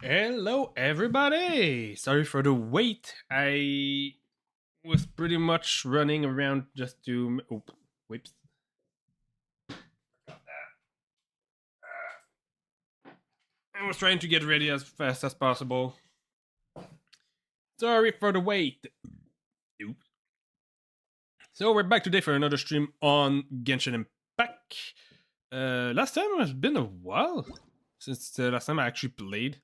Hello, everybody! Sorry for the wait. I was pretty much running around just to. Oh, whoops. I was trying to get ready as fast as possible. Sorry for the wait. Oops. So we're back today for another stream on Genshin Impact. Last time has been a while since the last time I actually played.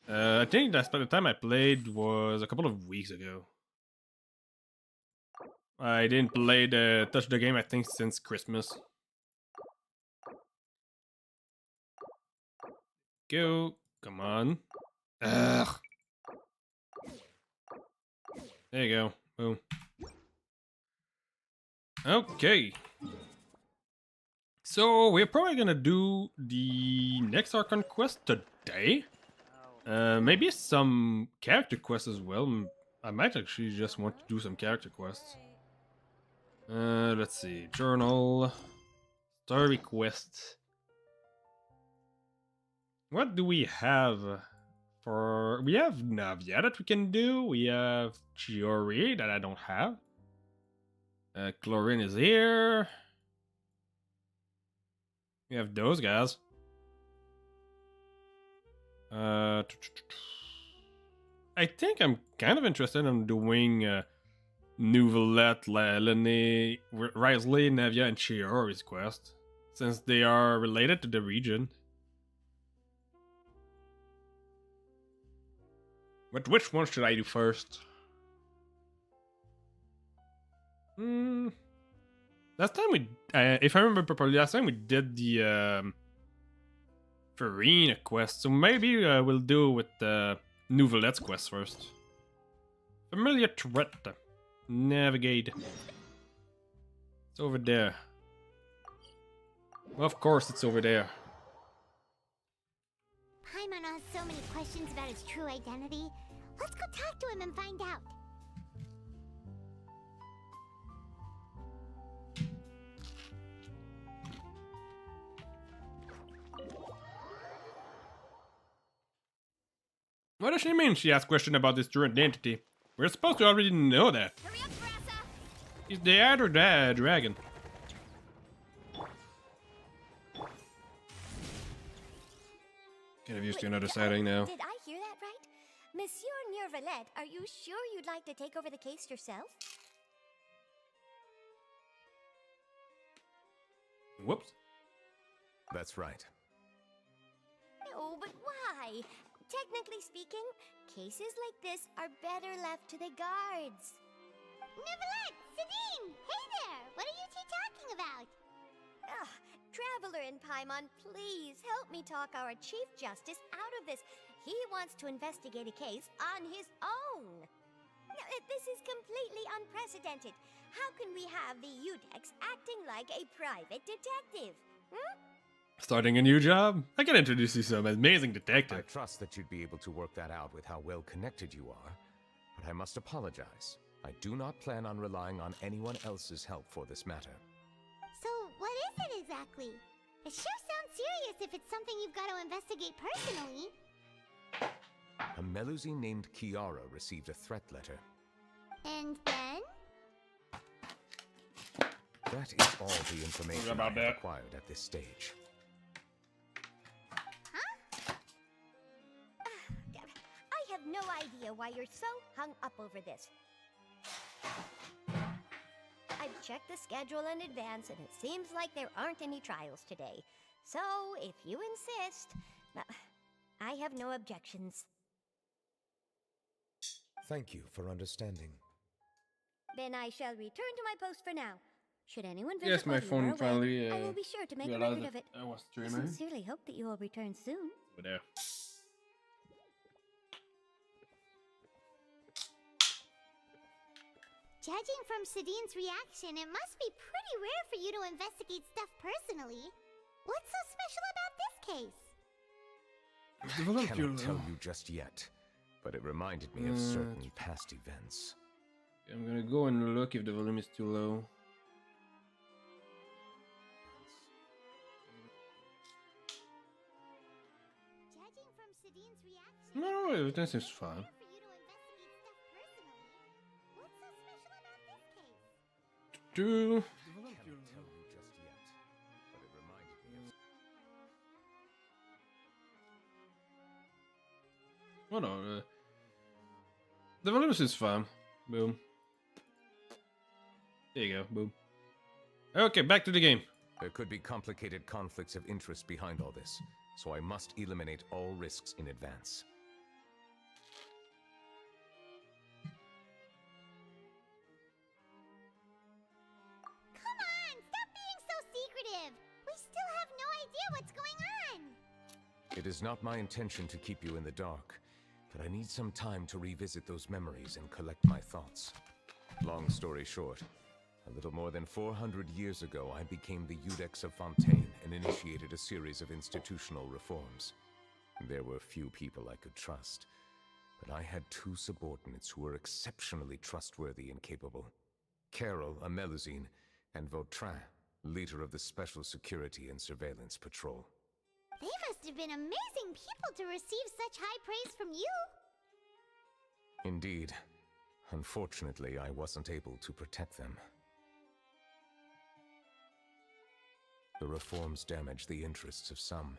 I think the time I played was a couple of weeks ago. I didn't touch the game I think since Christmas. Go, come on. Ugh. There you go. Boom. Okay. So we're probably gonna do the next Archon quest today. Maybe some character quests as well. I might actually just want to do some character quests. Let's see. Journal. Story quest. What do we have? We have Navia that we can do. We have Chiori that I don't have. Chlorine is here. We have those guys. I think I'm kind of interested in doing Nouvelette, Lenny, Risley, Navia, and Chiori's quest, since they are related to the region. But which one should I do first? Last time if I remember properly, last time we did the Farina quest, so maybe we'll do with the Nouvelette's quest first. Familiar threat. Navigate. It's over there. Well, of course it's over there. Paimon has so many questions about his true identity. Let's go talk to him and find out. What does she mean she asked question about his true identity? We're supposed to already know that. Hurry up, Brassa! He's the other dragon. Kind of used to another setting now. Did I hear that right? Monsieur Nervalette, are you sure you'd like to take over the case yourself? Whoops. That's right. No, but why? Technically speaking, cases like this are better left to the guards. Nervalette! Sadine! Hey there! What are you two talking about? Ugh, Traveler and Paimon, please help me talk our Chief Justice out of this. He wants to investigate a case on his own. Now, this is completely unprecedented. How can we have the Udex acting like a private detective? Starting a new job? I can introduce you to some amazing detective. I trust that you'd be able to work that out with how well connected you are, but I must apologize. I do not plan on relying on anyone else's help for this matter. So, what is it exactly? It sure sounds serious if it's something you've got to investigate personally. A Melusi named Kiara received a threat letter. And then? That is all the information about I have that? acquired at this stage. I have no idea why you're so hung up over this. I've checked the schedule in advance, and it seems like there aren't any trials today. So, if you insist, I have no objections. Thank you for understanding. Then I shall return to my post for now. Should anyone visit Yes, my while you phone are away, finally I will be sure to make a realized record of it. I was I streaming. sincerely hope that you will return soon. Over there. Judging from Sadine's reaction, it must be pretty rare for you to investigate stuff personally. What's so special about this case? I cannot tell you just yet, but it reminded me of certain past events. I'm gonna go and look if the volume is too low. Judging from Sadine's reaction, No, everything seems fine. for you to investigate stuff personally. What's so special about this case? Do Cannot tell you just yet, but it reminded me of... Oh no, the volume is fine. Boom. There you go. Boom. Okay, back to the game. There could be complicated conflicts of interest behind all this, so I must eliminate all risks in advance. Come on, stop being so secretive. We still have no idea what's going on. It is not my intention to keep you in the dark, but I need some time to revisit those memories and collect my thoughts. Long story short, a little more than 400 years ago, I became the Iudex of Fontaine and initiated a series of institutional reforms. There were few people I could trust, but I had two subordinates who were exceptionally trustworthy and capable. Carol, a Melusine, and Vautrin, leader of the Special Security and Surveillance Patrol. They must have been amazing people to receive such high praise from you. Indeed. Unfortunately, I wasn't able to protect them. The reforms damaged the interests of some,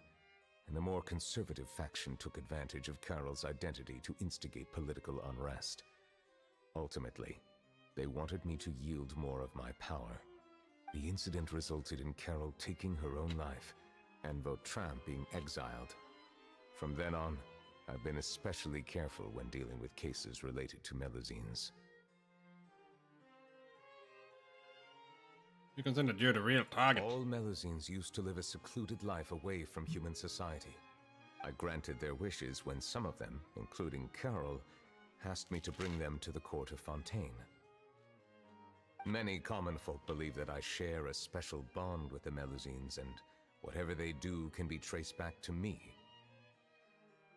and the more conservative faction took advantage of Carol's identity to instigate political unrest. Ultimately, they wanted me to yield more of my power. The incident resulted in Carol taking her own life, and Vautrin being exiled. From then on, I've been especially careful when dealing with cases related to Melusines. You consider that you're the real target. All Melusines used to live a secluded life away from human society. I granted their wishes when some of them, including Carol, asked me to bring them to the court of Fontaine. Many common folk believe that I share a special bond with the Melusines, and whatever they do can be traced back to me.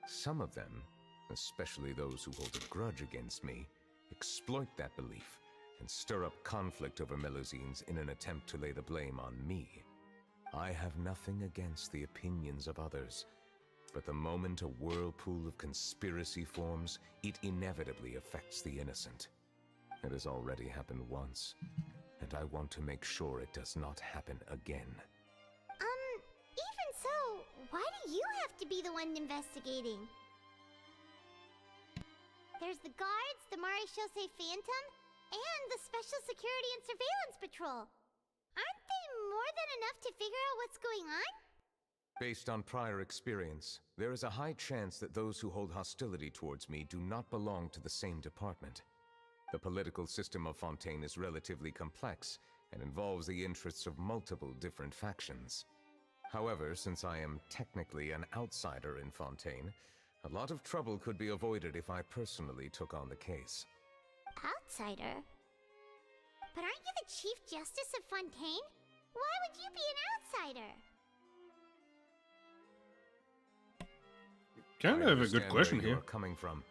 Some of them, especially those who hold a grudge against me, exploit that belief and stir up conflict over Melusines in an attempt to lay the blame on me. I have nothing against the opinions of others, but the moment a whirlpool of conspiracy forms, it inevitably affects the innocent. It has already happened once, and I want to make sure it does not happen again. Even so, why do you have to be the one investigating? There's the guards, the Maréchaussée Phantom, and the Special Security and Surveillance Patrol. Aren't they more than enough to figure out what's going on? Based on prior experience, there is a high chance that those who hold hostility towards me do not belong to the same department. The political system of Fontaine is relatively complex and involves the interests of multiple different factions. However, since I am technically an outsider in Fontaine, a lot of trouble could be avoided if I personally took on the case. Outsider? But aren't you the Chief Justice of Fontaine? Why would you be an outsider? Kind of a good question where you here. are coming from,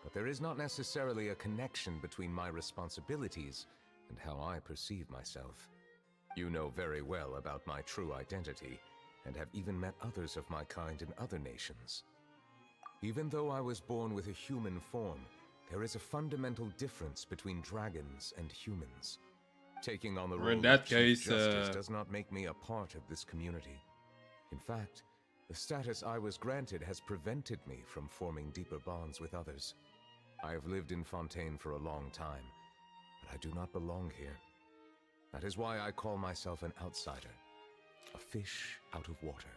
but there is not necessarily a connection between my responsibilities and how I perceive myself. You know very well about my true identity, and have even met others of my kind in other nations. Even though I was born with a human form, there is a fundamental difference between dragons and humans. Taking on the Or in role that of Chief case, Justice does not make me a part of this community. In fact, the status I was granted has prevented me from forming deeper bonds with others. I have lived in Fontaine for a long time, but I do not belong here. That is why I call myself an outsider, a fish out of water.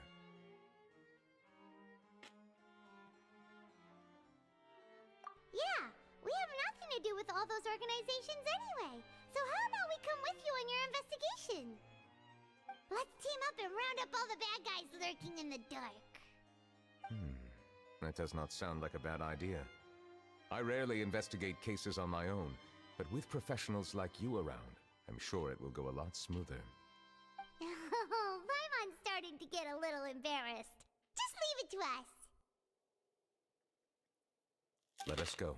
Yeah, we have nothing to do with all those organizations anyway. So how about we come with you on your investigation? Let's team up and round up all the bad guys lurking in the dark. That does not sound like a bad idea. I rarely investigate cases on my own, but with professionals like you around, I'm sure it will go a lot smoother. Oh, Paimon's starting to get a little embarrassed. Just leave it to us. Let us go.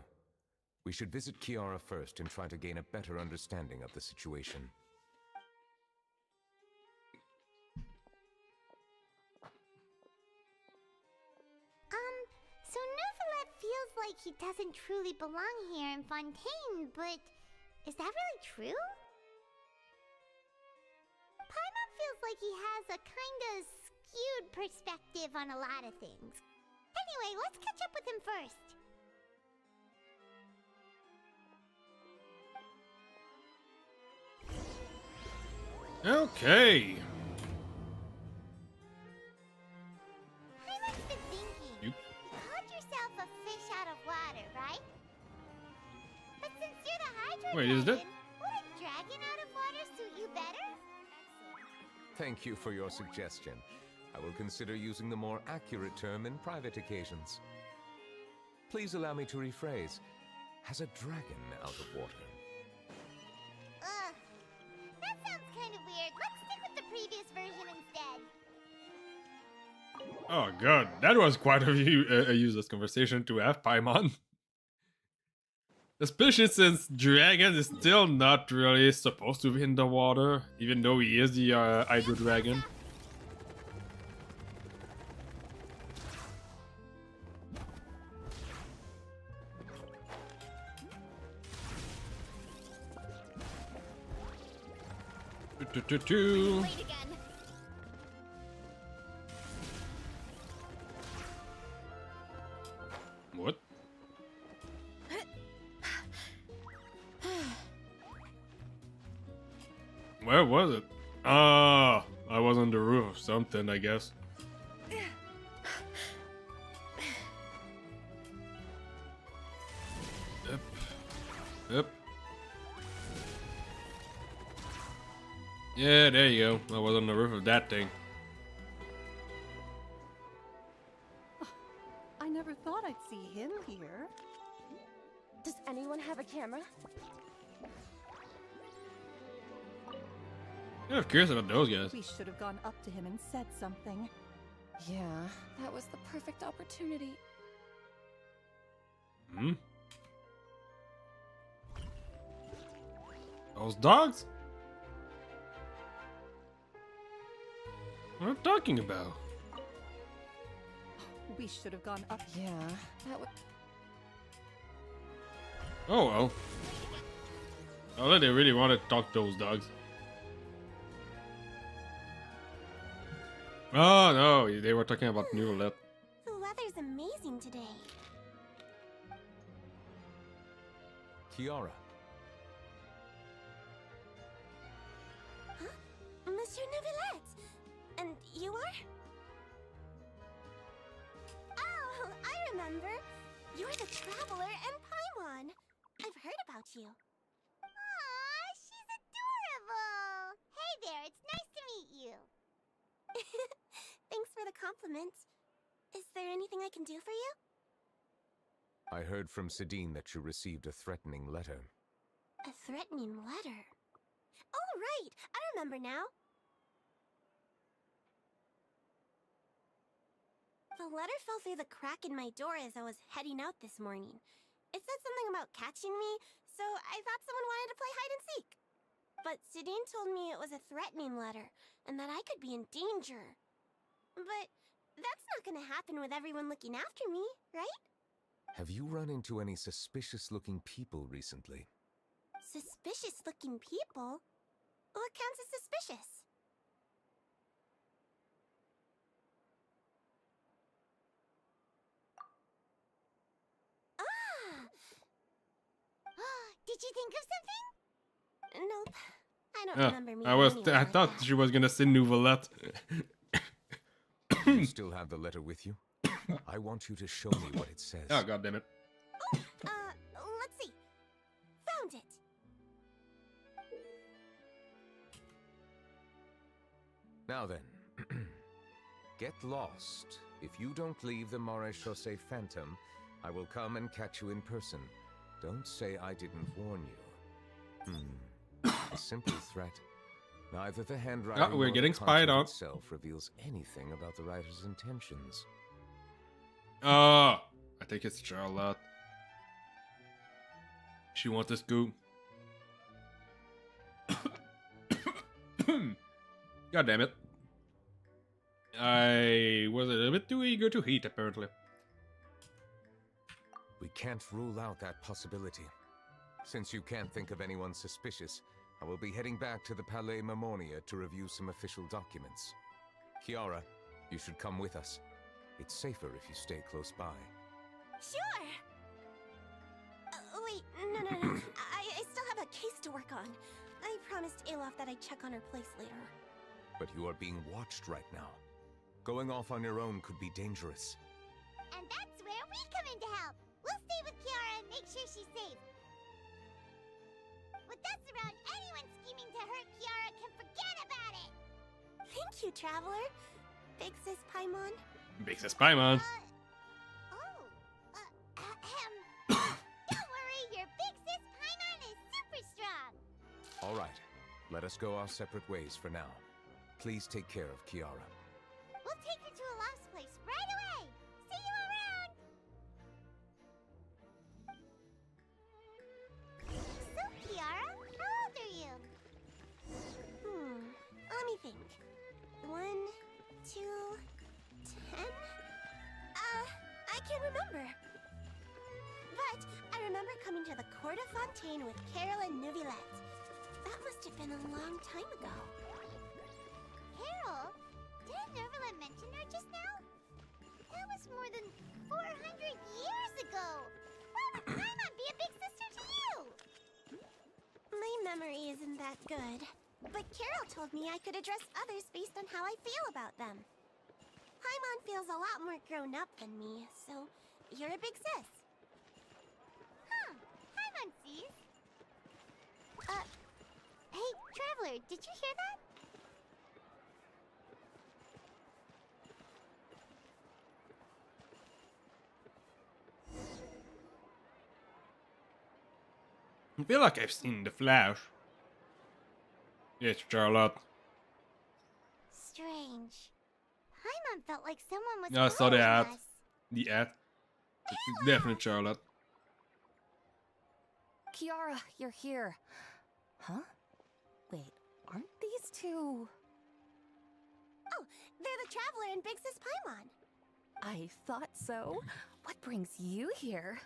We should visit Kiara first and try to gain a better understanding of the situation. like he doesn't truly belong here in Fontaine, but is that really true? Paimon feels like he has a kinda skewed perspective on a lot of things. Anyway, let's catch up with him first. Okay. Paimon's been thinking. Yep. You called yourself a fish out of water, right? But since you're the Hydro Wait, is that- Dragon, would a dragon out of water suit you better? Thank you for your suggestion. I will consider using the more accurate term in private occasions. Please allow me to rephrase. Has a dragon out of water? Ugh. That sounds kind of weird. Let's stick with the previous version instead. Oh god, that was quite a useless conversation to have, Paimon. Especially since Dragon is still not really supposed to be in the water, even though he is the Hydro Dragon. Late again. What? Where was it? Ah, I was on the roof of something, I guess. Yep. Yep. Yeah, there you go. I was on the roof of that thing. I never thought I'd see him here. Does anyone have a camera? I'm curious about those guys. We should have gone up to him and said something. Yeah, that was the perfect opportunity. Hmm? Those dogs? What am I talking about? We should have gone up. Yeah, that was. Oh well. Oh, they really want to talk to those dogs. Oh no, they were talking about New Roulette. The weather's amazing today. Kiara. Huh? Monsieur Neuvillette! And you are? Oh, I remember. You're the Traveler and Paimon. I've heard about you. Aw, she's adorable! Hey there, it's nice to meet you. Thanks for the compliment. Is there anything I can do for you? I heard from Sidine that you received a threatening letter. A threatening letter? Oh, right! I remember now. The letter fell through the crack in my door as I was heading out this morning. It said something about catching me, so I thought someone wanted to play hide and seek. But Sidine told me it was a threatening letter, and that I could be in danger. But that's not gonna happen with everyone looking after me, right? Have you run into any suspicious-looking people recently? Suspicious-looking people? What counts as suspicious? Did you think of something? Nope. I don't remember meeting anyone I like thought that. she was gonna say Nouvellette. Do you still have the letter with you? I want you to show me what it says. Oh god damn it. Let's see. Found it. Now then, get lost. If you don't leave the Maréchaussée Phantom, I will come and catch you in person. Don't say I didn't warn you. A simple threat. Neither the handwriting we're nor getting the spied content on. itself reveals anything about the writer's intentions. I think it's Charlotte. She wants to scoop. God damn it. I was a little bit too eager to eat, apparently. We we can't rule out that possibility. Since you can't think of anyone suspicious, I will be heading back to the Palais Mermonia to review some official documents. Kiara, you should come with us. It's safer if you stay close by. Sure! Wait, no. I still have a case to work on. I promised Alof that I'd check on her place later. But you are being watched right now. Going off on your own could be dangerous. And that's where we come in to help. We'll stay with Kiara and make sure she's safe. With us around, anyone scheming to hurt Kiara can forget about it. Thank you, Traveler. Big Sis Paimon. Big Sis Paimon. Don't worry, your Big Sis Paimon is super strong. All right, let us go our separate ways for now. Please take care of Kiara. We'll take her to a lost place right away. See you around. So, Kiara, how old are you? Let me think. 1, 2, 10? I can't remember. But I remember coming to the Court of Fontaine with Carol and Neuvillette. That must have been a long time ago. Carol? Didn't Neuvillette mention her just now? That was more than 400 years ago. Why would Paimon be a big sister to you? My memory isn't that good. But Carol told me I could address others based on how I feel about them. Paimon feels a lot more grown up than me, so you're a big sis. Huh, Paimon sees. Hey, Traveler, did you hear that? I feel like I've seen the Flash. Yes, Charlotte. Strange. Paimon felt like someone was Yeah, I saw the following ad. us. The ad. It's definitely Charlotte. Kiara, you're here. Huh? Wait, aren't these two? Oh, they're the Traveler and Big Sis Paimon. I thought so. What brings you here?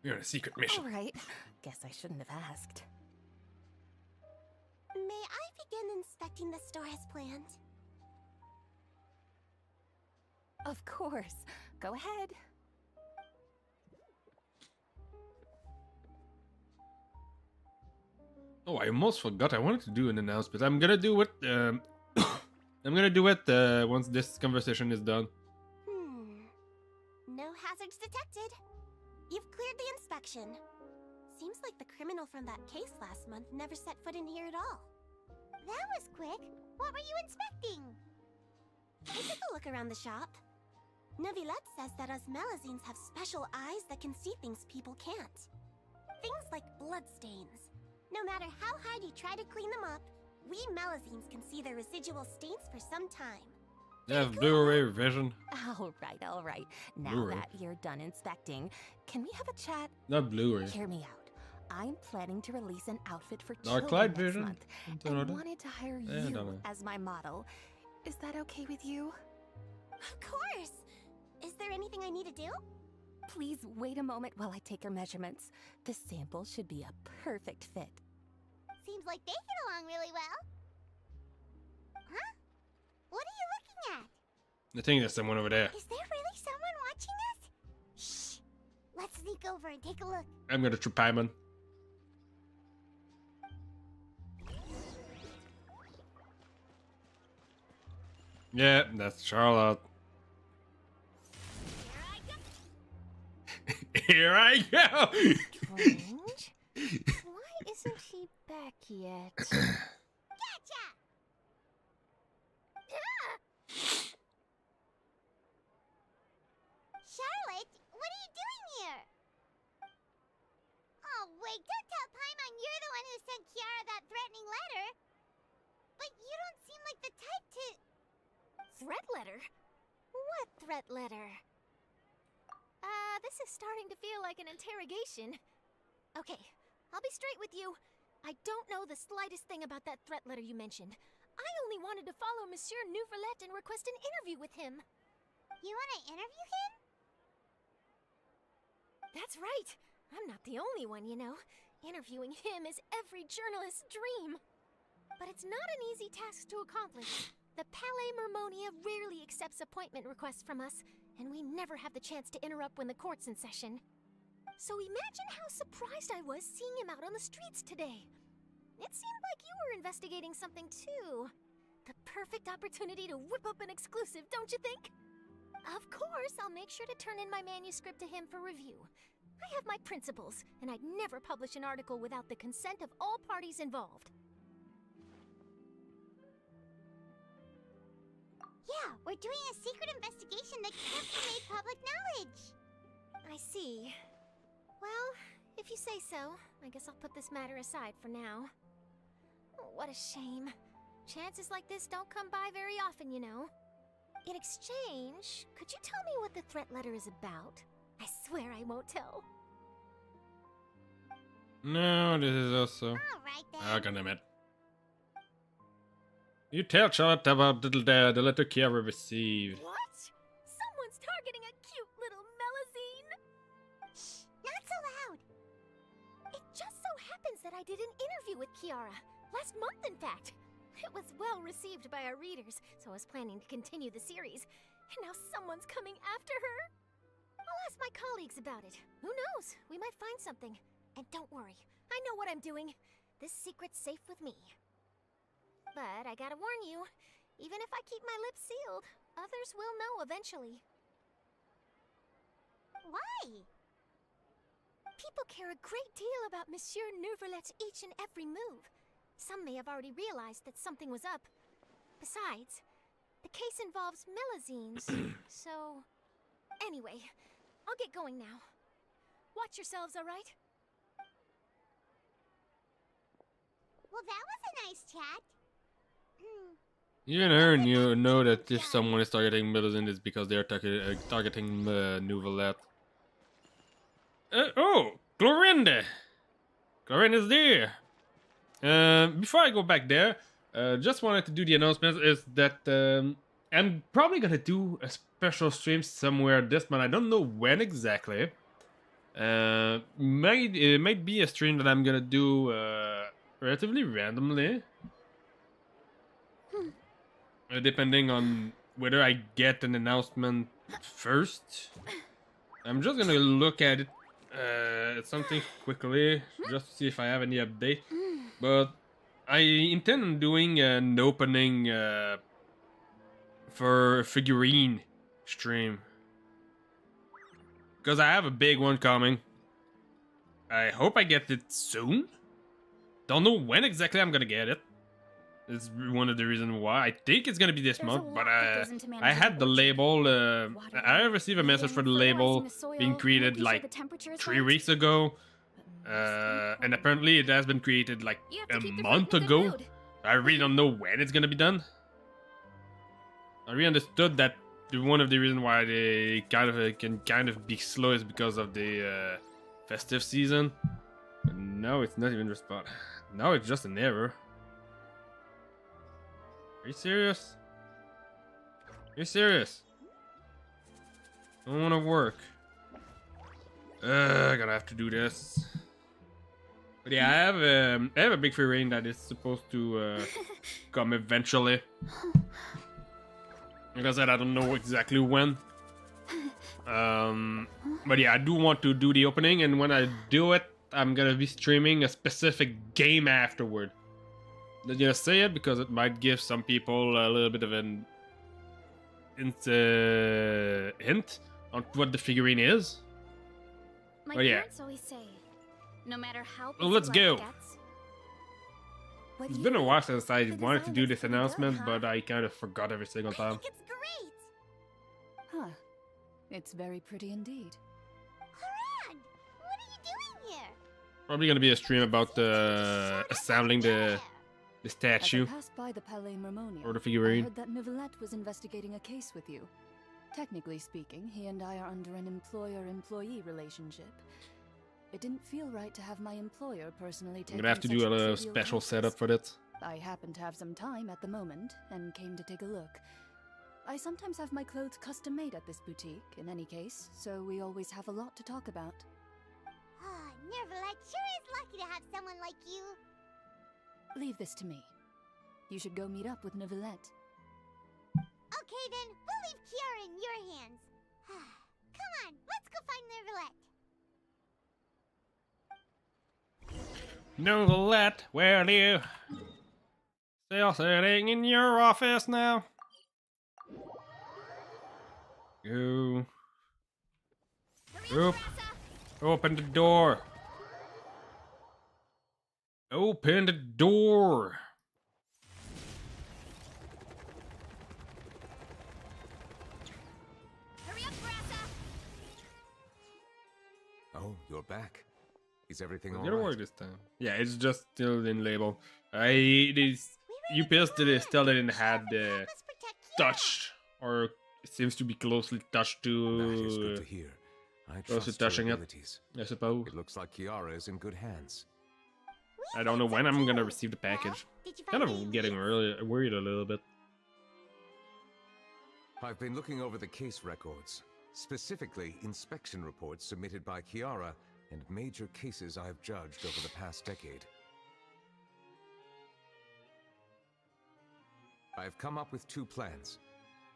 You're on a secret mission. All right. Guess I shouldn't have asked. May I begin inspecting the store as planned? Of course. Go ahead. Oh, I almost forgot. I wanted to do an announcement. I'm gonna do it. I'm gonna do it once this conversation is done. No hazards detected. You've cleared the inspection. Seems like the criminal from that case last month never set foot in here at all. That was quick. What were you inspecting? I took a look around the shop. Neuvillette says that us Melazines have special eyes that can see things people can't. Things like bloodstains. No matter how hard you try to clean them up, we Melazines can see the residual stains for some time. They have Blu-ray vision. All right. Now Blu-ray. that you're done inspecting, can we have a chat? Not Blu-ray. Hear me out. I'm planning to release an outfit for Dark children light next vision? month, Don't know and that. wanted to hire I don't you know. as my model. Is that okay with you? Of course! Is there anything I need to do? Please wait a moment while I take your measurements. The sample should be a perfect fit. Seems like they get along really well. Huh? What are you looking at? I think there's someone over there. Is there really someone watching us? Shh! Let's sneak over and take a look. I'm gonna try Paimon. Yeah, that's Charlotte. Here I go! Here I go! Strange. Why isn't he back yet? Gotcha! Charlotte, what are you doing here? Oh, wait, don't tell Paimon you're the one who sent Kiara that threatening letter. But you don't seem like the type to... Threat letter? What threat letter? This is starting to feel like an interrogation. Okay, I'll be straight with you. I don't know the slightest thing about that threat letter you mentioned. I only wanted to follow Monsieur Neuvillette and request an interview with him. You want to interview him? That's right. I'm not the only one, you know. Interviewing him is every journalist's dream. But it's not an easy task to accomplish. The Palais Mermonia rarely accepts appointment requests from us, and we never have the chance to interrupt when the court's in session. So imagine how surprised I was seeing him out on the streets today. It seemed like you were investigating something too. The perfect opportunity to whip up an exclusive, don't you think? Of course, I'll make sure to turn in my manuscript to him for review. I have my principles, and I'd never publish an article without the consent of all parties involved. Yeah, we're doing a secret investigation that can't be made public knowledge. I see. Well, if you say so, I guess I'll put this matter aside for now. What a shame. Chances like this don't come by very often, you know. In exchange, could you tell me what the threat letter is about? I swear I won't tell. No, this is also... Alright then. Oh, god damn it. You tell Charlotte about the letter Kiara received. What? Someone's targeting a cute little Melazine? Shh, not so loud. It just so happens that I did an interview with Kiara. Last month, in fact. It was well received by our readers, so I was planning to continue the series. And now someone's coming after her? I'll ask my colleagues about it. Who knows? We might find something. And don't worry, I know what I'm doing. This secret's safe with me. But I gotta warn you, even if I keep my lips sealed, others will know eventually. Why? People care a great deal about Monsieur Neuvrelet's each and every move. Some may have already realized that something was up. Besides, the case involves Melazines, so... Anyway, I'll get going now. Watch yourselves, alright? Well, that was a nice chat. Even her you know that if someone is targeting Millicent, it's because they're targeting Nouvellette. Oh! Clorinda! Clorinda's there! Before I go back there, just wanted to do the announcement is that I'm probably gonna do a special stream somewhere this month. I don't know when exactly. It might be a stream that I'm gonna do relatively randomly. Depending on whether I get an announcement first. I'm just gonna look at it at something quickly just to see if I have any update. But I intend on doing an opening for a figurine stream. Because I have a big one coming. I hope I get it soon. Don't know when exactly I'm gonna get it. It's one of the reasons why. I think it's gonna be this month, but I had the label. I received a message for the label being created like 3 weeks ago. And apparently it has been created like a month ago. I really don't know when it's gonna be done. I really understood that one of the reasons why they can kind of be slow is because of the festive season. But now it's not even just spot. Now it's just an error. Are you serious? Are you serious? I don't want to work. I gotta have to do this. But yeah, I have a big figurine that is supposed to come eventually. Like I said, I don't know exactly when. But yeah, I do want to do the opening, and when I do it, I'm gonna be streaming a specific game afterward. Not gonna say it because it might give some people a little bit of an hint on what the figurine is. My yeah. parents always say, no matter how Well, let's busy life go. gets, It's been a while since I The wanted to design do looks this pretty good, announcement, huh? but I kind of forgot every single I time. think it's great. Huh. It's very pretty indeed. Haran, what are you doing here? Probably gonna be a stream about assembling the As statue I passed by the Palais Mermonia, or the I figurine. heard that Neuvillette was investigating a case with you. Technically speaking, he and I are under an employer-employee relationship. It didn't feel right to have my employer personally take I'm gonna have to do a little special setup for that. I happened to have some time at the moment and came to take a look. I sometimes have my clothes custom made at this boutique, in any case, so we always have a lot to talk about. Nervalette sure is lucky to have someone like you. Leave this to me. You should go meet up with Neuvillette. Okay then, we'll leave Kiara in your hands. Come on, let's go find Nervalette. Neuvillette, where are you? Still sitting in your office now? Go. Oop. Open the door. Open the door. Hurry up, Brassa! Oh, you're back. Is everything all It'll right? work this time. Yeah, it's just still in label. UPS still didn't have the Help us protect Kiara. touch, or it seems to be closely touched That is good to. to hear. I Close to trust your touching it. abilities. I suppose. It looks like Kiara is in good hands. We I don't know find when some I'm gonna too. receive the Well, package. did you Kind find any of getting leads? worried a little bit. I've been looking over the case records, specifically inspection reports submitted by Kiara and major cases I've judged over the past decade. I've come up with two plans.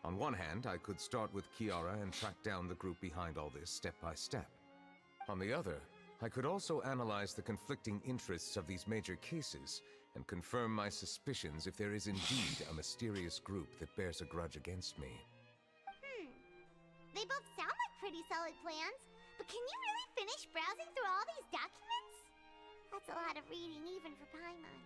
On one hand, I could start with Kiara and track down the group behind all this step by step. On the other, I could also analyze the conflicting interests of these major cases and confirm my suspicions if there is indeed a mysterious group that bears a grudge against me. They both sound like pretty solid plans, but can you really finish browsing through all these documents? That's a lot of reading even for Paimon.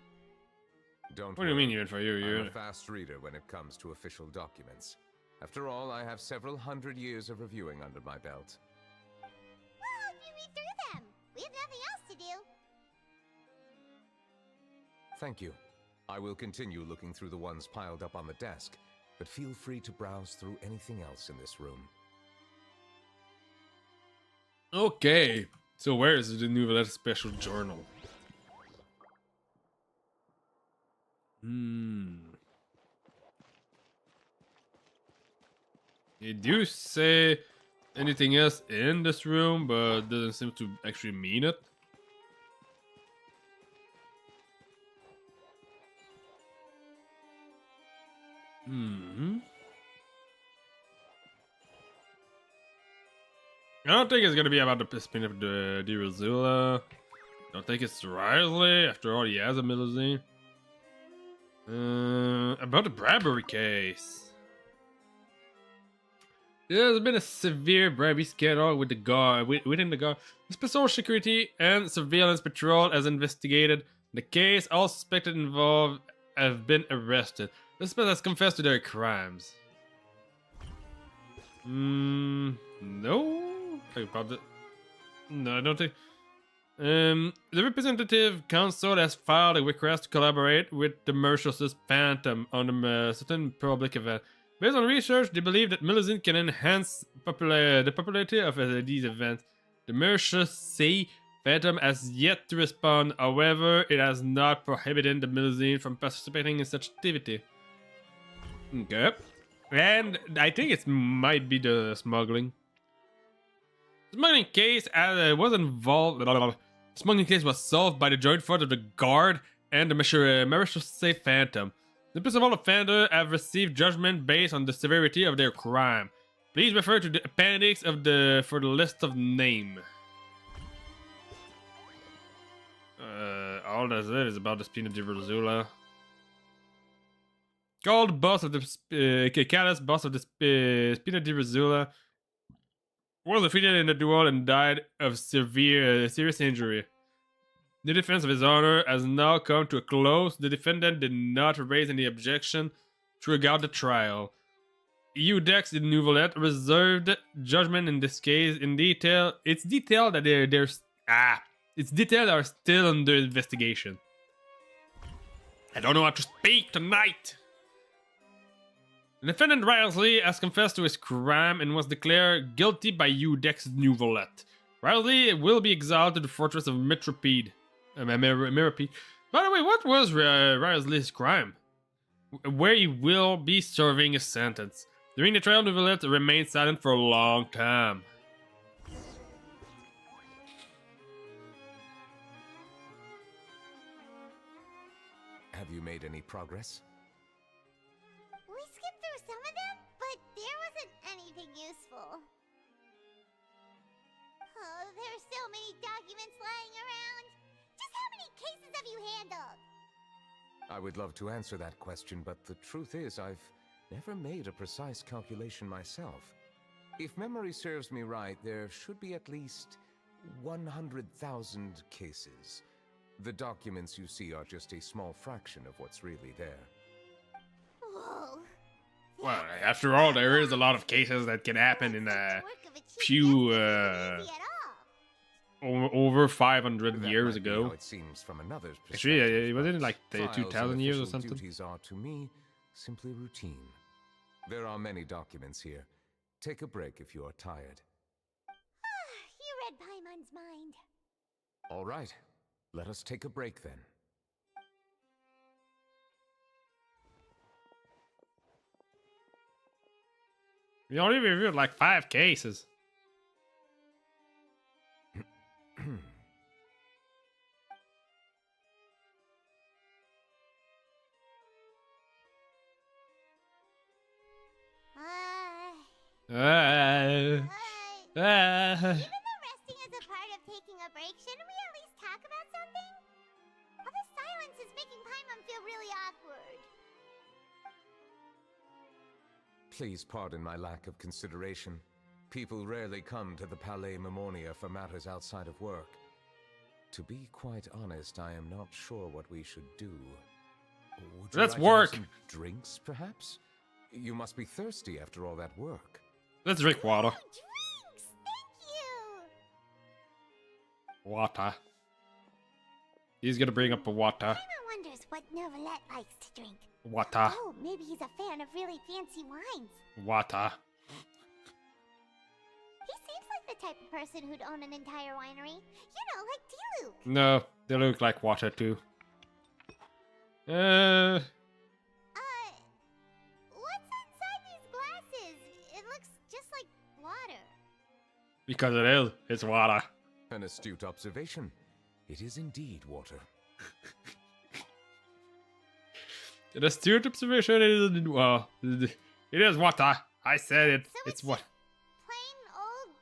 Don't What do you worry. mean, even for you? I'm You a fast reader when it comes to official documents. After all, I have several hundred years of reviewing under my belt. We'll help you read through them. We have nothing else to do. Thank you. I will continue looking through the ones piled up on the desk, but feel free to browse through anything else in this room. Okay, so where is the Nouvelle Special Journal? They do say anything else in this room, but doesn't seem to actually mean it. I don't think it's gonna be about the spin of the Rosula. I don't think it's Riley. After all, he has a Milazine. About the Bradbury case. There's been a severe bribery scandal with the guard within the guard. The Special Security and Surveillance Patrol has investigated the case. All suspected involved have been arrested. The suspect has confessed to their crimes. No. No, I don't think. The representative council has filed a request to collaborate with the Merciless Phantom on a certain public event. Based on research, they believe that Milazine can enhance the popularity of these events. The Merciless Phantom has yet to respond. However, it has not prohibited the Milazine from participating in such activity. Okay. And I think it might be the smuggling. Smuggling case was involved. Smuggling case was solved by the joint force of the guard and the Merciless Phantom. The principal offender have received judgment based on the severity of their crime. Please refer to the appendix for the list of name. All that's it is about the Spina di Rosula. Called boss of the Callus, boss of the Spina di Rosula, was defeated in the duel and died of serious injury. The defense of his honor has now come to a close. The defendant did not raise any objection throughout the trial. Eudex de Nouvellette reserved judgment in this case in detail. It's detailed that it's detailed are still under investigation. I don't know how to speak tonight. The defendant Risley has confessed to his crime and was declared guilty by Eudex de Nouvellette. Risley will be exiled to the fortress of Metropede. Meropide. By the way, what was Risley's crime? Where he will be serving his sentence. During the trial, Nouvellette remained silent for a long time. you made any progress? We skipped through some of them, but there wasn't anything useful. Oh, there's so many documents lying around. Just how many cases have you handled? I would love to answer that question, but the truth is I've never made a precise calculation myself. If memory serves me right, there should be at least 100,000 cases. The documents you see are just a small fraction of what's really there. Whoa. Well, after all, there is a lot of cases that can happen in a few over 500 That years might be ago. how it seems from another's Actually, perspective, wasn't it but like the trials 2000 and years or official something? duties are to me simply routine. There are many documents here. Take a break if you are tired. You read Paimon's mind. All right, let us take a break then. We only reviewed like 5 cases. Even Uh, though resting is a part of taking a break, shouldn't we at least talk about something? All this silence is making Paimon feel really awkward. Please pardon my lack of consideration. People rarely come to the Palais Memonia for matters outside of work. To be quite honest, I am not sure what we should do. Would you Let's like to have work. some drinks, perhaps? You must be thirsty after all that work. let's drink water. Oh, drinks! Thank you! Water. He's gonna bring up a water. Paimon wonders what Novelette likes to drink. Water. Oh, maybe he's a fan of really fancy wines. Water. He seems like the type of person who'd own an entire winery. You know, like Diluc. No, they look like water too. What's inside these glasses? It looks just like water. Because it is. It's water. An astute observation. It is indeed water. The astute observation is it is water. I said it. So It's what? Plain old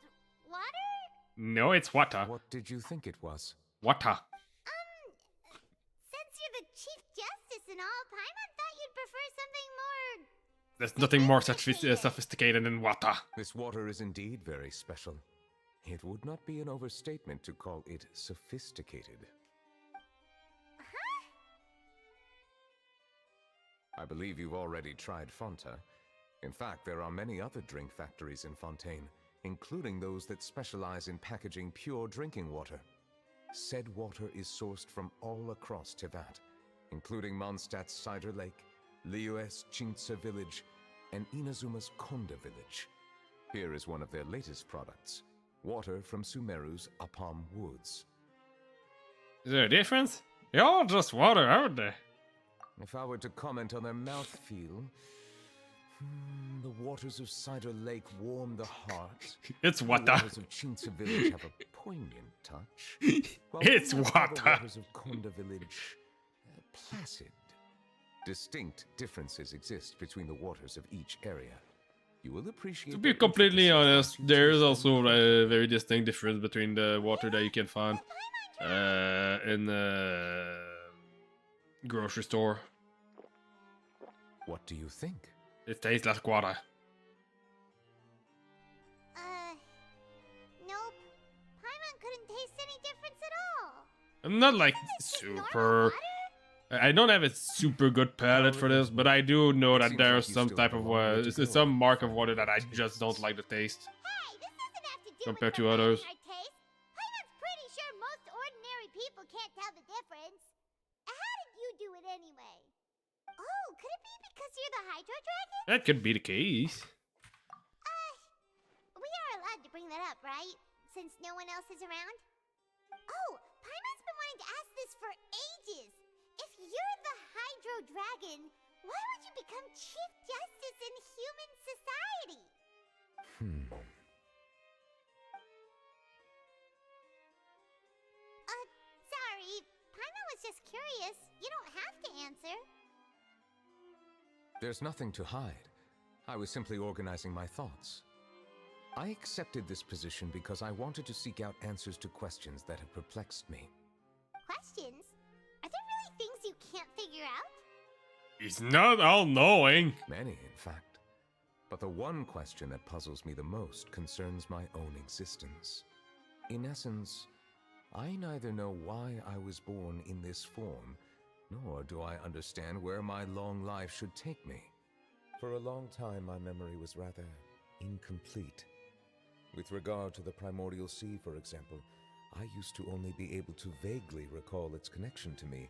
water? No, it's water. What did you think it was? Water. Since you're the Chief Justice and all, Paimon thought you'd prefer something more... There's nothing more sophisticated than water. This water is indeed very special. It would not be an overstatement to call it sophisticated. I believe you've already tried Fonta. In fact, there are many other drink factories in Fontaine, including those that specialize in packaging pure drinking water. Said water is sourced from all across Tivat, including Mondstadt's Cider Lake, Liyue's Chintsa Village, and Inazuma's Konda Village. Here is one of their latest products, water from Sumeru's Apam Woods. Is there a difference? They're all just water, aren't they? If I were to comment on their mouthfeel, the waters of Cider Lake warm the heart. It's The water. waters of Chintsa Village have a poignant touch. while It's the water. waters of Konda Village, placid. Distinct differences exist between the waters of each area. You will appreciate. To be their completely intricacies honest, once you there is taste also them. a very distinct difference between the water that you can find in the grocery store. What do you think? It tastes like water. Nope. Paimon couldn't taste any difference at all. I'm not like It's just normal super. water. I don't have a super good palate for this, but I do know that Seems there's like you some still type have of a long way to it's go some before mark of finding water that I what just tastes. don't like the taste. Hey, this doesn't have to do Compared with to others. our taste. Paimon's pretty sure most ordinary people can't tell the difference. How did you do it anyway? Oh, could it be because you're the Hydro Dragon? That could be the case. We are allowed to bring that up, right? Since no one else is around? Oh, Paimon's been wanting to ask this for ages. If you're the Hydro Dragon, why would you become Chief Justice in human society? Sorry. Paimon was just curious. You don't have to answer. There's nothing to hide. I was simply organizing my thoughts. I accepted this position because I wanted to seek out answers to questions that have perplexed me. Questions? Are there really things you can't figure out? He's not all-knowing. Many, in fact. But the one question that puzzles me the most concerns my own existence. In essence, I neither know why I was born in this form, nor do I understand where my long life should take me. For a long time, my memory was rather incomplete. With regard to the primordial sea, for example, I used to only be able to vaguely recall its connection to me,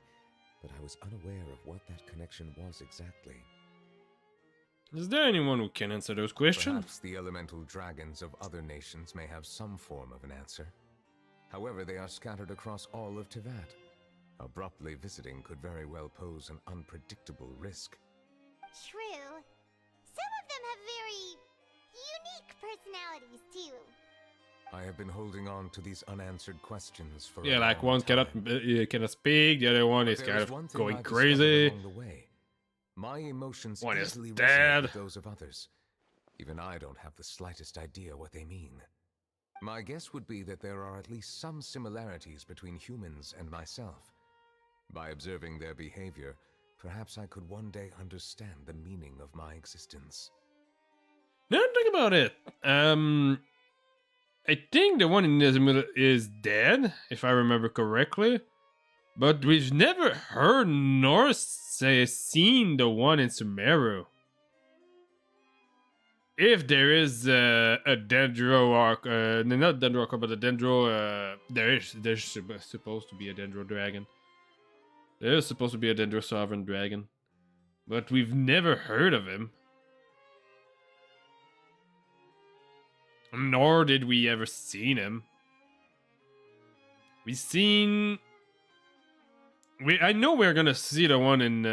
but I was unaware of what that connection was exactly. Is there anyone who can answer those questions? Perhaps the elemental dragons of other nations may have some form of an answer. However, they are scattered across all of Tivat. Abruptly visiting could very well pose an unpredictable risk. True. Some of them have very unique personalities, too. I have been holding on to these unanswered questions for Yeah, a like long one time. cannot speak, the other one But is there kind is one of thing going I've crazy. discovered along the way. My emotions One is easily resonate dead. with those of others. Even I don't have the slightest idea what they mean. My guess would be that there are at least some similarities between humans and myself. By observing their behavior, perhaps I could one day understand the meaning of my existence. Now think about it. I think the one in the middle is dead, if I remember correctly. But we've never heard nor seen the one in Sumeru. If there is a Dendro arc, not Dendro arc, but a Dendro, there's supposed to be a Dendro dragon. There is supposed to be a Dendro sovereign dragon, but we've never heard of him. Nor did we ever seen him. We seen. I know we're gonna see the one in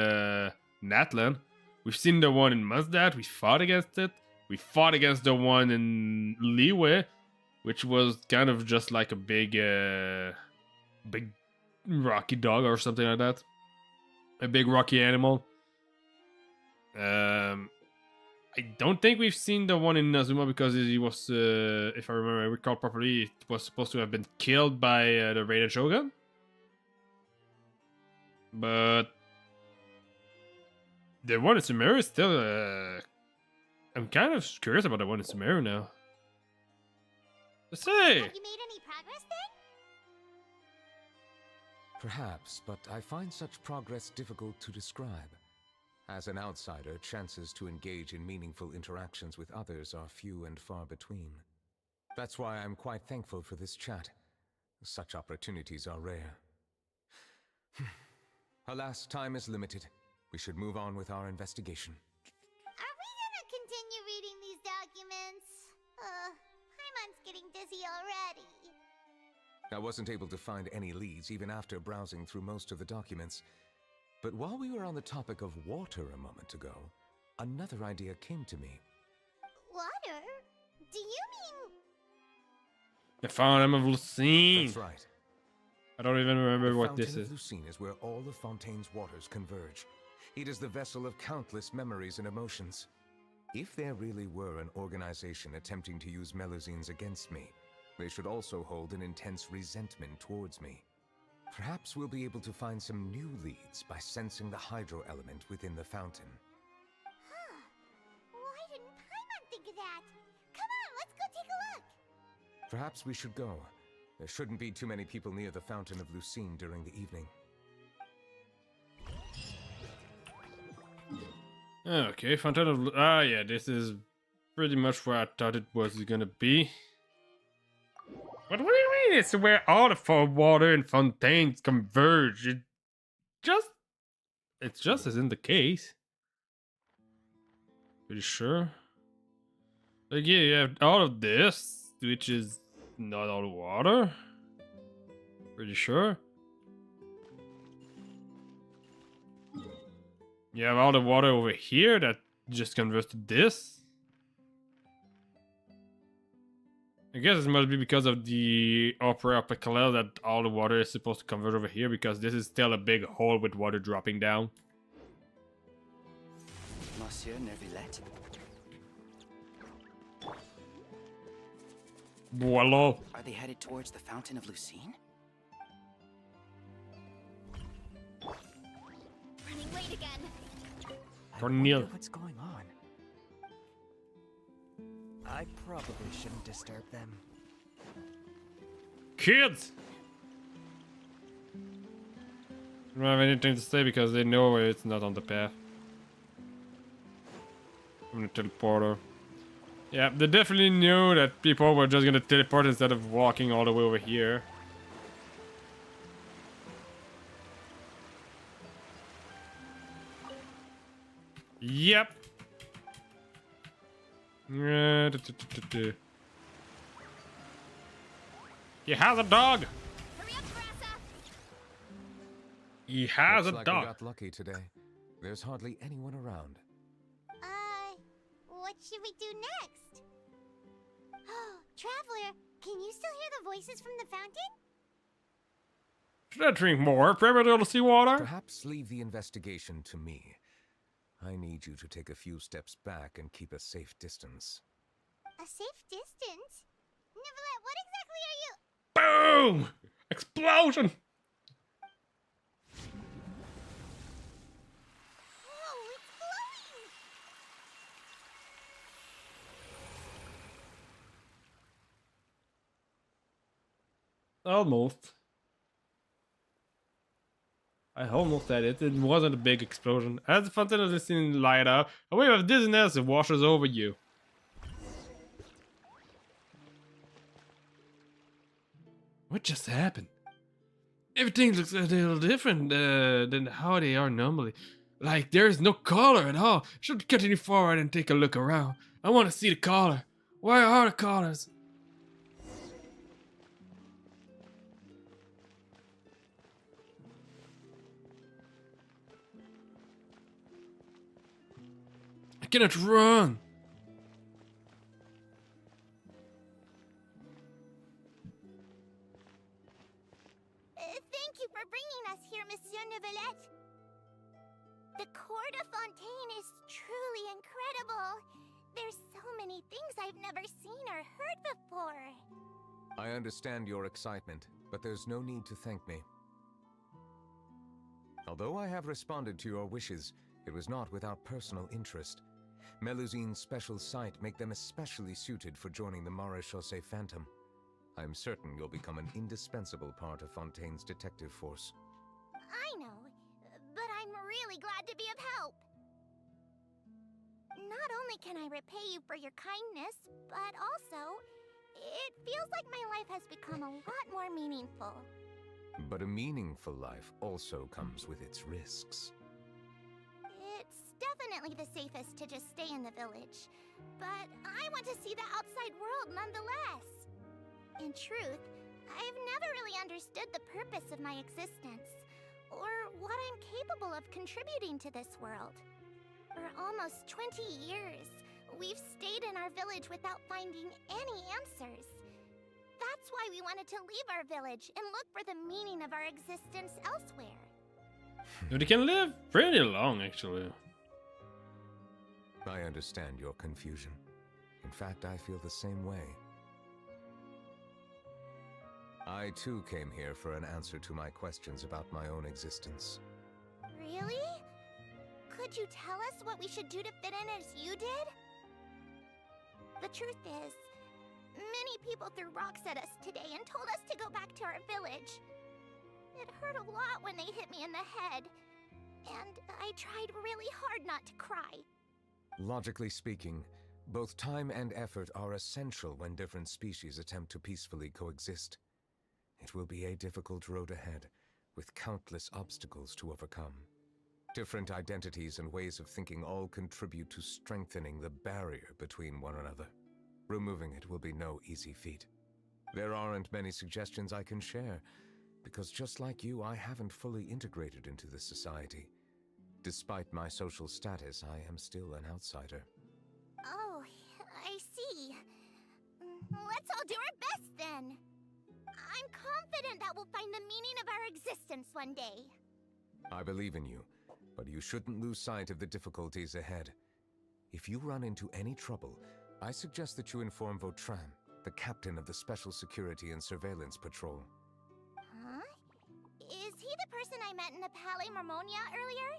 Natlan. We've seen the one in Mazdat. We fought against it. We fought against the one in Liyue, which was kind of just like a big rocky dog or something like that. A big rocky animal. I don't think we've seen the one in Nazuma because he was, if I recall properly, it was supposed to have been killed by the Raiden Shogun. But the one in Sumeru is still. I'm kind of curious about the one in Sumeru now. Let's see. Have you made any progress then? Perhaps, but I find such progress difficult to describe. As an outsider, chances to engage in meaningful interactions with others are few and far between. That's why I'm quite thankful for this chat. Such opportunities are rare. Alas, time is limited. We should move on with our investigation. Are we gonna continue reading these documents? Paimon's getting dizzy already. I wasn't able to find any leads even after browsing through most of the documents. But while we were on the topic of water a moment ago, another idea came to me. Water? Do you mean... The Fountain of Lucine. That's right. I don't even remember The what this Fountain is. of Lucine is where all of Fontaine's waters converge. It is the vessel of countless memories and emotions. If there really were an organization attempting to use Melusines against me, they should also hold an intense resentment towards me. Perhaps we'll be able to find some new leads by sensing the hydro element within the fountain. Huh. Why didn't Paimon think of that? Come on, let's go take a look. Perhaps we should go. There shouldn't be too many people near the Fountain of Lucine during the evening. Okay, Fountain of... Ah, yeah, this is pretty much where I thought it was gonna be. But what do you mean it's where all the water and fontaines converge? It just isn't the case. Pretty sure. Like, yeah, you have all of this, which is not all the water. Pretty sure. You have all the water over here that just converts to this. I guess it must be because of the Opera Kalel that all the water is supposed to convert over here, because this is still a big hole with water dropping down. Monsieur Neuvillette? Hello. Are they headed towards the Fountain of Lucine? Running late again. I Cornel. wonder what's going on. I probably shouldn't disturb them. Kids! I don't have anything to say because they know it's not on the path. I'm gonna teleporter. Yeah, they definitely knew that people were just gonna teleport instead of walking all the way over here. Yep. He has a dog. Hurry up, Grassa! He has Looks a like dog. we got lucky today. There's hardly anyone around. What should we do next? Oh, Traveler, can you still hear the voices from the fountain? Should I drink more primitive seawater? Perhaps leave the investigation to me. I need you to take a few steps back and keep a safe distance. A safe distance? Neverlet, what exactly are you? Boom! Explosion! Oh, it's glowing! Almost. I almost had it. It wasn't a big explosion. As the fountain of the scene light up, a wave of dizziness washes over you. What just happened? Everything looks a little different than how they are normally. Like there's no color at all. Should continue forward and take a look around. I want to see the color. Where are the colors? I cannot run. Thank you for bringing us here, Monsieur Neuvillette. The Court of Fontaine is truly incredible. There's so many things I've never seen or heard before. I understand your excitement, but there's no need to thank me. Although I have responded to your wishes, it was not without personal interest. Melusine's special sight make them especially suited for joining the Maréchaussée Phantom. I'm certain you'll become an indispensable part of Fontaine's detective force. I know, but I'm really glad to be of help. Not only can I repay you for your kindness, but also, it feels like my life has become a lot more meaningful. But a meaningful life also comes with its risks. It's definitely the safest to just stay in the village, but I want to see the outside world nonetheless. In truth, I've never really understood the purpose of my existence, or what I'm capable of contributing to this world. For almost 20 years, we've stayed in our village without finding any answers. That's why we wanted to leave our village and look for the meaning of our existence elsewhere. They can live pretty long, actually. I understand your confusion. In fact, I feel the same way. I too came here for an answer to my questions about my own existence. Really? Could you tell us what we should do to fit in as you did? The truth is, many people threw rocks at us today and told us to go back to our village. It hurt a lot when they hit me in the head, and I tried really hard not to cry. Logically speaking, both time and effort are essential when different species attempt to peacefully coexist. It will be a difficult road ahead, with countless obstacles to overcome. Different identities and ways of thinking all contribute to strengthening the barrier between one another. Removing it will be no easy feat. There aren't many suggestions I can share, because just like you, I haven't fully integrated into this society. Despite my social status, I am still an outsider. Oh, I see. Let's all do our best then. I'm confident that we'll find the meaning of our existence one day. I believe in you, but you shouldn't lose sight of the difficulties ahead. If you run into any trouble, I suggest that you inform Vautrin, the captain of the Special Security and Surveillance Patrol. Huh? Is he the person I met in the Palais Marmonia earlier?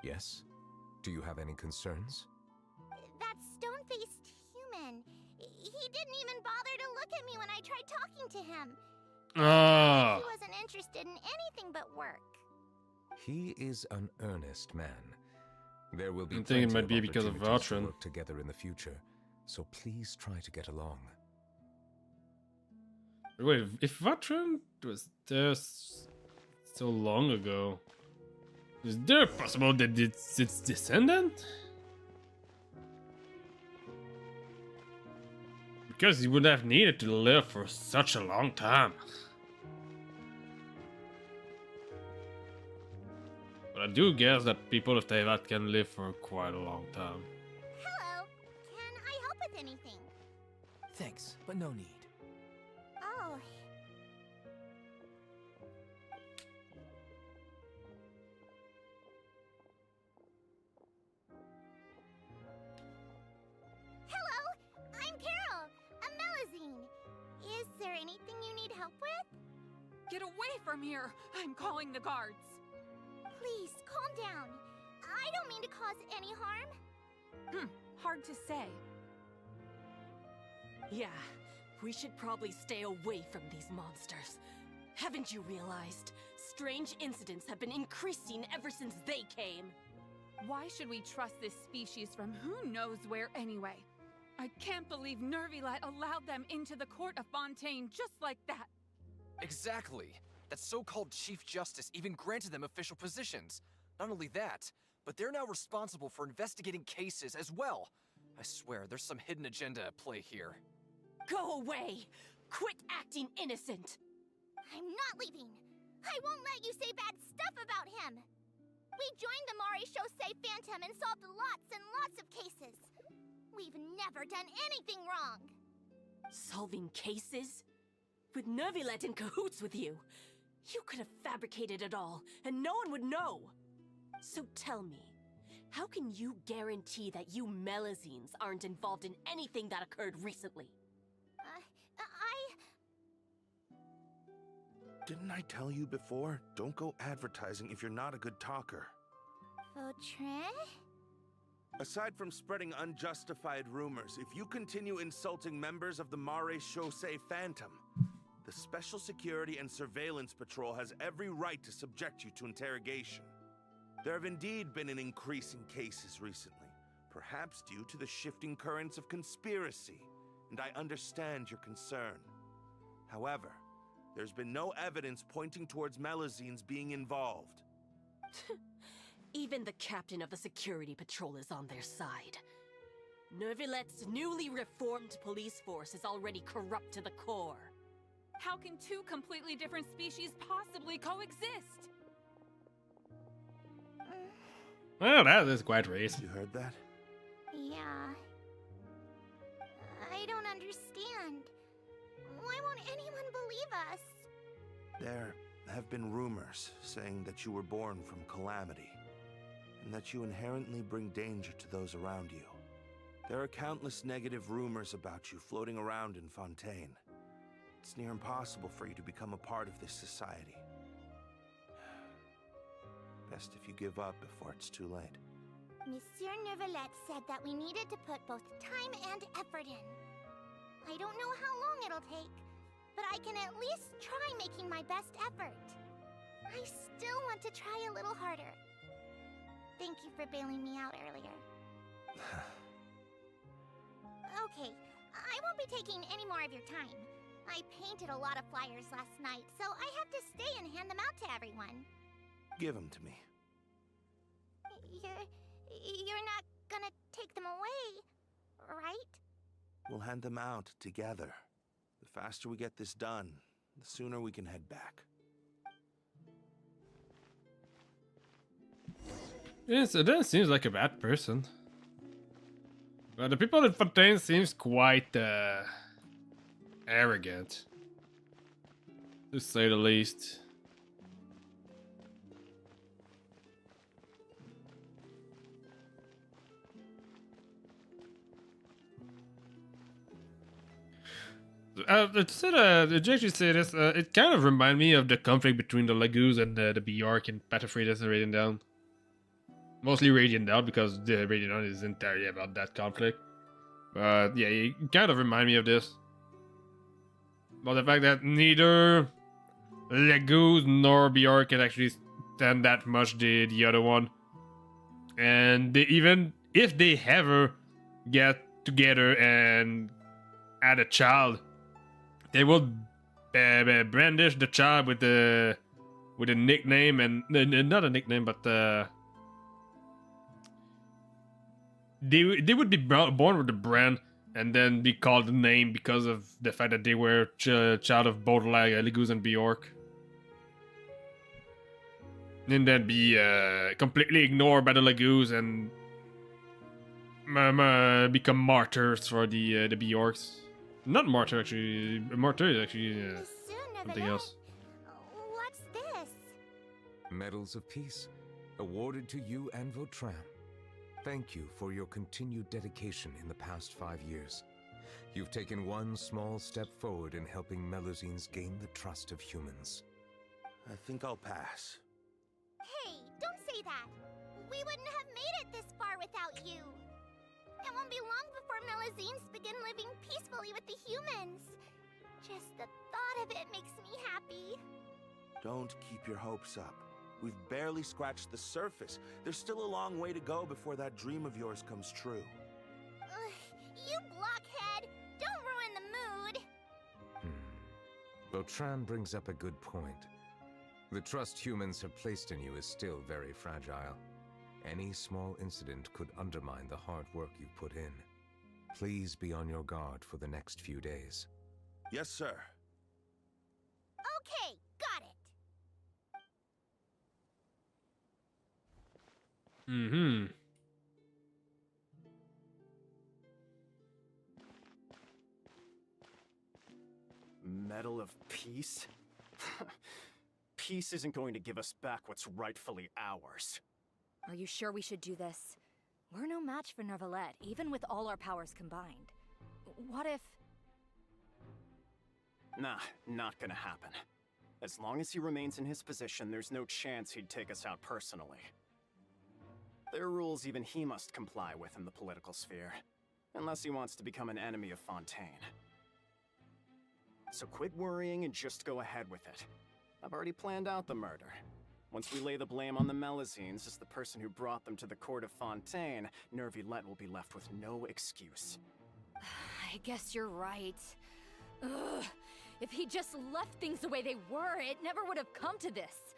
Yes? Do you have any concerns? That stone-faced human. He didn't even bother to look at me when I tried talking to him. Ah. He wasn't interested in anything but work. He is an earnest man. There will be I think it plenty might be because of opportunities to Vautrin. work together in the future, so please try to get along. Wait, if Vautrin was there so long ago, is there possible that it's its descendant? Because he would have needed to live for such a long time. But I do guess that people of Teyvat can live for quite a long time. Hello. Can I help with anything? Thanks, but no need. Oh. Hello, I'm Carol, a Melazine. Is there anything you need help with? Get away from here! I'm calling the guards. Please, calm down. I don't mean to cause any harm. Hard to say. Yeah, we should probably stay away from these monsters. Haven't you realized? Strange incidents have been increasing ever since they came. Why should we trust this species from who knows where anyway? I can't believe Nervilet allowed them into the court of Fontaine just like that. Exactly. That so-called Chief Justice even granted them official positions. Not only that, but they're now responsible for investigating cases as well. I swear, there's some hidden agenda at play here. Go away! Quit acting innocent! I'm not leaving. I won't let you say bad stuff about him. We joined the Maréchaussée Phantom and solved lots and lots of cases. We've never done anything wrong. Solving cases? With Nervilet in cahoots with you? You could have fabricated it all, and no one would know! So tell me, how can you guarantee that you Melazines aren't involved in anything that occurred recently? Didn't I tell you before? Don't go advertising if you're not a good talker. Vautrin? Aside from spreading unjustified rumors, if you continue insulting members of the Maréchaussée Phantom, the Special Security and Surveillance Patrol has every right to subject you to interrogation. There have indeed been an increase in cases recently, perhaps due to the shifting currents of conspiracy, and I understand your concern. However, there's been no evidence pointing towards Melazines being involved. Even the captain of the security patrol is on their side. Nervilet's newly reformed police force is already corrupt to the core. How can two completely different species possibly coexist? Well, that is quite racist. You heard that? Yeah. I don't understand. Why won't anyone believe us? There have been rumors saying that you were born from calamity, and that you inherently bring danger to those around you. There are countless negative rumors about you floating around in Fontaine. It's near impossible for you to become a part of this society. Best if you give up before it's too late. Monsieur Nervilet said that we needed to put both time and effort in. I don't know how long it'll take, but I can at least try making my best effort. I still want to try a little harder. Thank you for bailing me out earlier. Okay, I won't be taking any more of your time. I painted a lot of flyers last night, so I have to stay and hand them out to everyone. Give them to me. You're not gonna take them away, right? We'll hand them out together. The faster we get this done, the sooner we can head back. Yes, it doesn't seem like a bad person. But the people in Fontaine seems quite arrogant, to say the least. To actually say this, it kind of remind me of the conflict between the Lagoons and the Bjork and Pataphragis and Radiant Down. Mostly Radiant Down because the Radiant Down is entirely about that conflict. But yeah, it kind of remind me of this. But the fact that neither Lagoons nor Bjork can actually stand that much the other one. And they, even if they ever get together and add a child, they will brandish the child with a nickname and not a nickname, but they would be born with the brand and then be called the name because of the fact that they were child of both Lagoons and Bjork. And then be completely ignored by the Lagoons and become martyrs for the Bjorks. Not martyr actually. Martyr is actually something else. What's this? Medals of Peace, awarded to you and Vautrin. Thank you for your continued dedication in the past 5 years. You've taken one small step forward in helping Melusines gain the trust of humans. I think I'll pass. Hey, don't say that. We wouldn't have made it this far without you. It won't be long before Melusines begin living peacefully with the humans. Just the thought of it makes me happy. Don't keep your hopes up. We've barely scratched the surface. There's still a long way to go before that dream of yours comes true. You blockhead! Don't ruin the mood! Vautrin brings up a good point. The trust humans have placed in you is still very fragile. Any small incident could undermine the hard work you've put in. Please be on your guard for the next few days. Yes, sir. Okay, got it. Mm-hmm. Medal of Peace? Peace isn't going to give us back what's rightfully ours. Are you sure we should do this? We're no match for Neuvillette, even with all our powers combined. What if... Nah, not gonna happen. As long as he remains in his position, there's no chance he'd take us out personally. There are rules even he must comply with in the political sphere, unless he wants to become an enemy of Fontaine. So quit worrying and just go ahead with it. I've already planned out the murder. Once we lay the blame on the Melusines as the person who brought them to the court of Fontaine, Neuvillette will be left with no excuse. I guess you're right. Ugh. If he just left things the way they were, it never would have come to this.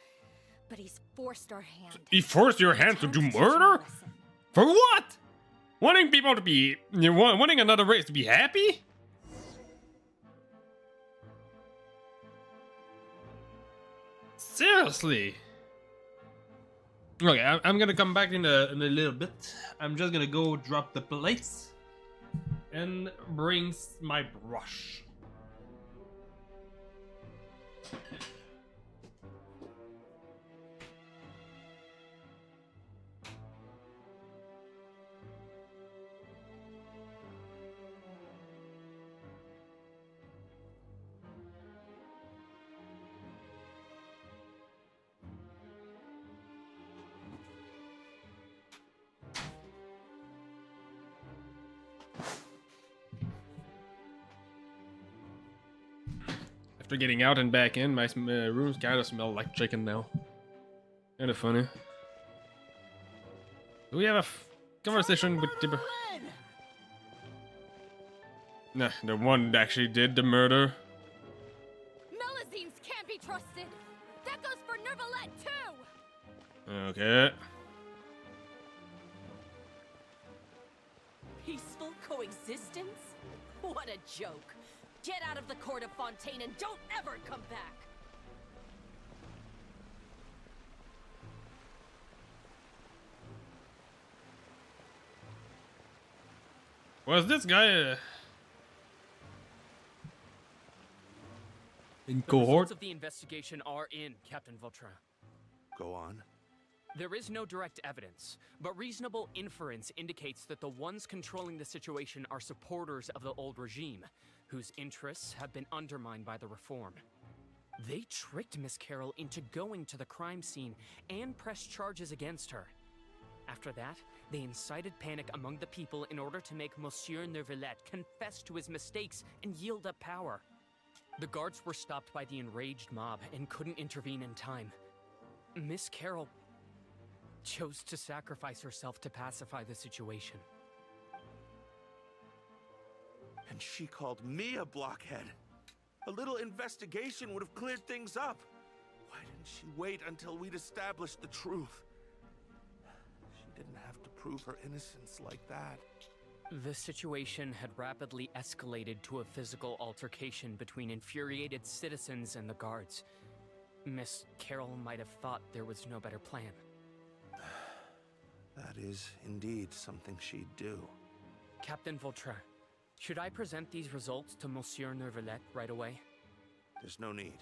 But he's forced our hand. He forced your hand to do murder? For what? Wanting people to be... wanting another race to be happy? Seriously? Okay, I'm gonna come back in a little bit. I'm just gonna go drop the plates and bring my brush. After getting out and back in, my rooms kind of smell like chicken now. Kind of funny. Do we have a conversation with the... Nah, the one that actually did the murder. Melusines can't be trusted! That goes for Neuvillette too! Okay. Peaceful coexistence? What a joke. Get out of the court of Fontaine and don't ever come back! Was this guy in The cohort? results of the investigation are in, Captain Vautrin. Go on. There is no direct evidence, but reasonable inference indicates that the ones controlling the situation are supporters of the old regime, whose interests have been undermined by the reform. They tricked Miss Carroll into going to the crime scene and pressed charges against her. After that, they incited panic among the people in order to make Monsieur Neuvillette confess to his mistakes and yield up power. The guards were stopped by the enraged mob and couldn't intervene in time. Miss Carroll chose to sacrifice herself to pacify the situation. And she called me a blockhead. A little investigation would have cleared things up. Why didn't she wait until we'd established the truth? She didn't have to prove her innocence like that. The situation had rapidly escalated to a physical altercation between infuriated citizens and the guards. Miss Carroll might have thought there was no better plan. That is indeed something she'd do. Captain Vautrin, should I present these results to Monsieur Neuvillette right away? There's no need.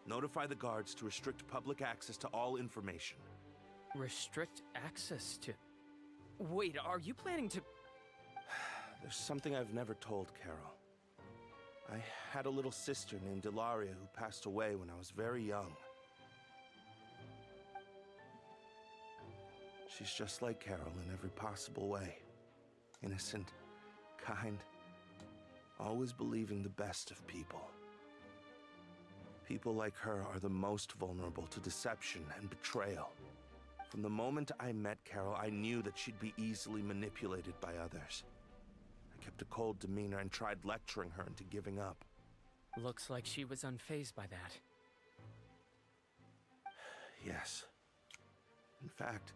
Notify the guards to restrict public access to all information. Restrict access to... Wait, are you planning to... There's something I've never told Carol. I had a little sister named Ilaria who passed away when I was very young. She's just like Carol in every possible way. Innocent, kind, always believing the best of people. People like her are the most vulnerable to deception and betrayal. From the moment I met Carol, I knew that she'd be easily manipulated by others. I kept a cold demeanor and tried lecturing her into giving up. Looks like she was unfazed by that. Yes. In fact,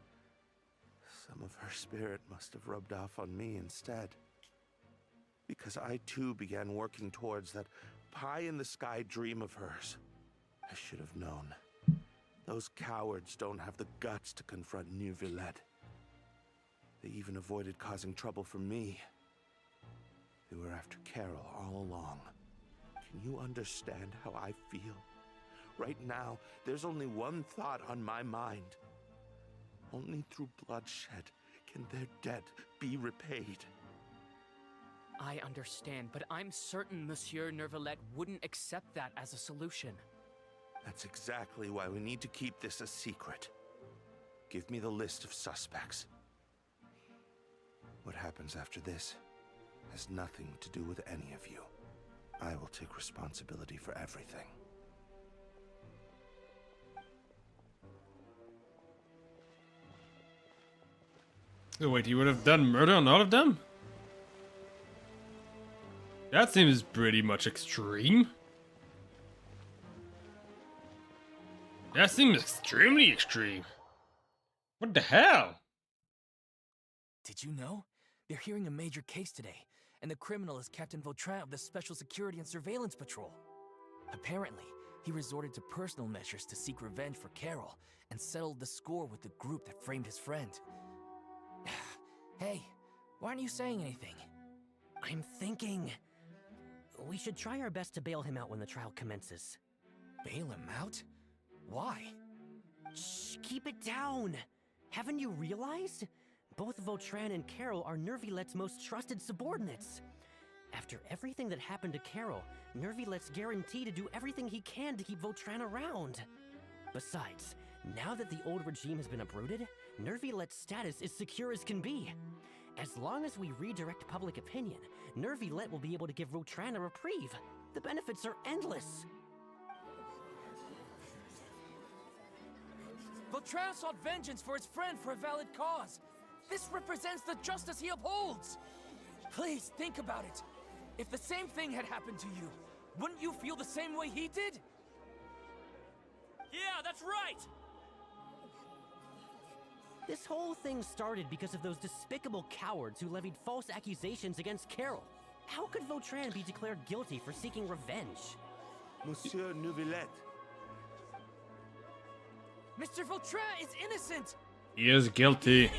some of her spirit must have rubbed off on me instead. Because I too began working towards that pie-in-the-sky dream of hers. I should have known. Those cowards don't have the guts to confront Neuvillette. They even avoided causing trouble for me. They were after Carol all along. Can you understand how I feel? Right now, there's only one thought on my mind. Only through bloodshed can their debt be repaid. I understand, but I'm certain Monsieur Neuvillette wouldn't accept that as a solution. That's exactly why we need to keep this a secret. Give me the list of suspects. What happens after this has nothing to do with any of you. I will take responsibility for everything. Oh, wait, you would have done murder on all of them? That seems pretty much extreme. That seems extremely extreme. What the hell? Did you know? They're hearing a major case today, and the criminal is Captain Vautrin of the Special Security and Surveillance Patrol. Apparently, he resorted to personal measures to seek revenge for Carol, and settled the score with the group that framed his friend. Hey, why aren't you saying anything? I'm thinking... we should try our best to bail him out when the trial commences. Bail him out? Why? Shh, keep it down! Haven't you realized? Both Vautrin and Carol are Nervillette's most trusted subordinates. After everything that happened to Carol, Nervillette's guaranteed to do everything he can to keep Vautrin around. Besides, now that the old regime has been uprooted, Nervillette's status is secure as can be. As long as we redirect public opinion, Neuvillette will be able to give Vautrin a reprieve. The benefits are endless. Vautrin sought vengeance for his friend for a valid cause. This represents the justice he upholds. Please think about it. If the same thing had happened to you, wouldn't you feel the same way he did? Yeah, that's right! This whole thing started because of those despicable cowards who levied false accusations against Carol. How could Vautrin be declared guilty for seeking revenge? Monsieur Neuvillette. Mr. Vautrin is innocent! He is guilty.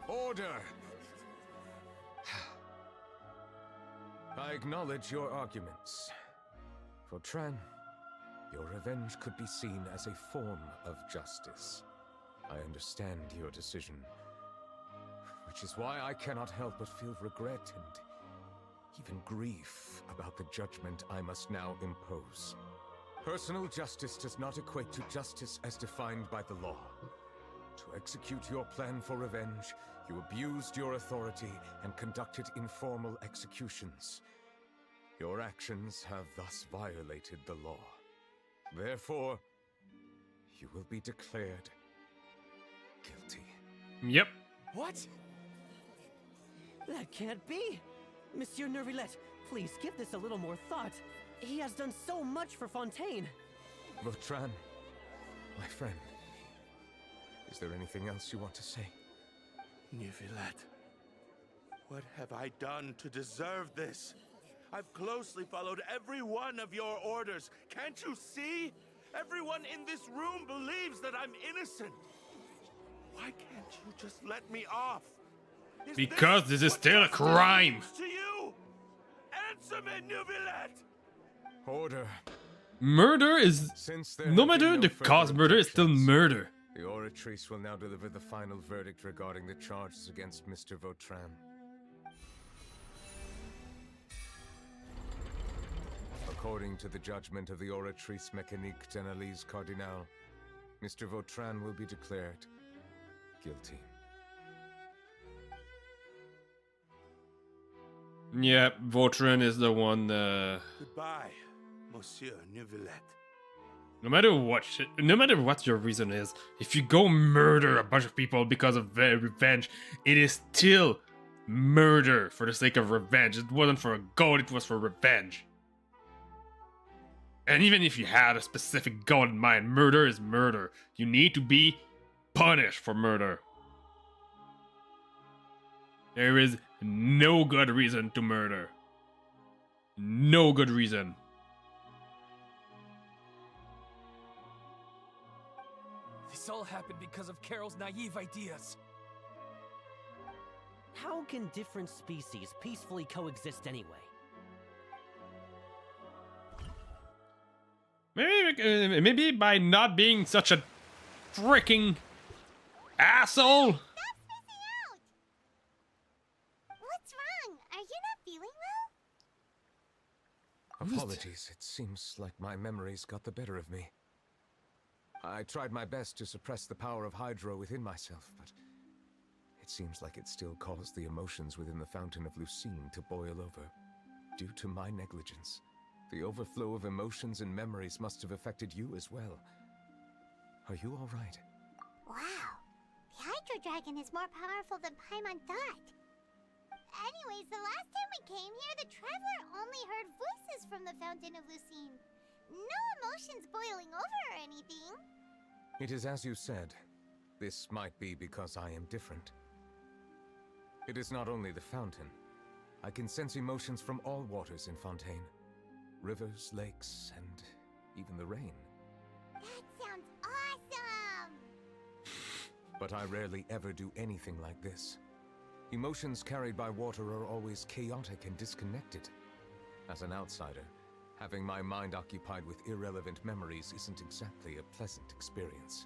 Order! I acknowledge your arguments. Vautrin, your revenge could be seen as a form of justice. I understand your decision, which is why I cannot help but feel regret and even grief about the judgment I must now impose. Personal justice does not equate to justice as defined by the law. To execute your plan for revenge, you abused your authority and conducted informal executions. Your actions have thus violated the law. Therefore, you will be declared guilty. Yep. What? That can't be! Monsieur Nervilette, please give this a little more thought. He has done so much for Fontaine. Vautrin, my friend, is there anything else you want to say? Neuvillette, what have I done to deserve this? I've closely followed every one of your orders. Can't you see? Everyone in this room believes that I'm innocent. Why can't you just let me off? Because this is still a crime. To you? Answer me, Neuvillette! Order. Murder is... No matter the cause, murder is still murder. The Oratrice will now deliver the final verdict regarding the charges against Mr. Vautrin. According to the judgment of the Oratrice Mécanique d'Analyse Cardinal, Mr. Vautrin will be declared guilty. Yeah, Vautrin is the one. Goodbye, Monsieur Neuvillette. No matter what your reason is, if you go murder a bunch of people because of revenge, it is still murder for the sake of revenge. It wasn't for a goal; it was for revenge. And even if you had a specific goal in mind, murder is murder. You need to be punished for murder. There is no good reason to murder. No good reason. This all happened because of Carol's naive ideas. How can different species peacefully coexist anyway? Maybe by not being such a freaking asshole. What's wrong? Are you not feeling well? Apologies, it seems like my memories got the better of me. I tried my best to suppress the power of Hydro within myself, but it seems like it still caused the emotions within the Fountain of Lucine to boil over, due to my negligence. The overflow of emotions and memories must have affected you as well. Are you all right? Wow. The Hydro Dragon is more powerful than Paimon thought. Anyways, the last time we came here, the Traveler only heard voices from the Fountain of Lucine. No emotions boiling over or anything. It is as you said. This might be because I am different. It is not only the fountain. I can sense emotions from all waters in Fontaine. Rivers, lakes, and even the rain. That sounds awesome! But I rarely ever do anything like this. Emotions carried by water are always chaotic and disconnected. As an outsider, having my mind occupied with irrelevant memories isn't exactly a pleasant experience.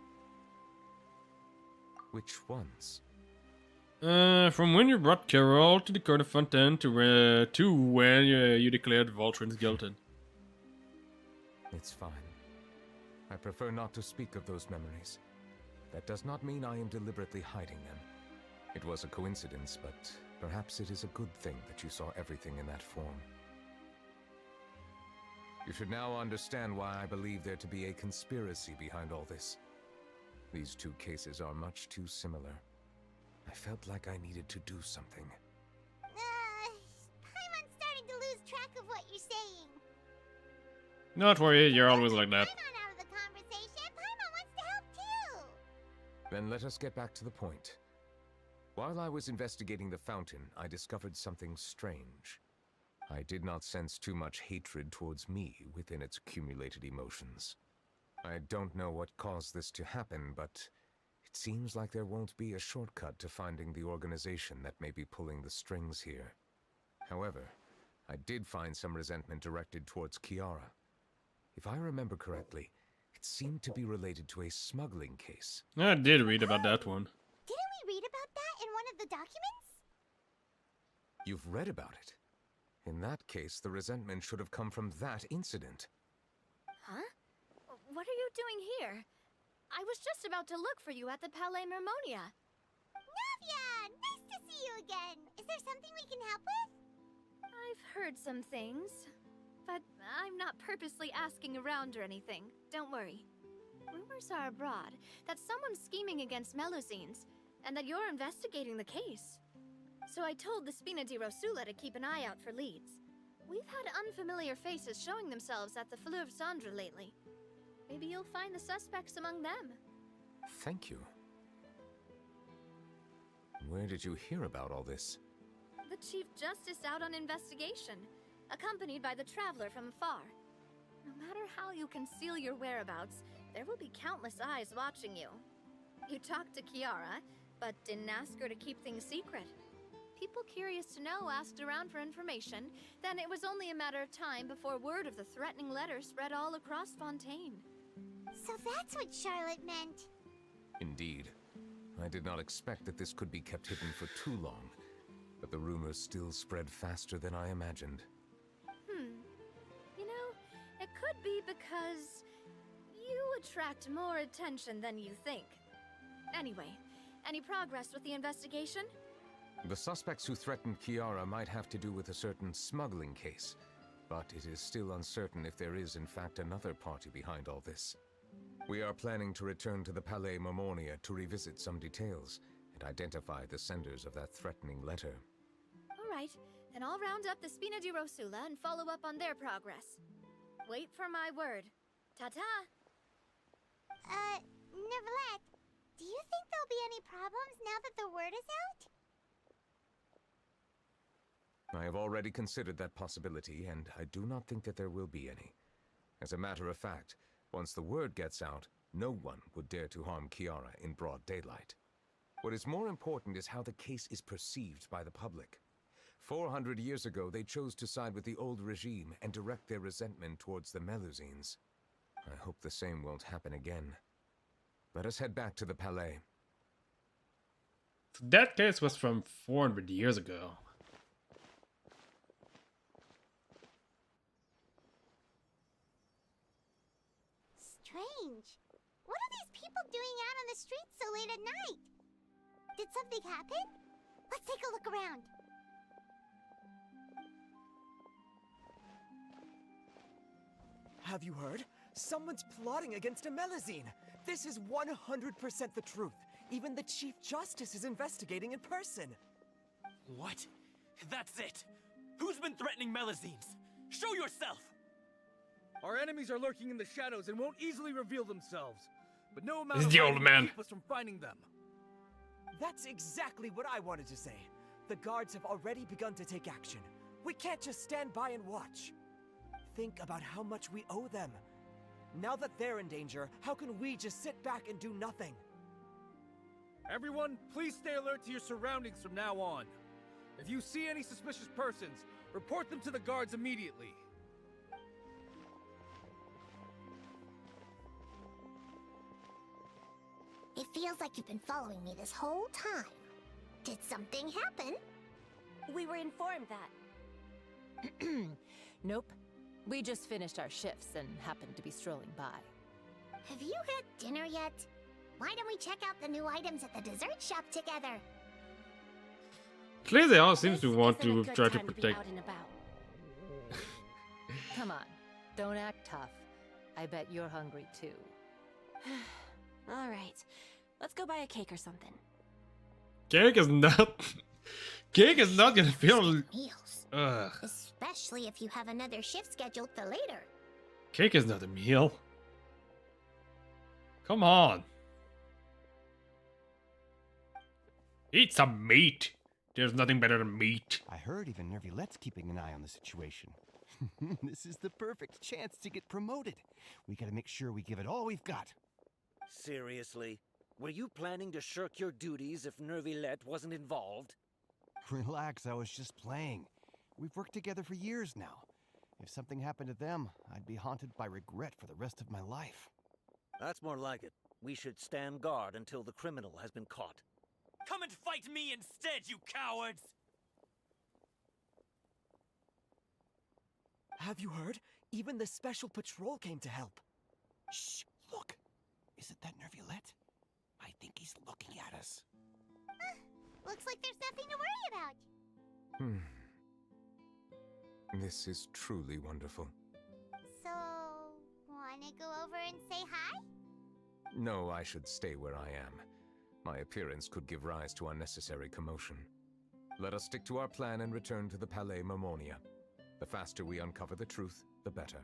Which ones? From when you brought Carol to the court of Fontaine to when you declared Vautrin's guilty. It's fine. I prefer not to speak of those memories. That does not mean I am deliberately hiding them. It was a coincidence, but perhaps it is a good thing that you saw everything in that form. You should now understand why I believe there to be a conspiracy behind all this. These two cases are much too similar. I felt like I needed to do something. Paimon's starting to lose track of what you're saying. Not worry, you're always like that. Paimon out of the conversation. Paimon wants to help too. Then let us get back to the point. While I was investigating the fountain, I discovered something strange. I did not sense too much hatred towards me within its accumulated emotions. I don't know what caused this to happen, but it seems like there won't be a shortcut to finding the organization that may be pulling the strings here. However, I did find some resentment directed towards Kiara. If I remember correctly, it It seemed to be related to a smuggling case. I did read about that one. Didn't we read about that in one of the documents? You've read about it. In that case, the resentment should have come from that incident. Huh? What are you doing here? I was just about to look for you at the Palais Mermonia. Navia! Nice to see you again! Is there something we can help with? I've heard some things, but I'm not purposely asking around or anything. Don't worry. Rumors are abroad that someone's scheming against Melusines, and that you're investigating the case. So I told the Spina di Rosula to keep an eye out for leads. We've had unfamiliar faces showing themselves at the Fleuve Cendre lately. Maybe you'll find the suspects among them. Thank you. Where did you hear about all this? The Chief Justice out on investigation, accompanied by the Traveler from afar. No matter how you conceal your whereabouts, there will be countless eyes watching you. You talked to Kiara, but didn't ask her to keep things secret. People curious to know asked around for information, then it was only a matter of time before word of the threatening letter spread all across Fontaine. So that's what Charlotte meant. Indeed. I did not expect that this could be kept hidden for too long, but the rumors still spread faster than I imagined. You know, it could be because you attract more attention than you think. Anyway, any progress with the investigation? The suspects who threatened Kiara might have to do with a certain smuggling case, but it is still uncertain if there is in fact another party behind all this. We are planning to return to the Palais Mermonia to revisit some details and identify the senders of that threatening letter. All right, then I'll round up the Spina di Rosula and follow up on their progress. Wait for my word. Ta-ta! Neverlet, do you think there'll be any problems now that the word is out? I have already considered that possibility, and I do not think that there will be any. As a matter of fact, once the word gets out, no one would dare to harm Kiara in broad daylight. What is more important is how the case is perceived by the public. 400 years ago, they chose to side with the old regime and direct their resentment towards the Melusines. I hope the same won't happen again. Let us head back to the Palais. So that case was from 400 years ago. Strange. What are these people doing out on the streets so late at night? Did something happen? Let's take a look around. Have you heard? Someone's plotting against a Melusine. This is 100% the truth. Even the Chief Justice is investigating in person. What? That's it! Who's been threatening Melusines? Show yourself! Our enemies are lurking in the shadows and won't easily reveal themselves. But no amount This of is the hiding old will man. keep us from finding them. That's exactly what I wanted to say. The guards have already begun to take action. We can't just stand by and watch. Think about how much we owe them. Now that they're in danger, how can we just sit back and do nothing? Everyone, please stay alert to your surroundings from now on. If you see any suspicious persons, report them to the guards immediately. It feels like you've been following me this whole time. Did something happen? We were informed that. Nope. We just finished our shifts and happened to be strolling by. Have you had dinner yet? Why don't we check out the new items at the dessert shop together? Clearly, they all seems to want Isn't a to good try to time be protect. out and about. Come on, don't act tough. I bet you're hungry too. All right, let's go buy a cake or something. Cake is not. Cake is not gonna feel. Meals. Ugh. Especially if you have another shift scheduled for later. Cake is not a meal. Come on. Eat some meat. There's nothing better than meat. I heard even Nervilette's keeping an eye on the situation. This is the perfect chance to get promoted. We gotta make sure we give it all we've got. Seriously? Were you planning to shirk your duties if Nervilette wasn't involved? Relax, I was just playing. We've worked together for years now. If something happened to them, I'd be haunted by regret for the rest of my life. That's more like it. We should stand guard until the criminal has been caught. Come and fight me instead, you cowards! Have you heard? Even the special patrol came to help. Shh, look. Isn't that Nervulette? I think he's looking at us. Looks like there's nothing to worry about. This is truly wonderful. So, wanna go over and say hi? No, I should stay where I am. My appearance could give rise to unnecessary commotion. Let us stick to our plan and return to the Palais Mermonia. The faster we uncover the truth, the better.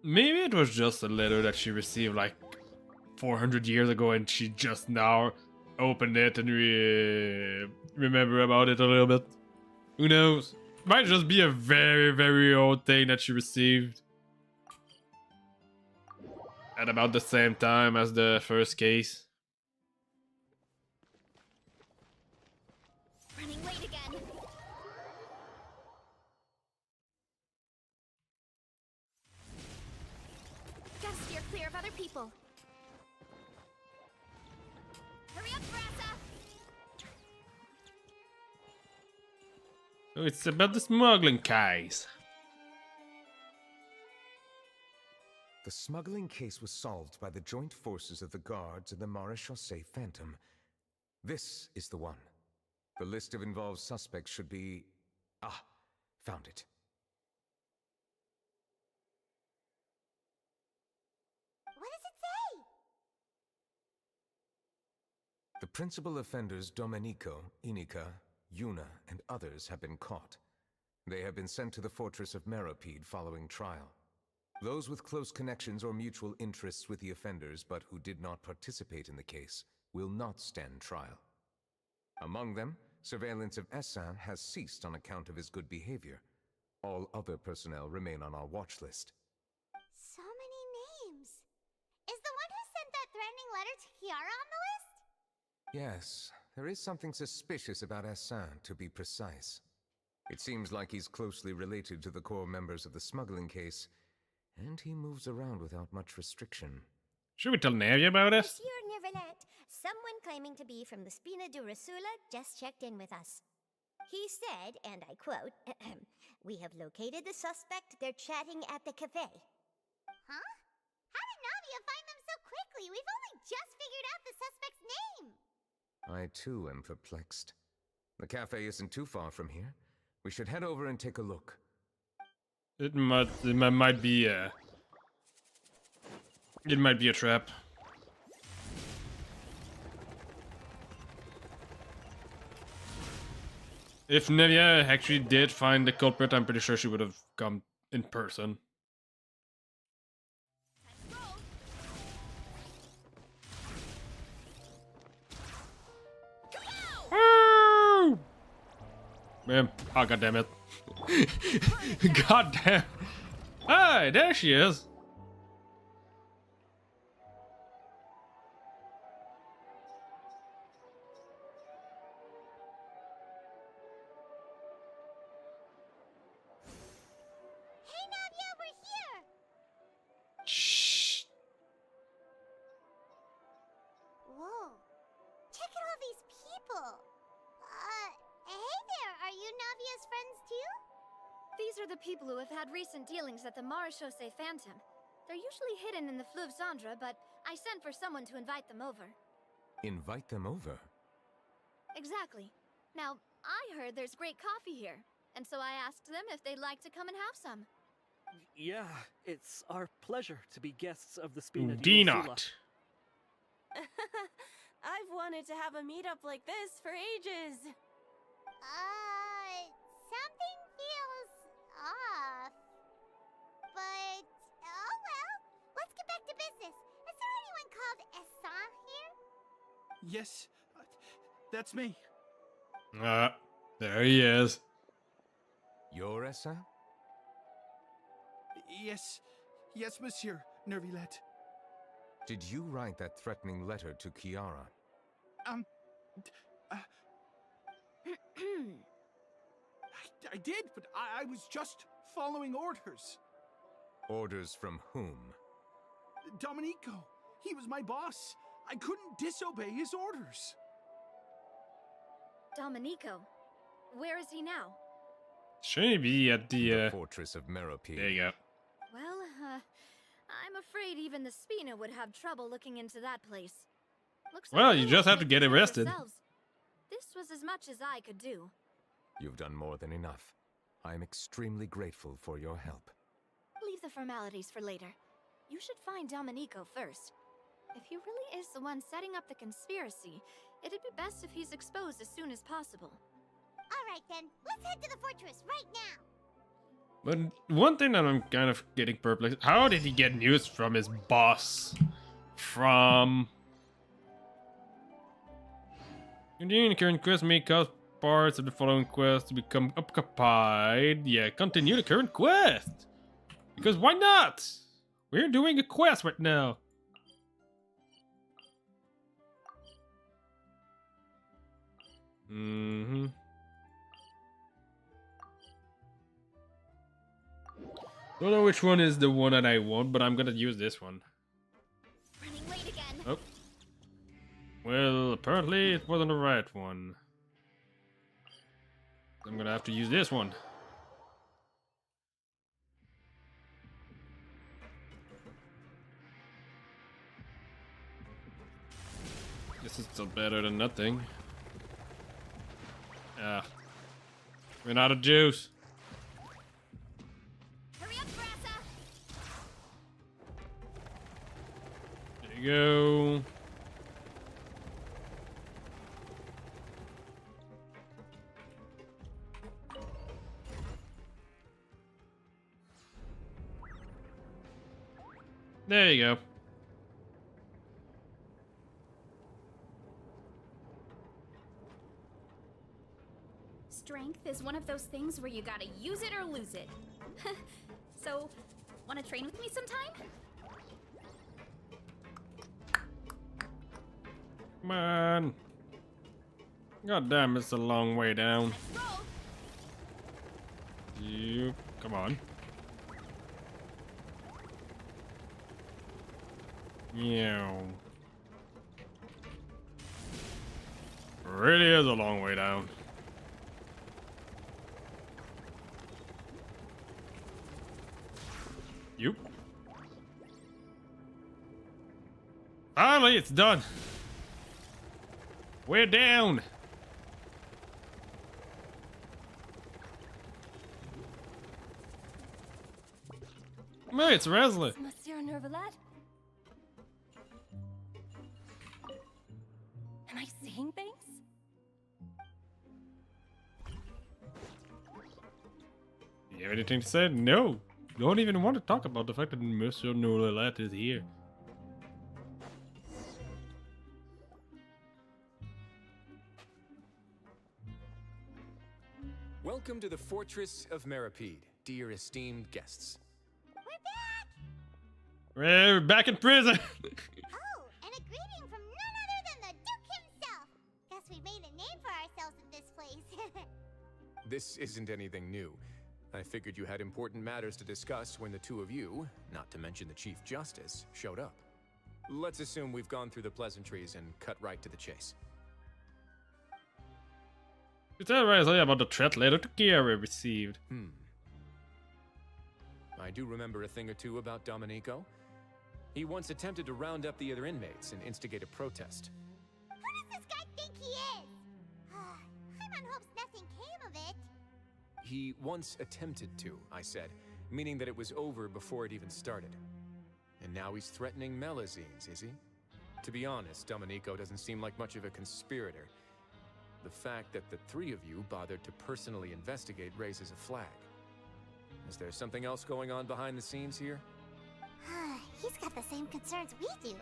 Maybe it was just a letter that she received like 400 years ago and she just now opened it and remember about it a little bit. Who knows? Might just be a very, very old thing that she received. At about the same time as the first case. Running late again. Gotta steer clear of other people. Hurry up, Brassa! So it's about the smuggling case. The smuggling case was solved by the joint forces of the guards and the Maréchaussée Phantom. This is the one. The list of involved suspects should be... Ah, found it. What does it say? The principal offenders Domenico, Inica, Yuna, and others have been caught. They have been sent to the fortress of Meropide following trial. Those with close connections or mutual interests with the offenders but who did not participate in the case will not stand trial. Among them, surveillance of Essin has ceased on account of his good behavior. All other personnel remain on our watch list. So many names. Is the one who sent that threatening letter to Kiara on the list? Yes, there is something suspicious about Essin, to be precise. It seems like he's closely related to the core members of the smuggling case, and he moves around without much restriction. Should we tell Navi about it? Monsieur Nervalette, someone claiming to be from the Spina Durasula just checked in with us. He said, and I quote, "We have located the suspect. They're chatting at the cafe." Huh? How did Navia find them so quickly? We've only just figured out the suspect's name. I too am perplexed. The cafe isn't too far from here. We should head over and take a look. It might be a... It might be a trap. If Nevia actually did find the culprit, I'm pretty sure she would have come in person. Woo! Man, oh god damn it. God damn. Hey, there she is. Hey, Navia, we're here! Shh. Whoa. Check out all these people. Hey there, are you Navia's friends too? These are the people who have had recent dealings at the Maréchaussée Phantom. They're usually hidden in the Fleuve Zandra, but I sent for someone to invite them over. Invite them over? Exactly. Now, I heard there's great coffee here, and so I asked them if they'd like to come and have some. Yeah, it's our pleasure to be guests of the Spina D-Not. I've wanted to have a meetup like this for ages. Something feels off. But, oh well. Let's get back to business. Is there anyone called Essin here? Yes, that's me. There he is. You're Essin? Yes, monsieur, Nervulette. Did you write that threatening letter to Kiara? I did, but I was just following orders. Orders from whom? Domenico, He was my boss. I couldn't disobey his orders. Domenico, where is he now? Shouldn't he be at the fortress of Meropide? There you go. Well, I'm afraid even the Spina would have trouble looking into that place. Looks Well, like you you just all have to make get this up arrested. yourselves. This was as much as I could do. You've done more than enough. I am extremely grateful for your help. Leave the formalities for later. You should find Domenico first. If he really is the one setting up the conspiracy, it'd be best if he's exposed as soon as possible. Alright then, let's head to the fortress right now! But one thing that I'm kind of getting perplexed, how did he get news from his boss? From... Continuing the current quest may cause parts of the following quest to become occupied. Yeah, continue the current quest! Because why not? We're doing a quest right now. Mm-hmm. Don't know which one is the one that I want, but I'm gonna use this one. Running late again. Oh. Well, apparently it wasn't the right one. I'm gonna have to use this one. This is still better than nothing. Ah. Ran out of juice. Hurry up, Brassa! There you go. There you go. Strength is one of those things where you gotta use it or lose it. So, wanna train with me sometime? Come on. God damn, it's a long way down. You come on. Yeah. Really is a long way down. You. Finally, it's done. We're down. Hey, it's Resli. Monsieur Nervalat? Am I seeing things? You have anything to say? No. Don't even want to talk about the fact that Monsieur Nervalat is here. Welcome to the Fortress of Meropide, dear esteemed guests. We're back in prison. Oh, and a greeting from none other than the Duke himself! Guess we made a name for ourselves in this place. This isn't anything new. I figured you had important matters to discuss when the two of you, not to mention the Chief Justice, showed up. Let's assume we've gone through the pleasantries and cut right to the chase. You tell Resli about the threat letter to Kiara received. I do remember a thing or two about Domenico. He once attempted to round up the other inmates and instigate a protest. Who does this guy think he is? Paimon hopes nothing came of it. He once attempted to, I said, meaning that it was over before it even started. And now he's threatening Melazines, is he? To be honest, Domenico doesn't seem like much of a conspirator. The fact that the three of you bothered to personally investigate raises a flag. Is there something else going on behind the scenes here? He's got the same concerns we do.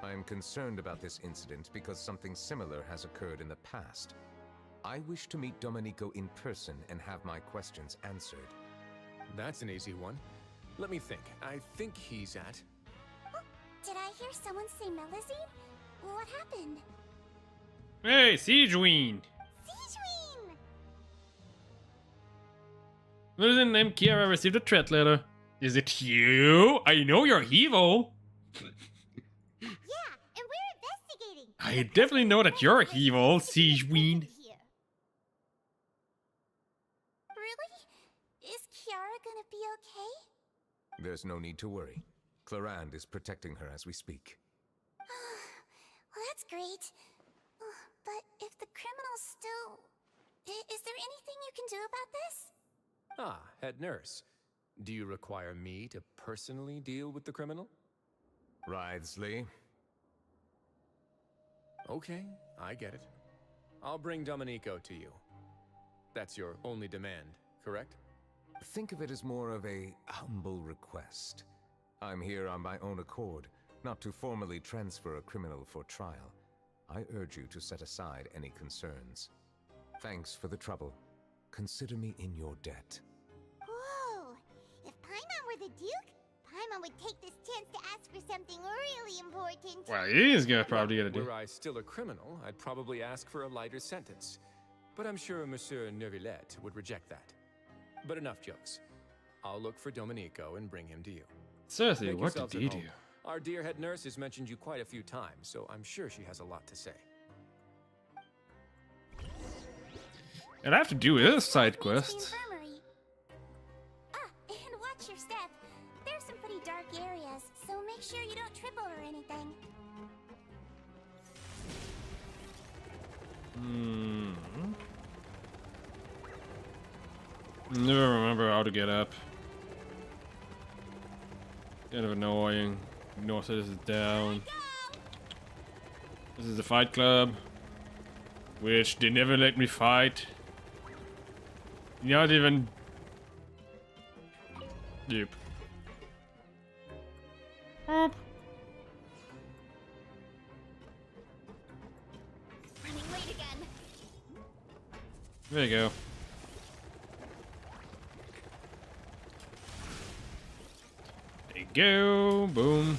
I am concerned about this incident because something similar has occurred in the past. I wish to meet Domenico in person and have my questions answered. That's an easy one. Let me think. I think he's at... Oh, did I hear someone say Melazine? What happened? Hey, Siegeween! Siegeween! Melazine named Kiara received a threat letter. Is it you? I know you're evil. Yeah, and we're investigating. I definitely know that you're evil, Siege Queen. Really? Is Kiara gonna be okay? There's no need to worry. Clarand is protecting her as we speak. Well, that's great. But if the criminal's still... Is there anything you can do about this? Ah, head nurse. Do you require me to personally deal with the criminal? Wriothesley. Okay, I get it. I'll bring Domenico to you. That's your only demand, correct? Think of it as more of a humble request. I'm here on my own accord, not to formally transfer a criminal for trial. I urge you to set aside any concerns. Thanks for the trouble. Consider me in your debt. Whoa! If Paimon were the Duke, Paimon would take this chance to ask for something really important. Well, he is gonna probably get a deal. Were I still a criminal, I'd probably ask for a lighter sentence. But I'm sure Monsieur Neuvillette would reject that. But enough jokes. I'll look for Domenico and bring him to you. Seriously, Make what did yourselves at he do? home. Our dear head nurse has mentioned you quite a few times, so I'm sure she has a lot to say. And I have to do his side quest. And watch your step. There's some pretty dark areas, so make sure you don't trip over anything. Never remember how to get up. Kind of annoying. North this is down. This is the fight club, which they never let me fight. Not even. Yep. Oop. Running late again. There you go. There you go. Boom.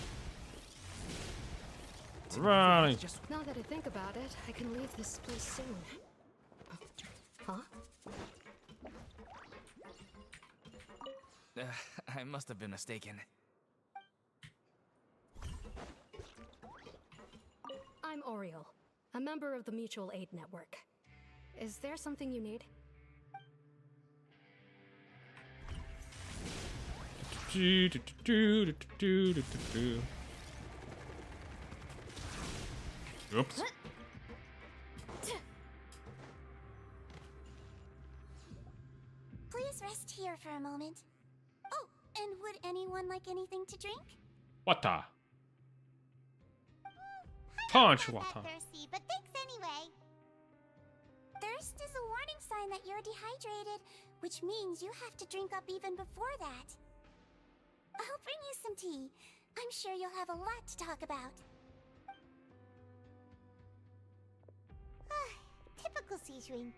Running. Now that I think about it, I can leave this place soon. Huh? I must have been mistaken. I'm Oriole, a member of the Mutual Aid Network. Is there something you need? Oops. Please rest here for a moment. Oh, and would anyone like anything to drink? Water. Punch I'm water. not that thirsty, but thanks anyway. Thirst is a warning sign that you're dehydrated, which means you have to drink up even before that. I'll bring you some tea. I'm sure you'll have a lot to talk about. Typical Sijuin.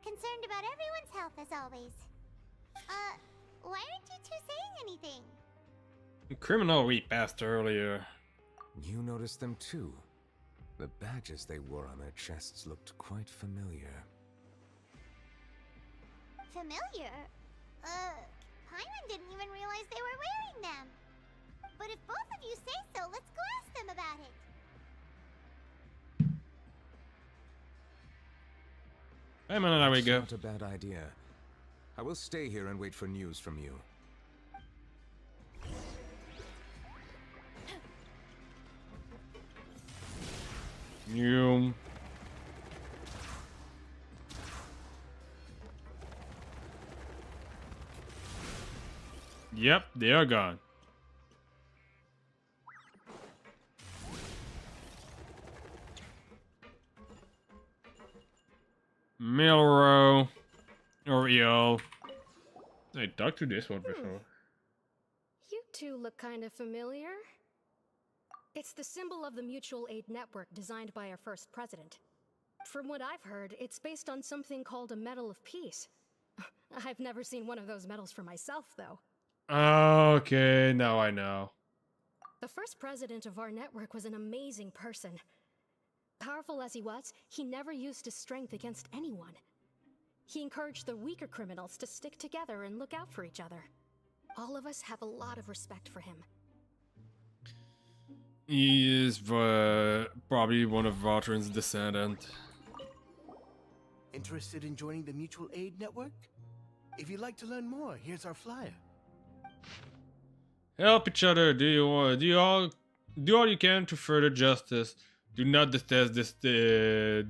Concerned about everyone's health as always. Why aren't you two saying anything? The criminal we passed earlier. You noticed them too. The badges they wore on their chests looked quite familiar. Familiar? Paimon didn't even realize they were wearing them. But if both of you say so, let's go ask them about it. Hey man, there we go. Not a bad idea. I will stay here and wait for news from you. You. Yep, they are gone. Milrow. Oriole. I talked to this one before. You two look kind of familiar. It's the symbol of the Mutual Aid Network designed by our first president. From what I've heard, it's based on something called a Medal of Peace. I've never seen one of those medals for myself, though. Okay, now I know. The first president of our network was an amazing person. Powerful as he was, he never used his strength against anyone. He encouraged the weaker criminals to stick together and look out for each other. All of us have a lot of respect for him. He is probably one of Vautrin's descendants. Interested in joining the Mutual Aid Network? If you'd like to learn more, here's our flyer. Help each other. Do all you can to further justice. Do not detest this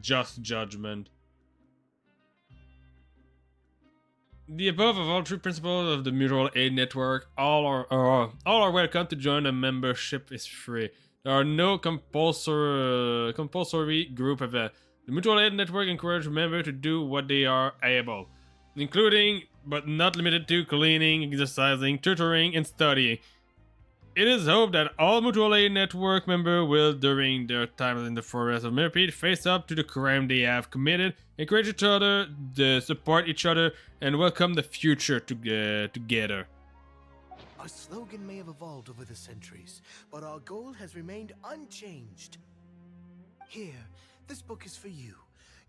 just judgment. The above of all three principles of the Mutual Aid Network, all are welcome to join. A membership is free. There are no compulsory group events. The Mutual Aid Network encourages members to do what they are able, including but not limited to cleaning, exercising, tutoring, and studying. It is hoped that all Mutual Aid Network members will, during their time in the Forest of Millipede, face up to the crime they have committed, encourage each other, support each other, and welcome the future together. Our slogan may have evolved over the centuries, but our goal has remained unchanged. Here, this book is for you.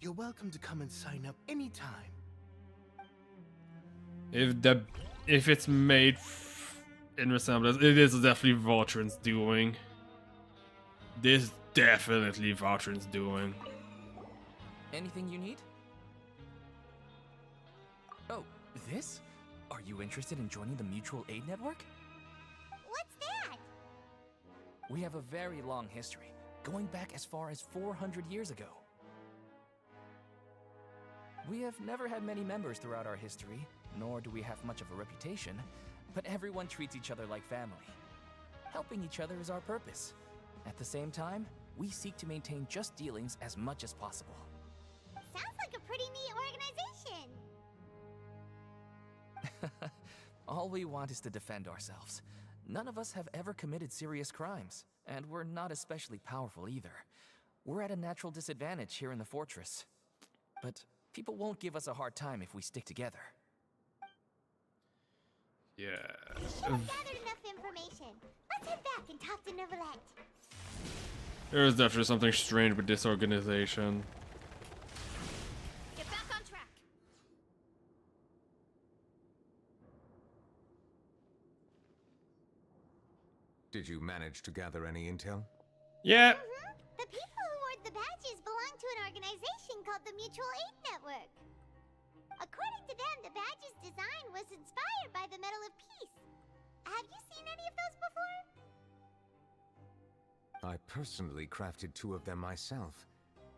You're welcome to come and sign up anytime. If it's made in resemblance, it is definitely Vautrin's doing. This is definitely Vautrin's doing. Anything you need? Oh, this? Are you interested in joining the Mutual Aid Network? What's that? We have a very long history, going back as far as 400 years ago. We have never had many members throughout our history, nor do we have much of a reputation, but everyone treats each other like family. Helping each other is our purpose. At the same time, we seek to maintain just dealings as much as possible. Sounds like a pretty neat organization. All we want is to defend ourselves. None of us have ever committed serious crimes, and we're not especially powerful either. We're at a natural disadvantage here in the fortress. But people won't give us a hard time if we stick together. Yeah. We've gathered enough information. Let's head back and talk to Neuvillette. There is definitely something strange with this organization. Get back on track. Did you manage to gather any intel? Yeah. The people who wore the badges belong to an organization called the Mutual Aid Network. According to them, the badge's design was inspired by the Medal of Peace. Have you seen any of those before? I personally crafted 2 of them myself.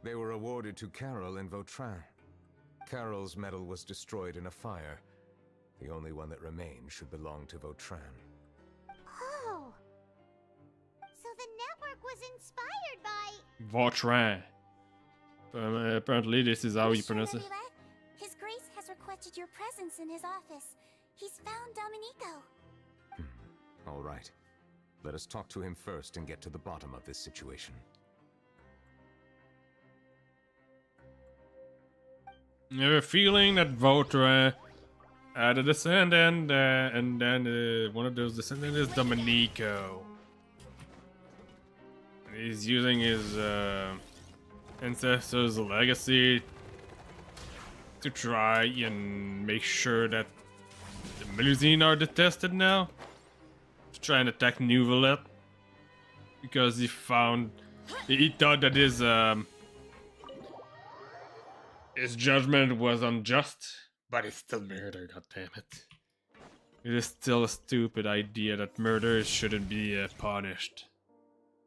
They were awarded to Carol and Vautrin. Carol's medal was destroyed in a fire. The only one that remained should belong to Vautrin. Oh. So the network was inspired by... Vautrin. Apparently this is how you Monsieur pronounce it. Neuvillette, His Grace has requested your presence in his office. He's found Domenico. All right. Let us talk to him first and get to the bottom of this situation. I have a feeling that Vautrin had a descendant, and then one of those descendants is Domenico. And he's using his ancestors' legacy to try and make sure that the Melusine are detested now. To try and attack Neuvillette. Because he thought that his judgment was unjust, but it's still murder, goddammit. It is still a stupid idea that murder shouldn't be punished.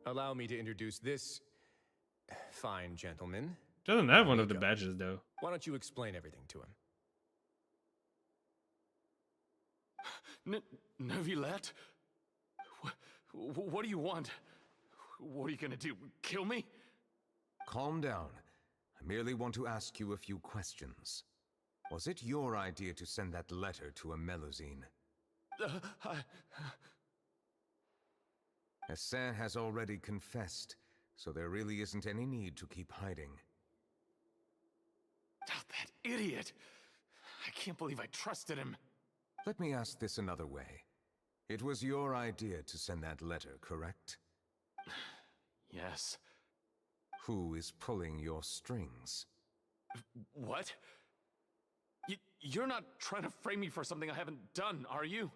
Allow me to introduce this fine gentleman. Doesn't have one of the badges, though. Why don't you explain everything to him? Neuvillette? What do you want? What are you gonna do? Kill me? Calm down. I merely want to ask you a few questions. Was it your idea to send that letter to a Melusine? Hassan has already confessed, so there really isn't any need to keep hiding. Oh, that idiot! I can't believe I trusted him. Let me ask this another way. It was your idea to send that letter, correct? Yes. Who is pulling your strings? What? You're not trying to frame me for something I haven't done, are you?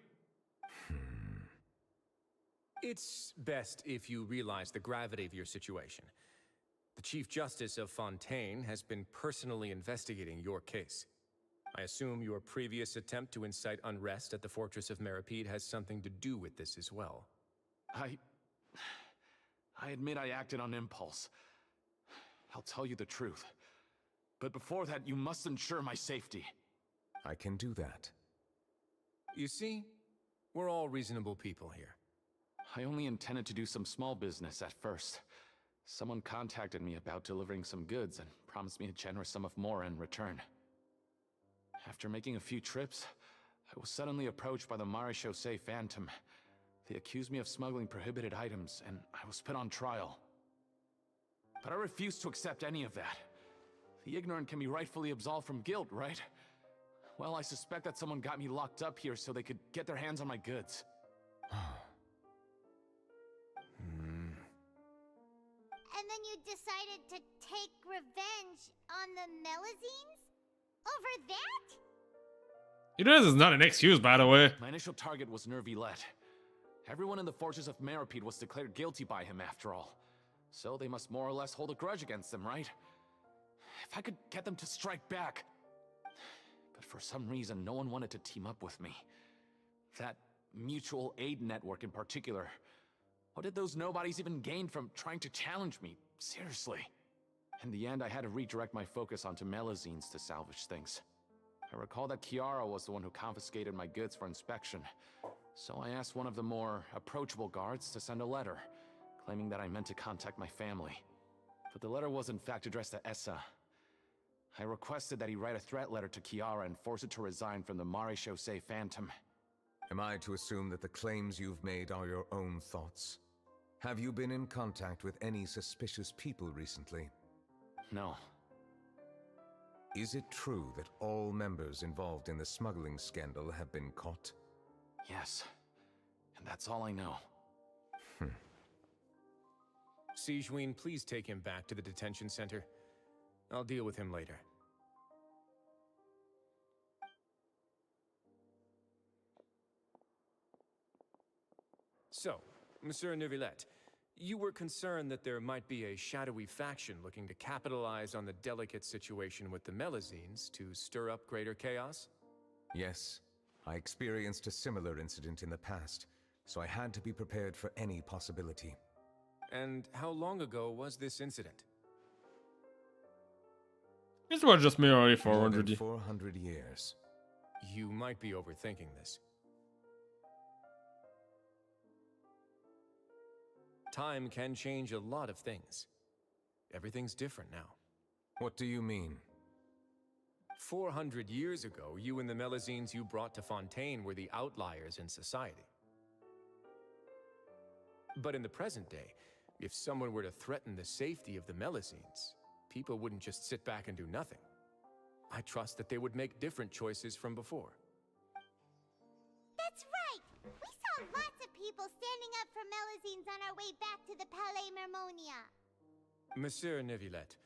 It's best if you realize the gravity of your situation. The Chief Justice of Fontaine has been personally investigating your case. I assume your previous attempt to incite unrest at the Fortress of Meripede has something to do with this as well. I admit I acted on impulse. I'll tell you the truth. But before that, you must ensure my safety. I can do that. You see, we're all reasonable people here. I only intended to do some small business at first. Someone contacted me about delivering some goods and promised me a generous sum of more in return. After making a few trips, I was suddenly approached by the Marechaussee Phantom. They accused me of smuggling prohibited items, and I was put on trial. But I refused to accept any of that. The ignorant can be rightfully absolved from guilt, right? Well, I suspect that someone got me locked up here so they could get their hands on my goods. And then you decided to take revenge on the Melazines? Over that? You know, this is not an excuse, by the way. My initial target was Nervilette. Everyone in the Fortress of Meripede was declared guilty by him after all. So they must more or less hold a grudge against him, right? If I could get them to strike back. But for some reason, no one wanted to team up with me. That mutual aid network in particular. What did those nobodies even gain from trying to challenge me? Seriously. In the end, I had to redirect my focus onto Melazines to salvage things. I recall that Kiara was the one who confiscated my goods for inspection, so I asked one of the more approachable guards to send a letter, claiming that I meant to contact my family. But the letter was in fact addressed to Essa. I requested that he write a threat letter to Kiara and force it to resign from the Marechaussee Phantom. Am I to assume that the claims you've made are your own thoughts? Have you been in contact with any suspicious people recently? No. Is it true that all members involved in the smuggling scandal have been caught? Yes. And that's all I know. Sigewinne, please take him back to the detention center. I'll deal with him later. So, Monsieur Nervilette, you were concerned that there might be a shadowy faction looking to capitalize on the delicate situation with the Melazines to stir up greater chaos? Yes. I experienced a similar incident in the past, so I had to be prepared for any possibility. And how long ago was this incident? This was just merely More 400 than 400 years. You might be overthinking this. Time can change a lot of things. Everything's different now. What do you mean? 400 years ago, you and the Melazines you brought to Fontaine were the outliers in society. But in the present day, if someone were to threaten the safety of the Melazines, people wouldn't just sit back and do nothing. I trust that they would make different choices from before. That's right! We saw lots of people standing up for Melazines on our way back to the Palais Mermonia. Monsieur Nervilette,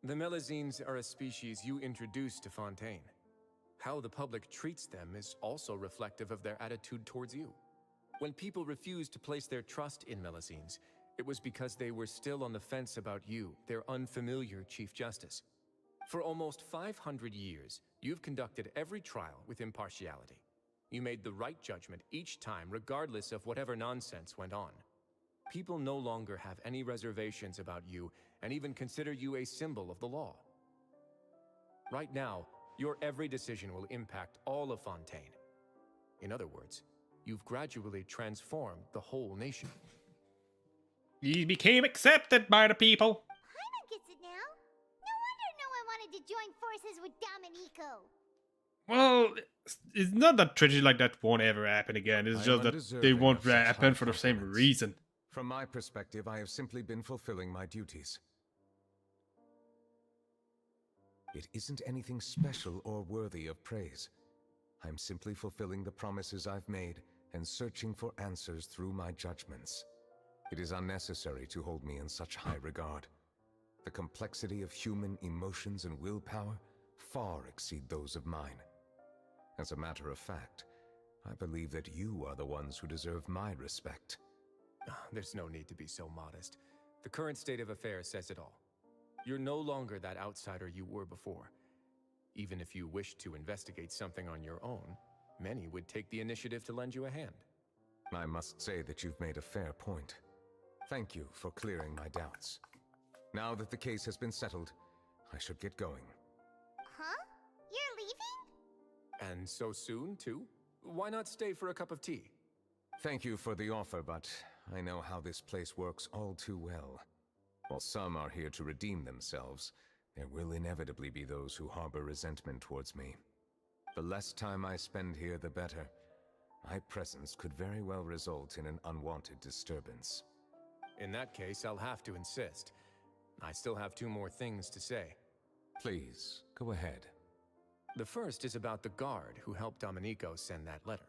the Melazines are a species you introduced to Fontaine. How the public treats them is also reflective of their attitude towards you. When people refused to place their trust in Melazines, it was because they were still on the fence about you, their unfamiliar Chief Justice. For almost 500 years, you've conducted every trial with impartiality. You made the right judgment each time, regardless of whatever nonsense went on. People no longer have any reservations about you and even consider you a symbol of the law. Right now, your every decision will impact all of Fontaine. In other words, you've gradually transformed the whole nation. He became accepted by the people. Paimon gets it now. No wonder no one wanted to join forces with Domenico. Well, it's not that tragedy like that won't ever happen again. It's I just am that they undeserving won't of such happen high for the same compliments. reason. From my perspective, I have simply been fulfilling my duties. It isn't anything special or worthy of praise. I'm simply fulfilling the promises I've made and searching for answers through my judgments. It is unnecessary to hold me in such high regard. The complexity of human emotions and willpower far exceed those of mine. As a matter of fact, I believe that you are the ones who deserve my respect. There's no need to be so modest. The current state of affairs says it all. You're no longer that outsider you were before. Even if you wished to investigate something on your own, many would take the initiative to lend you a hand. I must say that you've made a fair point. Thank you for clearing my doubts. Now that the case has been settled, I should get going. Huh? You're leaving? And so soon, too? Why not stay for a cup of tea? Thank you for the offer, but I know how this place works all too well. While some are here to redeem themselves, there will inevitably be those who harbor resentment towards me. The less time I spend here, the better. My presence could very well result in an unwanted disturbance. In that case, I'll have to insist. I still have 2 more things to say. Please, go ahead. The first is about the guard who helped Domenico send that letter.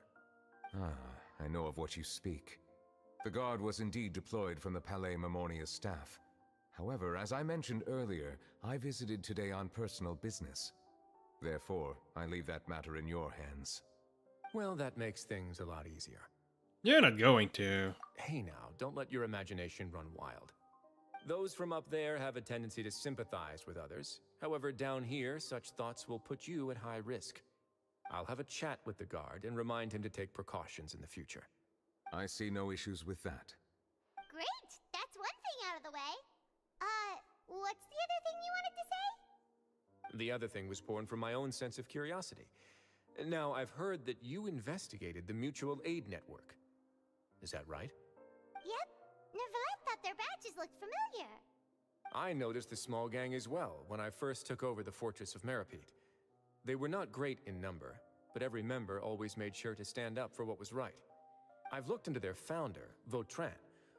I know of what you speak. The guard was indeed deployed from the Palais Memornia's staff. However, as I mentioned earlier, I visited today on personal business. Therefore, I leave that matter in your hands. Well, that makes things a lot easier. You're not going to. Hey now, don't let your imagination run wild. Those from up there have a tendency to sympathize with others. However, down here, such thoughts will put you at high risk. I'll have a chat with the guard and remind him to take precautions in the future. I see no issues with that. Great! That's one thing out of the way. What's the other thing you wanted to say? The other thing was born from my own sense of curiosity. Now, I've heard that you investigated the mutual aid network. Is that right? Yep. Neuvillette thought their badges looked familiar. I noticed the small gang as well when I first took over the Fortress of Meripede. They were not great in number, but every member always made sure to stand up for what was right. I've looked into their founder, Vautrin,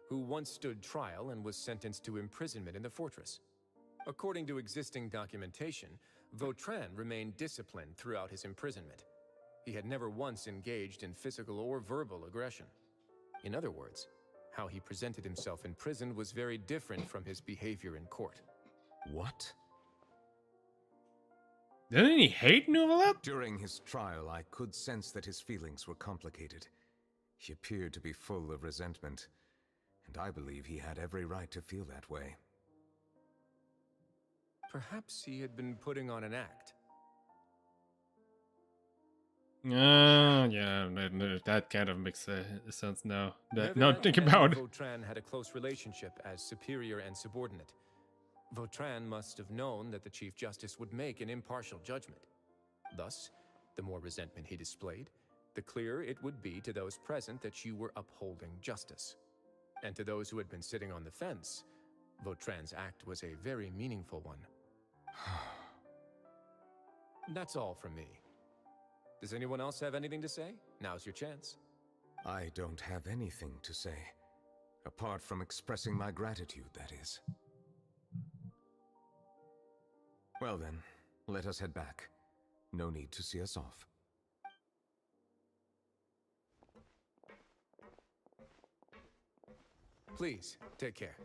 who once stood trial and was sentenced to imprisonment in the fortress. According to existing documentation, Vautrin remained disciplined throughout his imprisonment. He had never once engaged in physical or verbal aggression. In other words, how he presented himself in prison was very different from his behavior in court. What? Didn't he hate Neuvillette? During his trial, I could sense that his feelings were complicated. He appeared to be full of resentment, and I believe he had every right to feel that way. Perhaps he had been putting on an act. Yeah, that kind of makes sense now. Now think about it. Vautrin had a close relationship as superior and subordinate. Vautrin must have known that the Chief Justice would make an impartial judgment. Thus, the more resentment he displayed, the clearer it would be to those present that you were upholding justice. And to those who had been sitting on the fence, Vautrin's act was a very meaningful one. That's all from me. Does anyone else have anything to say? Now's your chance. I don't have anything to say. Apart from expressing my gratitude, that is. Well then, let us head back. No need to see us off. Please, take care.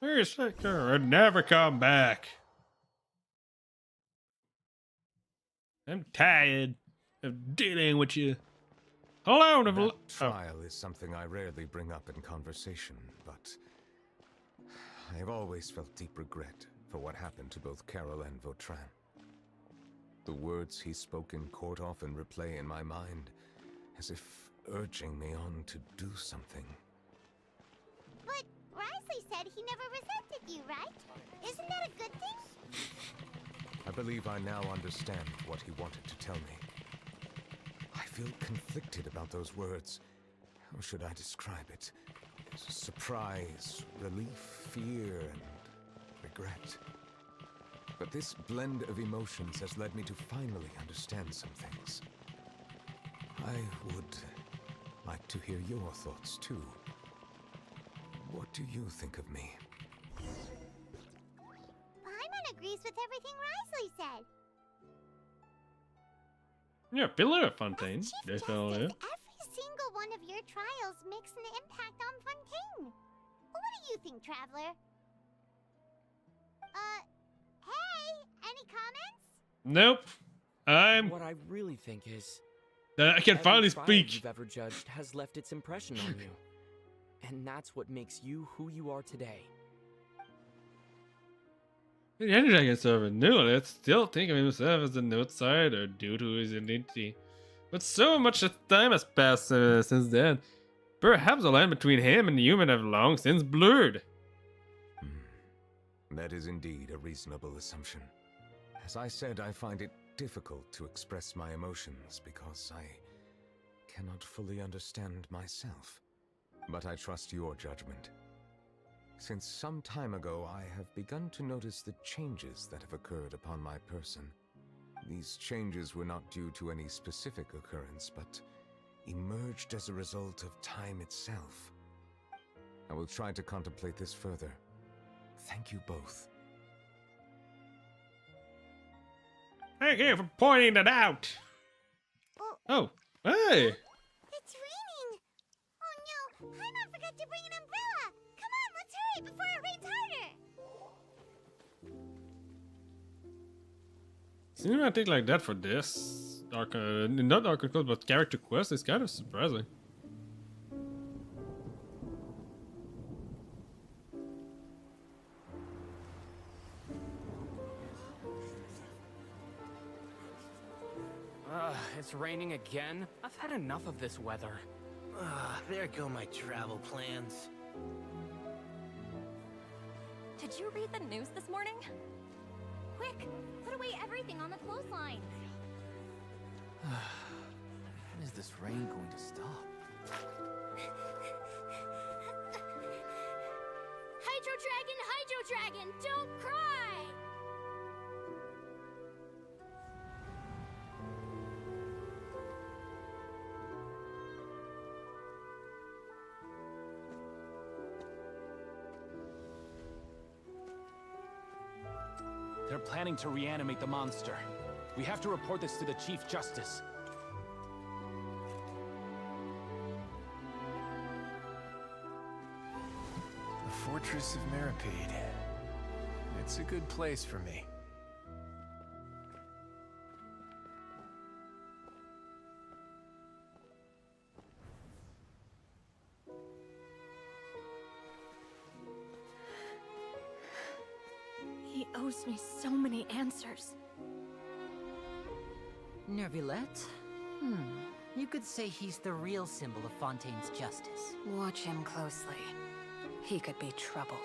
Here's Shaker and never come back. I'm tired of dealing with you. Alone of That trial is something I rarely bring up in conversation, but I have always felt deep regret for what happened to both Carol and Vautrin. The words he spoke in court often replay in my mind, as if urging me on to do something. But Risley said he never resented you, right? Isn't that a good thing? I believe I now understand what he wanted to tell me. I feel conflicted about those words. How should I describe it? Surprise, relief, fear, and regret. But this blend of emotions has led me to finally understand some things. I would like to hear your thoughts, too. What do you think of me? Paimon agrees with everything Risley said. Yeah, Pillar of Fontaine. Every single one of your trials makes an impact on Fontaine. What do you think, Traveler? Hey, any comments? Nope. What I really think is... I can finally every trial speak. you've ever judged has left its impression on you. And that's what makes you who you are today. The Dragon server Neverlet still think of himself as an outsider due to his identity. But so much time has passed since then. Perhaps the line between him and the human have long since blurred. That is indeed a reasonable assumption. As I said, I find it difficult to express my emotions because I cannot fully understand myself. But I trust your judgment. Since some time ago, I have begun to notice the changes that have occurred upon my person. These changes were not due to any specific occurrence, but emerged as a result of time itself. I will try to contemplate this further. Thank you both. Thank you for pointing that out. Oh, hey! It's raining! Oh no, Paimon forgot to bring an umbrella! Come on, let's hurry before it rains harder! Cinematic like that for this Arc, not Arc Quest, but character quest is kind of surprising. It's raining again? I've had enough of this weather. There go my travel plans. Did you read the news this morning? Quick, put away everything on the clothesline. When is this rain going to stop? Hydro Dragon, don't cry! They're planning to reanimate the monster. We have to report this to the Chief Justice. The Fortress of Maripede. It's a good place for me. He owes me so many answers. Neuvillette? You could say he's the real symbol of Fontaine's justice. Watch him closely. He could be trouble.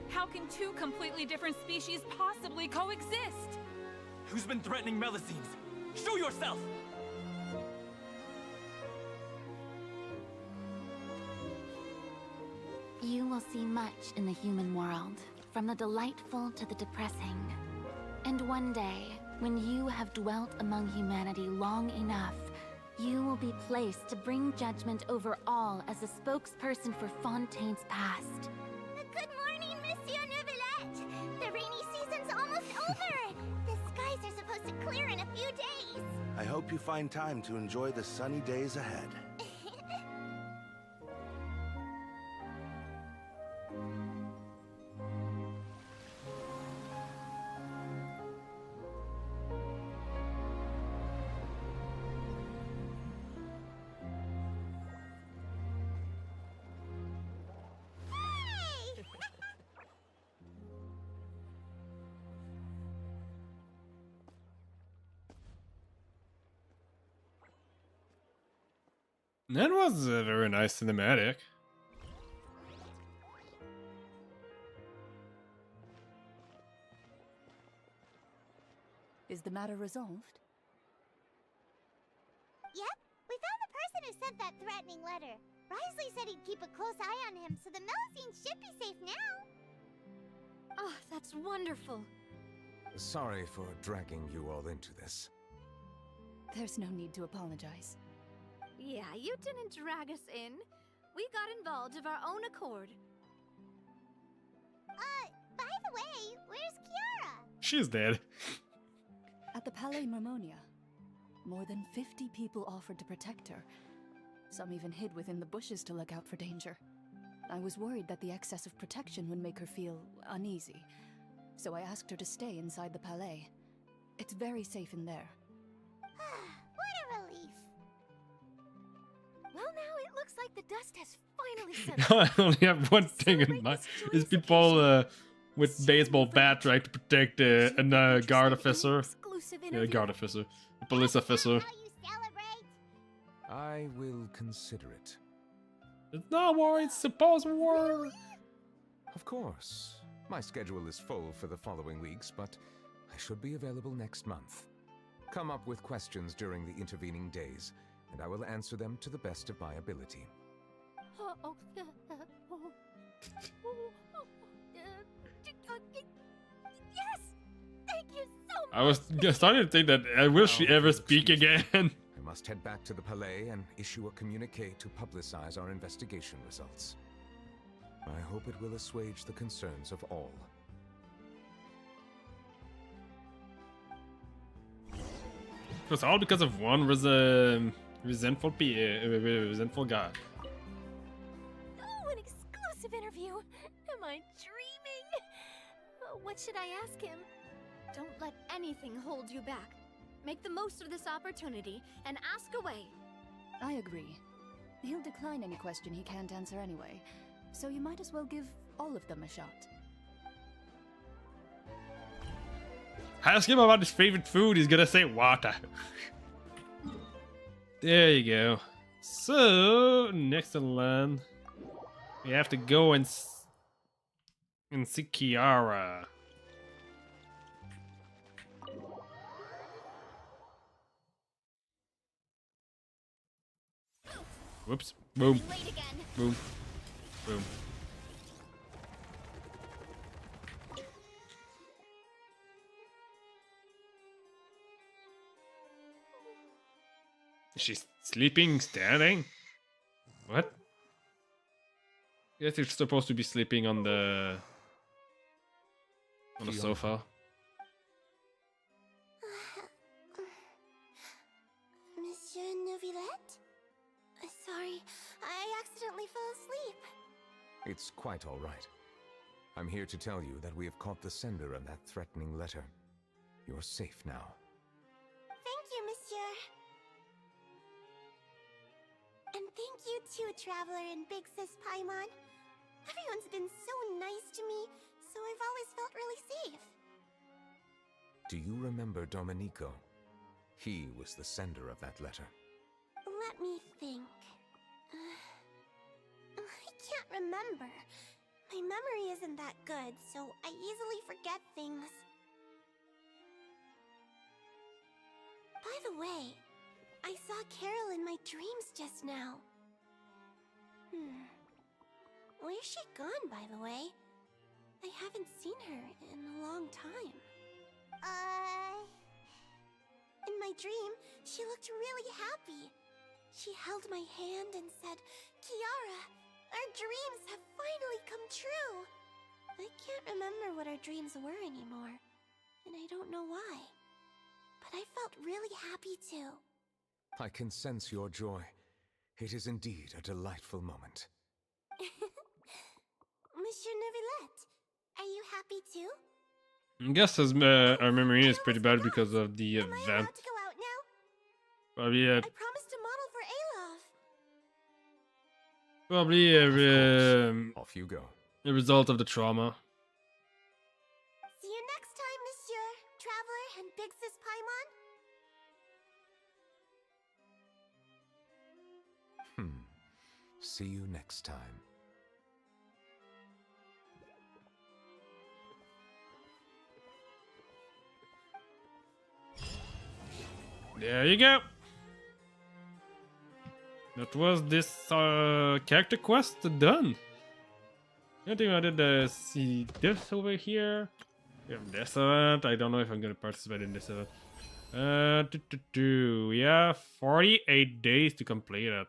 How can two completely different species possibly coexist? Who's been threatening Melusines? Show yourself! You will see much in the human world, from the delightful to the depressing. And one day, when you have dwelt among humanity long enough, you will be placed to bring judgment over all as a spokesperson for Fontaine's past. Good morning, Monsieur Neuvillette! The rainy season's almost over! The skies are supposed to clear in a few days! I hope you find time to enjoy the sunny days ahead. That was a very nice cinematic. Is the matter resolved? Yep, we found the person who sent that threatening letter. Risley said he'd keep a close eye on him, so the Melusines should be safe now. Oh, that's wonderful. Sorry for dragging you all into this. There's no need to apologize. Yeah, you didn't drag us in. We got involved of our own accord. By the way, where's Kiara? She's dead. At the Palais Mermonia, more than 50 people offered to protect her. Some even hid within the bushes to look out for danger. I was worried that the excess of protection would make her feel uneasy, so I asked her to stay inside the Palais. It's very safe in there. What a relief. like the dust has finally settled. I only have one thing in mind. Is people with baseball bat trying to protect a guard officer. Yeah, guard officer. A police officer. I will consider it. It's not war, it's supposed war. Of course. My schedule is full for the following weeks, but I should be available next month. Come up with questions during the intervening days, and I will answer them to the best of my ability. Yes! Thank you so much! I was starting to think that will she ever speak again? I must head back to the Palais and issue a communique to publicize our investigation results. I hope it will assuage the concerns of all. It was all because of one resentful guy. Oh, an exclusive interview! Am I dreaming? What should I ask him? Don't let anything hold you back. Make the most of this opportunity and ask away. I agree. He'll decline any question he can't answer anyway, so you might as well give all of them a shot. Ask him about his favorite food, he's gonna say water. There you go. So, next in line, we have to go and see Kiara. Whoops. Boom. Boom. Boom. Is she sleeping standing? What? Guess you're supposed to be sleeping on the sofa. Monsieur Neuvillette? Sorry, I accidentally fell asleep. It's quite all right. I'm here to tell you that we have caught the sender of that threatening letter. You're safe now. Thank you, Monsieur. And thank you too, Traveler and Big Sis Paimon. Everyone's been so nice to me, so I've always felt really safe. Do you remember Domenico? He was the sender of that letter. Let me think. I can't remember. My memory isn't that good, so I easily forget things. By the way, I saw Carol in my dreams just now. Where's she gone, by the way? I haven't seen her in a long time. In my dream, she looked really happy. She held my hand and said, "Kiara, our dreams have finally come true." I can't remember what our dreams were anymore, and I don't know why. But I felt really happy too. I can sense your joy. It is indeed a delightful moment. Monsieur Neuvillette, are you happy too? I guess our memory is pretty bad because of the event. To go out now? Probably, I promised to model for Alov. probably Off you go. a result of the trauma. See you next time, Monsieur, Traveler, and Big Sis Paimon. See you next time. There you go. That was this character quest done. I think I did see this over here. We have this event. I don't know if I'm gonna participate in this event. Yeah, 48 days to complete it.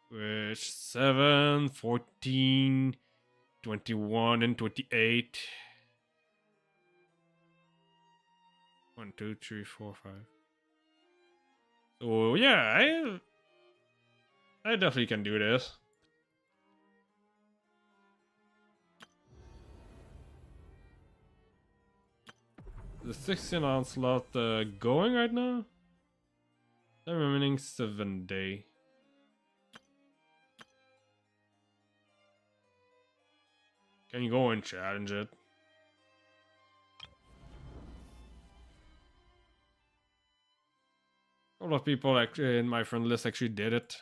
Which 7, 14, 21, and 28. 1, 2, 3, 4, 5. So yeah, I definitely can do this. The 16-ounce slot going right now? The remaining 7 day. Can you go and challenge it? A lot of people actually in my friend list actually did it.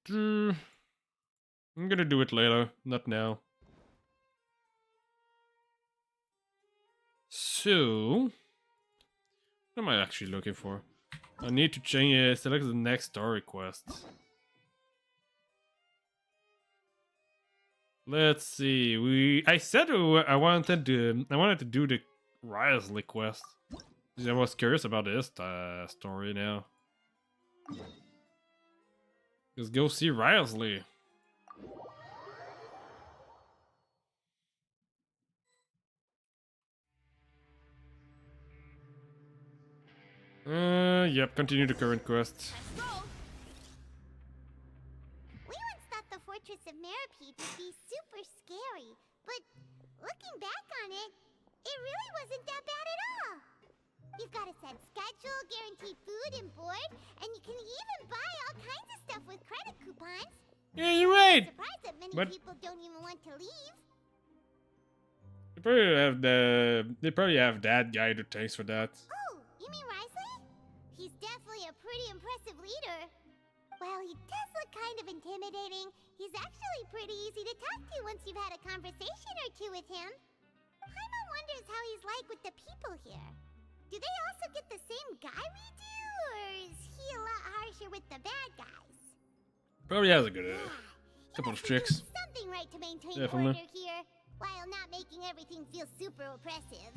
I'm gonna do it later, not now. So, what am I actually looking for? I need to change select the next story quest. Let's see. I said I wanted to do the Risley quest. I was curious about this story now. Let's go see Risley. Yep, continue the current quest. We once thought the Fortress of Maripede would be super scary, but looking back on it, it really wasn't that bad at all. You've got a set schedule, guaranteed food and board, and you can even buy all kinds of stuff with credit coupons. Yeah, you're right. I'm surprised that many But people don't even want to leave. they probably have that guy to thanks for that. Oh, you mean Risley? He's definitely a pretty impressive leader. While he does look kind of intimidating, he's actually pretty easy to talk to once you've had a conversation or two with him. Paimon wonders how he's like with the people here. Do they also get the same guy we do, or is he a lot harsher with the bad guys? Probably has a good couple of tricks. Something right to maintain Definitely. order here, while not making everything feel super oppressive.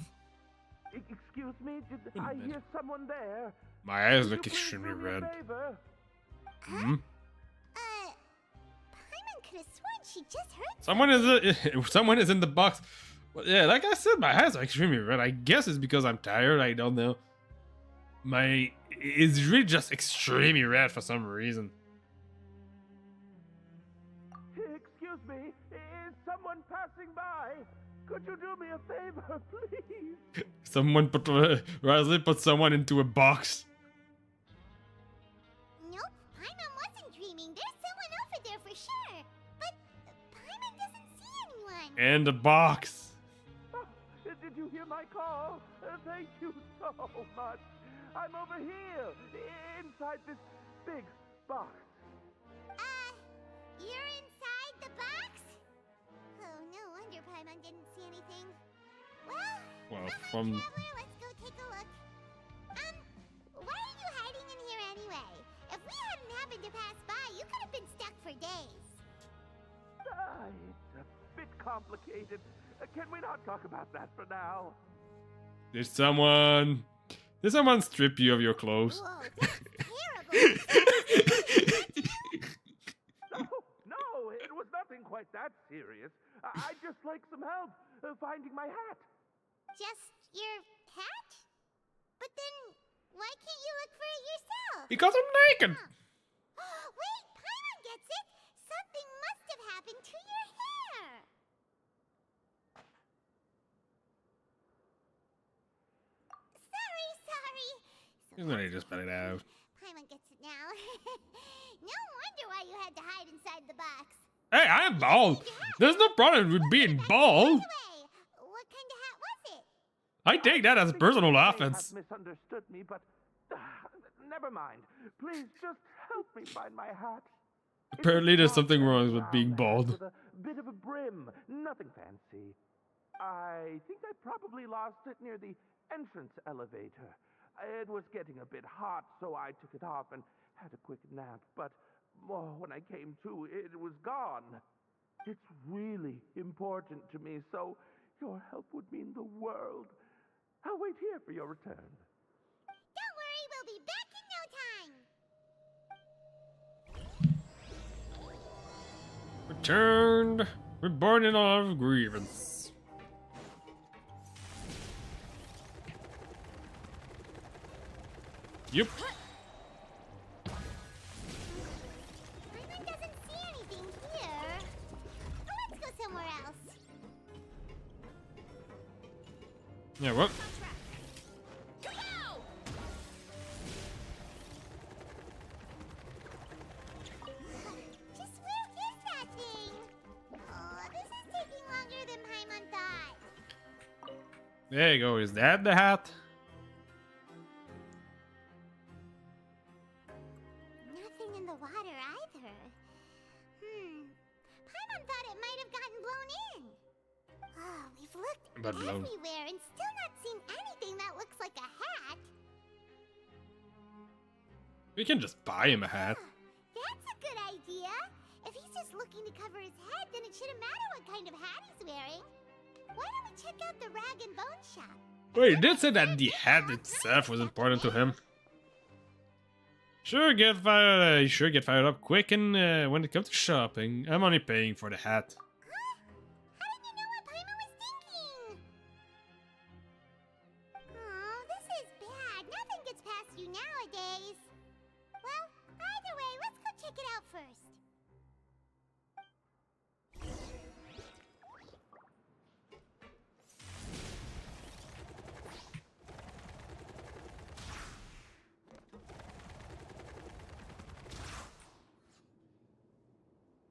Excuse me, did I hear someone there? My eyes look extremely red. Hmm? Paimon could have sworn she just heard Someone is in the box. Well, yeah, like I said, my eyes are extremely red. I guess it's because I'm tired. I don't know. It's really just extremely red for some reason. Excuse me, is someone passing by? Could you do me a favor, please? Someone put Risley put someone into a box. Nope, Paimon wasn't dreaming. There's someone over there for sure. But Paimon doesn't see anyone. And the box. Did you hear my call? Thank you so much. I'm over here, inside this big box. You're inside the box? Oh, no wonder Paimon didn't see anything. Well, from traveler, let's go take a look. Why are you hiding in here anyway? If we hadn't happened to pass by, you could have been stuck for days. It's a bit complicated. Can we not talk about that for now? Did someone strip you of your clothes? Whoa, that's terrible. No, it was nothing quite that serious. I'd just like some help finding my hat. Just your hat? But then, why can't you look for it yourself? Because I'm naked. Wait, Paimon gets it. Something must have happened to your hair. Sorry. He's gonna just spell it out. Paimon gets it now. No wonder why you had to hide inside the box. Hey, I'm bald. There's no problem with being bald. What kind of hat was it? I take that as personal offense. You have misunderstood me, but never mind. Please just help me find my hat. Apparently, there's something wrong with being bald. With a bit of a brim, nothing fancy. I think I probably lost it near the entrance elevator. It was getting a bit hot, so I took it off and had a quick nap, but when I came to, it was gone. It's really important to me, so your help would mean the world. I'll wait here for your return. Don't worry, we'll be back in no time. Returned. Reborn in all of grievance. Yep. Paimon doesn't see anything here. Let's go somewhere else. Yeah, what? There you go. Is that the hat? Nothing in the water either. Paimon thought it might have gotten blown in. Oh, we've looked But blown. everywhere and still not seen anything that looks like a hat. We can just buy him a hat. That's a good idea. If he's just looking to cover his head, then it shouldn't matter what kind of hat he's wearing. Why don't we check out the rag and bone shop? Wait, you did say that the hat itself was important to him. Sure get fired up quick, and when it comes to shopping, I'm only paying for the hat. How did you know what Paimon was thinking? Oh, this is bad. Nothing gets past you nowadays. Well, either way, let's go check it out first.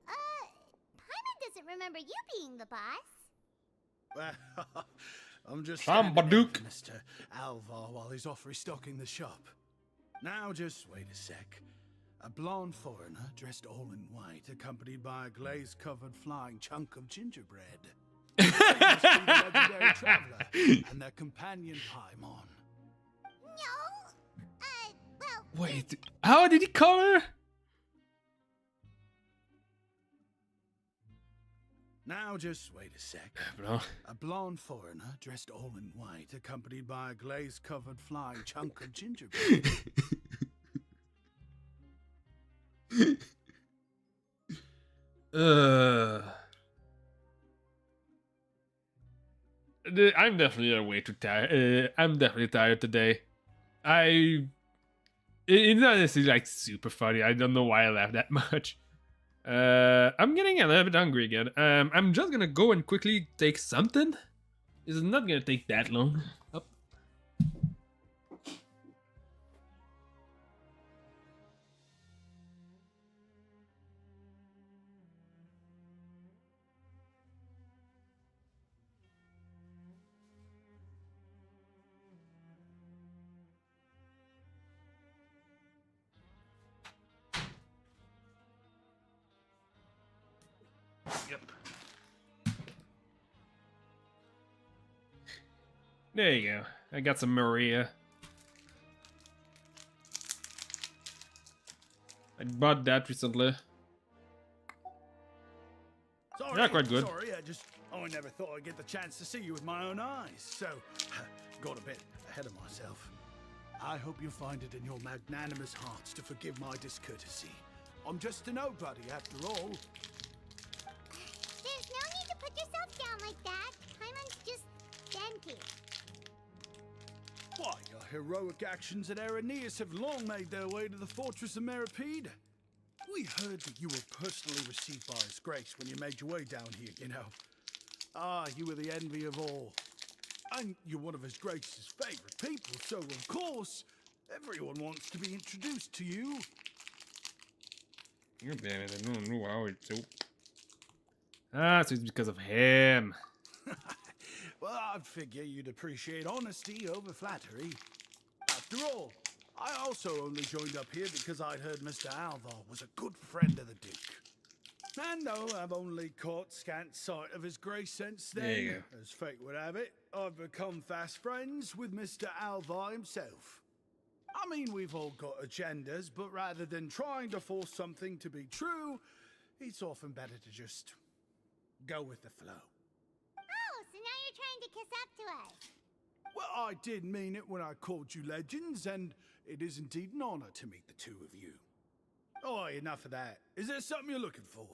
Paimon doesn't remember you being the boss. Well, I'm just Sam standing in Badook. for Mr. Alvar while he's off restocking the shop. Now just wait a sec. A blonde foreigner dressed all in white, accompanied by a glaze-covered flying chunk of gingerbread. They must be the legendary traveler and their companion Paimon. No. Well. Wait, how did he call her? Now just wait a sec. Bro. A blonde foreigner dressed all in white, accompanied by a glaze-covered flying chunk of gingerbread. I'm definitely way too tired. I'm definitely tired today. It's not necessarily like super funny. I don't know why I laughed that much. I'm getting a little bit hungry again. I'm just gonna go and quickly take something. It's not gonna take that long. Up. Yep. There you go. I got some Maria. I bought that recently. Sorry, Yeah, quite good. Sorry, I never thought I'd get the chance to see you with my own eyes, so got a bit ahead of myself. I hope you find it in your magnanimous hearts to forgive my discourtesy. I'm just a nobody, after all. There's no need to put yourself down like that. Paimon's just dented. Why, your heroic actions at Araneus have long made their way to the fortress of Meripede. We heard that you were personally received by His Grace when you made your way down here, you know. Ah, you were the envy of all. And you're one of His Grace's favorite people, so of course, everyone wants to be introduced to you. God damn it, I don't know how it's so. Ah, so it's because of him. Well, I'd figure you'd appreciate honesty over flattery. After all, I also only joined up here because I'd heard Mr. Alvar was a good friend of the Duke. And though I've only caught scant sight of His Grace since There you then, as fate would have it, I've become fast friends with Mr. Alvar himself. I mean, we've all got agendas, but rather than trying to force something to be true, it's often better to just go with the flow. Oh, so now you're trying to kiss up to us. Well, I did mean it when I called you legends, and it is indeed an honor to meet the two of you. Oh, enough of that. Is there something you're looking for?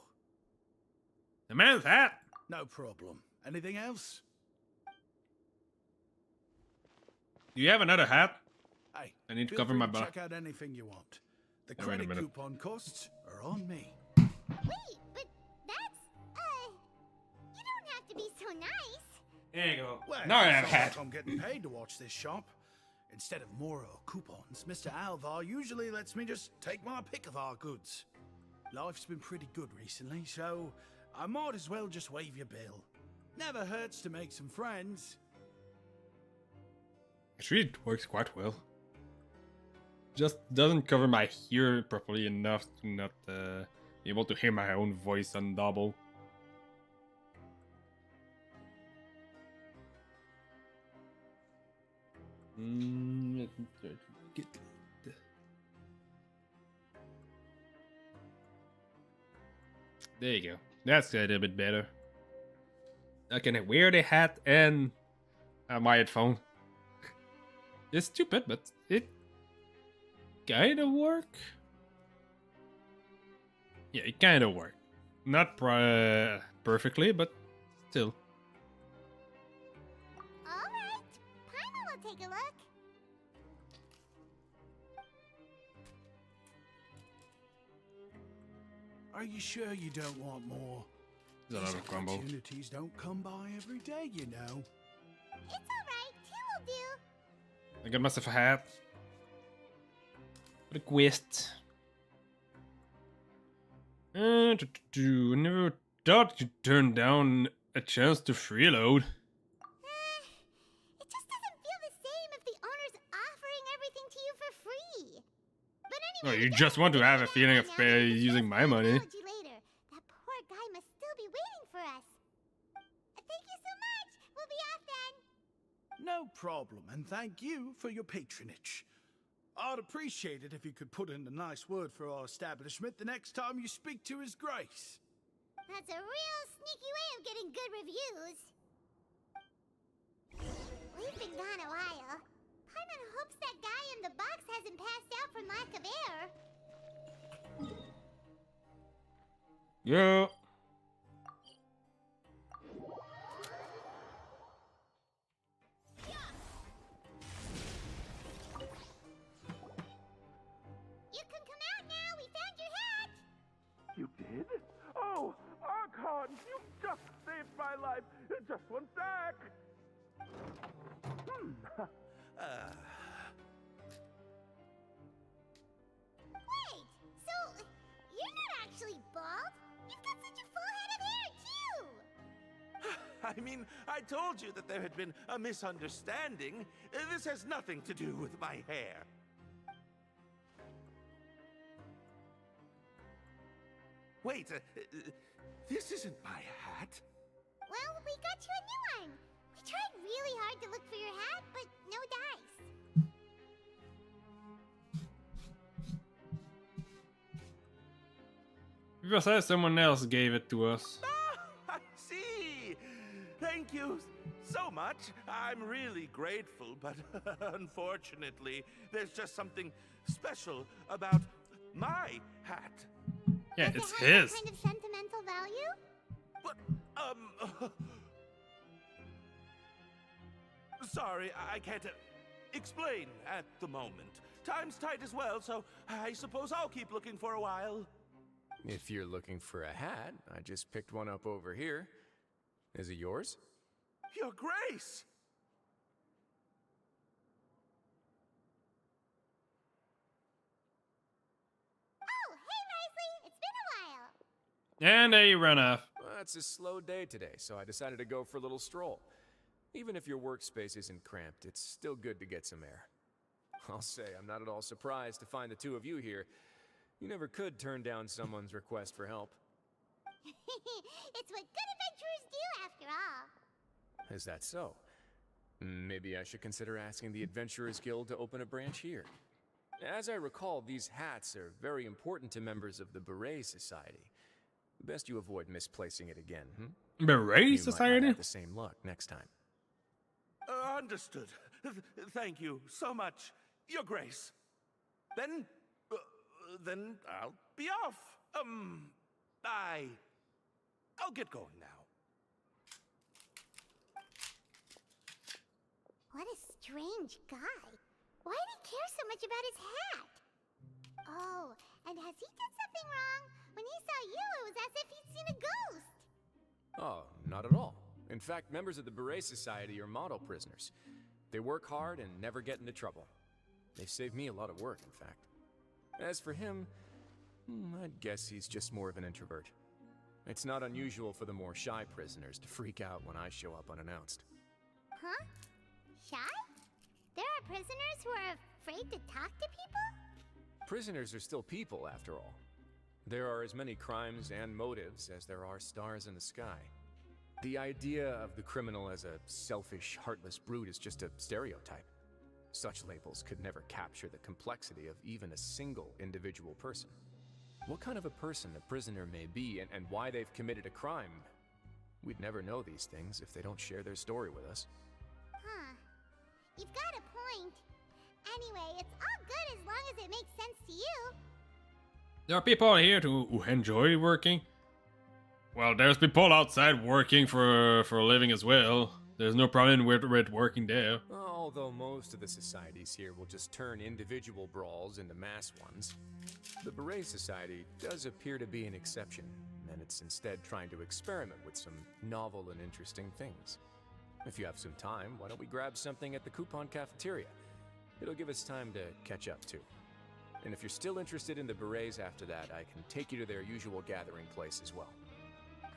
The man's hat. No problem. Anything else? Do you have another hat? Hey, I need to feel cover free my to butt. check out anything you want. The Oh, wait a credit minute. coupon costs are on me. Wait, but that's, you don't have to be so nice. There you go. Well, Now I have a it's not hat. like I'm getting paid to watch this shop. Instead of more coupons, Mr. Alvar usually lets me just take my pick of our goods. Life's been pretty good recently, so I might as well just waive your bill. Never hurts to make some friends. Actually, it works quite well. Just doesn't cover my ear properly enough to not be able to hear my own voice on double. Let me try to get the... There you go. That's a little bit better. I can wear the hat and my headphone. It's stupid, but it kinda work. Yeah, it kinda work. Not perfectly, but still. Alright, Paimon will take a look. Are you sure you don't want more? Is that These a crumble? opportunities don't come by every day, you know. It's alright, two will do. I got myself a hat. What a quest. I never thought you'd turn down a chance to freeload. It just doesn't feel the same if the owner's offering everything to you for free. But No, anyway, you just want to have a feeling of using my money. apology later. That poor guy must still be waiting for us. Thank you so much. We'll be off then. No problem, and thank you for your patronage. I'd appreciate it if you could put in a nice word for our establishment the next time you speak to His Grace. That's a real sneaky way of getting good reviews. We've been gone a while. Paimon hopes that guy in the box hasn't passed out from lack of air. Yeah. You can come out now. We found your hat. You did? Oh, Archon, you just saved my life. Just one sec. Wait, so you're not actually bald? You've got such a full head of hair, too. I mean, I told you that there had been a misunderstanding. This has nothing to do with my hair. Wait, this isn't my hat. Well, we got you a new one. We tried really hard to look for your hat, but no dice. Because someone else gave it to us. I see. Thank you so much. I'm really grateful, but unfortunately, there's just something special about my hat. Yeah, Does it's it have his. some kind of sentimental value? But, sorry, I can't explain at the moment. Time's tight as well, so I suppose I'll keep looking for a while. If you're looking for a hat, I just picked one up over here. Is it yours? Your Grace! Oh, hey, Risley! It's been a while. And they run off. Well, it's a slow day today, so I decided to go for a little stroll. Even if your workspace isn't cramped, it's still good to get some air. I'll say, I'm not at all surprised to find the two of you here. You never could turn down someone's request for help. It's what good adventurers do, after all. Is that so? Maybe I should consider asking the Adventurers Guild to open a branch here. As I recall, these hats are very important to members of the Beret Society. Best you avoid misplacing it again, Beret You Society? might not have the same luck next time. Understood. Thank you so much, Your Grace. Then I'll be off. I'll get going now. What a strange guy. Why did he care so much about his hat? Oh, and has he done something wrong? When he saw you, it was as if he'd seen a ghost. Oh, not at all. In fact, members of the Beret Society are model prisoners. They work hard and never get into trouble. They save me a lot of work, in fact. As for him, I'd guess he's just more of an introvert. It's not unusual for the more shy prisoners to freak out when I show up unannounced. Huh? Shy? There are prisoners who are afraid to talk to people? Prisoners are still people, after all. There are as many crimes and motives as there are stars in the sky. The idea of the criminal as a selfish, heartless brute is just a stereotype. Such labels could never capture the complexity of even a single individual person. What kind of a person a prisoner may be and why they've committed a crime, we'd never know these things if they don't share their story with us. Huh. You've got a point. Anyway, it's all good as long as it makes sense to you. There are people here who enjoy working. Well, there's people outside working for a living as well. There's no problem with working there. Although most of the societies here will just turn individual brawls into mass ones, the Beret Society does appear to be an exception, and it's instead trying to experiment with some novel and interesting things. If you have some time, why don't we grab something at the Coupon Cafeteria? It'll give us time to catch up too. And if you're still interested in the Berets after that, I can take you to their usual gathering place as well.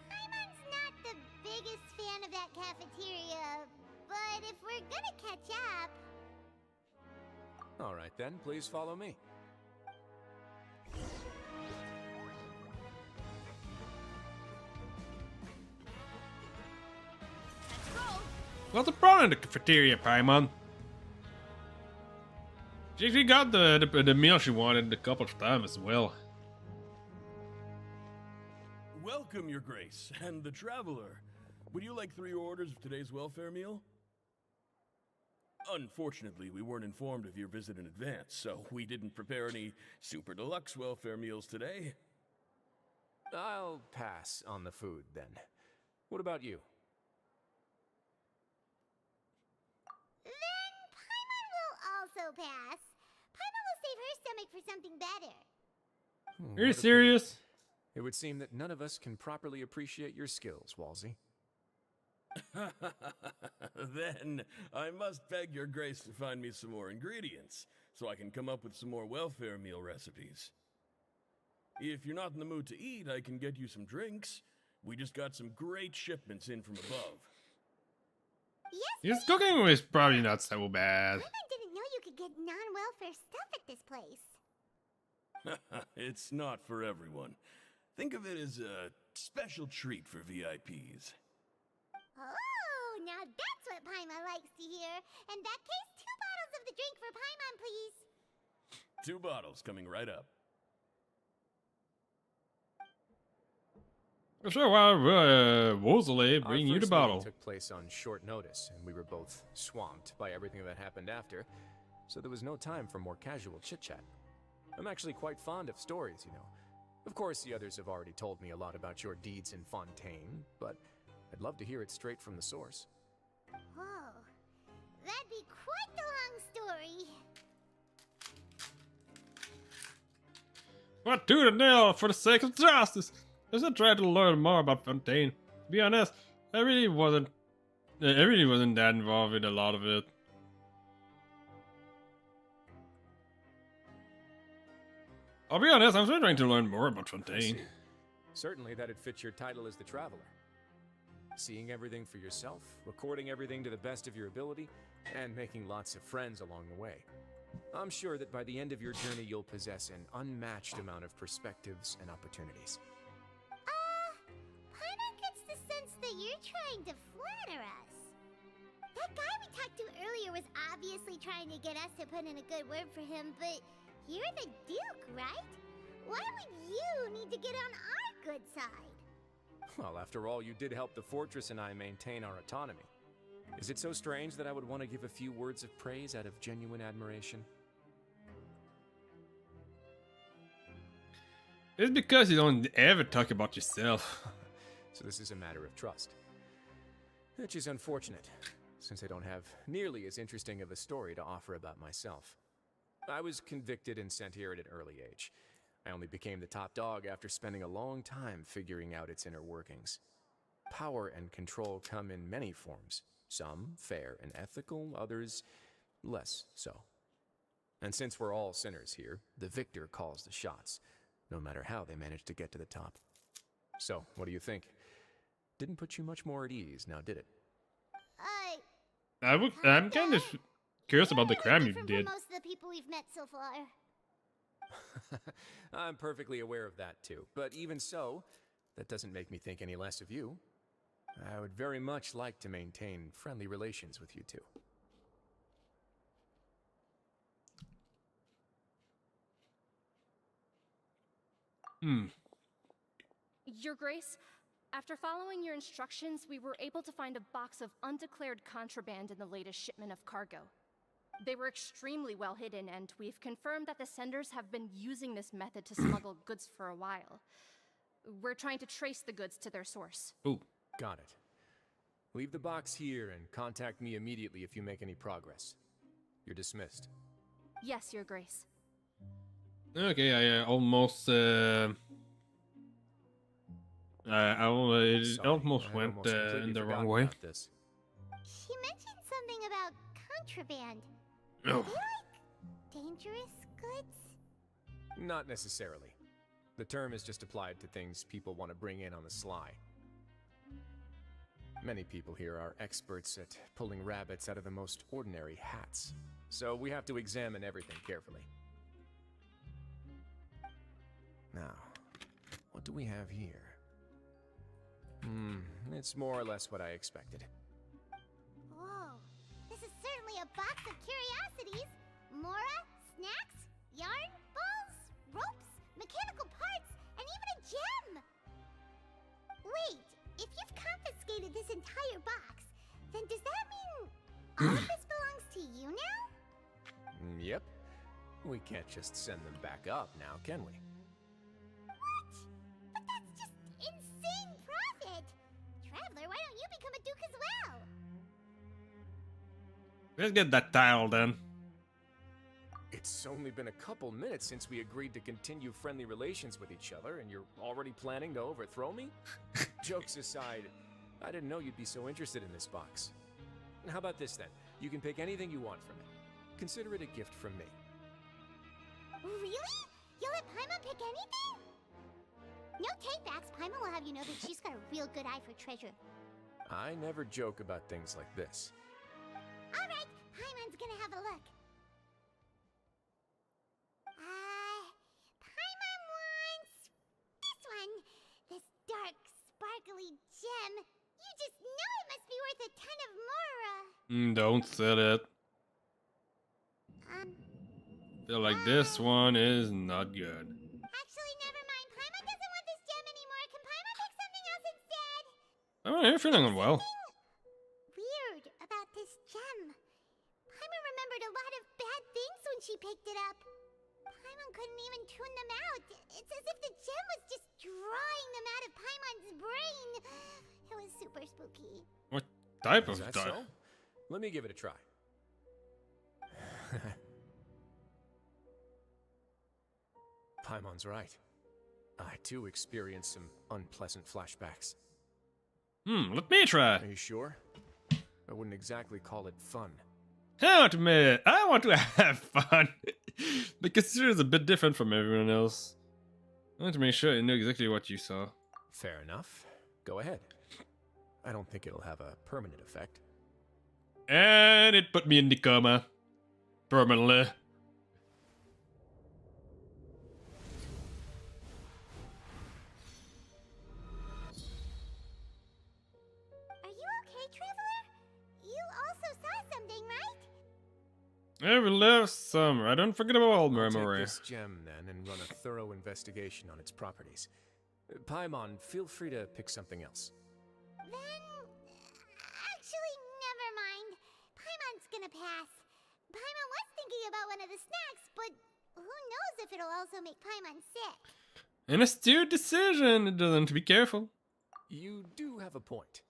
Paimon's not the biggest fan of that cafeteria, but if we're gonna catch up... Alright then, please follow me. What's the problem in the cafeteria, Paimon? She got the meal she wanted a couple of times as well. Welcome, Your Grace, and the Traveler. Would you like 3 orders of today's welfare meal? Unfortunately, we weren't informed of your visit in advance, so we didn't prepare any super deluxe welfare meals today. I'll pass on the food, then. What about you? Then Paimon will also pass. Paimon will save her stomach for something better. Are you serious? It would seem that none of us can properly appreciate your skills, Walsey. Then I must beg Your Grace to find me some more ingredients, so I can come up with some more welfare meal recipes. If you're not in the mood to eat, I can get you some drinks. We just got some great shipments in from above. His cooking was probably not so bad. Paimon didn't know you could get non-welfare stuff at this place. It's not for everyone. Think of it as a special treat for VIPs. Oh, now that's what Paimon likes to hear. In that case, 2 bottles of the drink for Paimon, please. 2 bottles coming right up. Sure, well, Wolseley bring you the bottle. Took place on short notice, and we were both swamped by everything that happened after, so there was no time for more casual chit-chat. I'm actually quite fond of stories, you know. Of course, the others have already told me a lot about your deeds in Fontaine, but I'd love to hear it straight from the source. Whoa, that'd be quite the long story. What to the nail for the sake of justice? I just tried to learn more about Fontaine. To be honest, I really wasn't that involved in a lot of it. I'll be honest, I'm still trying to learn more about Fontaine. Certainly that'd fit your title as the Traveler. Seeing everything for yourself, recording everything to the best of your ability, and making lots of friends along the way. I'm sure that by the end of your journey you'll possess an unmatched amount of perspectives and opportunities. Paimon gets the sense that you're trying to flatter us. That guy we talked to earlier was obviously trying to get us to put in a good word for him, but you're the Duke, right? Why would you need to get on our good side? Well, after all, you did help the Fortress and I maintain our autonomy. Is it so strange that I would want to give a few words of praise out of genuine admiration? It's because you don't ever talk about yourself. So this is a matter of trust. Which is unfortunate, since I don't have nearly as interesting of a story to offer about myself. I was convicted and sent here at an early age. I only became the top dog after spending a long time figuring out its inner workings. Power and control come in many forms. Some fair and ethical, others less so. And since we're all sinners here, the victor calls the shots, no matter how they manage to get to the top. So, what do you think? Didn't put you much more at ease, now did it? I'm kind of curious about the crime you Different did. from most of the people we've met so far. I'm perfectly aware of that too. But even so, that doesn't make me think any less of you. I would very much like to maintain friendly relations with you two. Your Grace, after following your instructions, we were able to find a box of undeclared contraband in the latest shipment of cargo. They were extremely well hidden, and we've confirmed that the senders have been using this method to smuggle goods for a while. We're trying to trace the goods to their source. Ooh. Got it. Leave the box here and contact me immediately if you make any progress. You're dismissed. Yes, Your Grace. Okay, I almost it almost went in the wrong way. She mentioned something about contraband. Oh. Are they like dangerous goods? Not necessarily. The term is just applied to things people want to bring in on the sly. Many people here are experts at pulling rabbits out of the most ordinary hats, so we have to examine everything carefully. Now, what do we have here? It's more or less what I expected. Whoa, this is certainly a box of curiosities. Mora, snacks, yarn, balls, ropes, mechanical parts, and even a gem! Wait, if you've confiscated this entire box, then does that mean all of this belongs to you now? Yep. We can't just send them back up now, can we? What? But that's just insane profit! Traveler, why don't you become a duke as well? Let's get that tile then. It's only been a couple minutes since we agreed to continue friendly relations with each other, and you're already planning to overthrow me? Jokes aside, I didn't know you'd be so interested in this box. How about this then? You can pick anything you want from it. Consider it a gift from me. Really? You'll let Paimon pick anything? No takebacks. Paimon will have you know that she's got a real good eye for treasure. I never joke about things like this. Alright, Paimon's gonna have a look. Paimon wants this one. This dark, sparkly gem. You just know it must be worth a ton of Mora. Don't sell it. Feel like this one is not good. Actually, never mind. Paimon doesn't want this gem anymore. Can Paimon pick something else instead? Oh, you're feeling well. Weird about this gem. Paimon remembered a lot of bad things when she picked it up. Paimon couldn't even tune them out. It's as if the gem was just drawing them out of Paimon's brain. It was super spooky. What type of Is that dye? so? Let me give it a try. Paimon's right. I too experienced some unpleasant flashbacks. Let me try. Are you sure? I wouldn't exactly call it fun. I want to have fun. The consider is a bit different from everyone else. I want to make sure I know exactly what you saw. Fair enough. Go ahead. I don't think it'll have a permanent effect. And it put me in the coma. Permanently. Are you okay, Traveler? You also saw something, right? Every last summer. I don't forget about all I'll memory. take this gem then and run a thorough investigation on its properties. Paimon, feel free to pick something else. Then... actually, never mind. Paimon's gonna pass. Paimon was thinking about one of the snacks, but who knows if it'll also make Paimon sick. An astute decision. It doesn't be careful. You do have a point.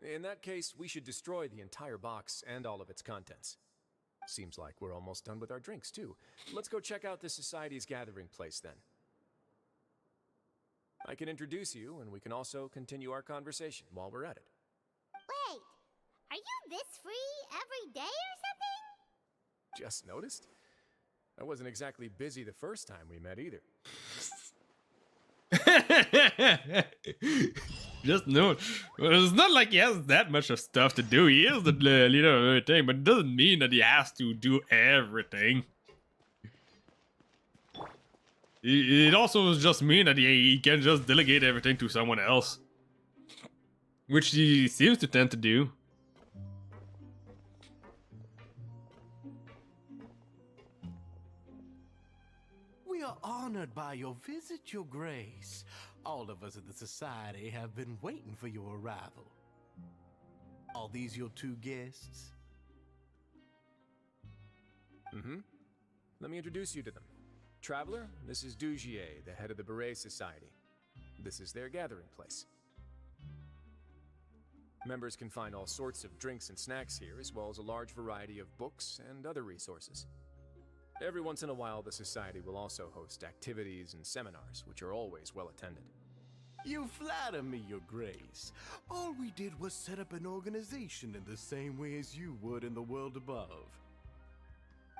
In that case, we should destroy the entire box and all of its contents. Seems like we're almost done with our drinks, too. Let's go check out the Society's gathering place, then. I can introduce you, and we can also continue our conversation while we're at it. Wait, are you this free every day or something? Just noticed? I wasn't exactly busy the first time we met, either. Just know. Well, it's not like he has that much of stuff to do. He is the leader of everything, but it doesn't mean that he has to do everything. It also just mean that he can just delegate everything to someone else. Which he seems to tend to do. We are honored by your visit, Your Grace. All of us at the Society have been waiting for your arrival. Are these your two guests? Mm-hmm. Let me introduce you to them. Traveler, this is Dugier, the head of the Beret Society. This is their gathering place. Members can find all sorts of drinks and snacks here, as well as a large variety of books and other resources. Every once in a while, the Society will also host activities and seminars, which are always well attended. You flatter me, Your Grace. All we did was set up an organization in the same way as you would in the world above.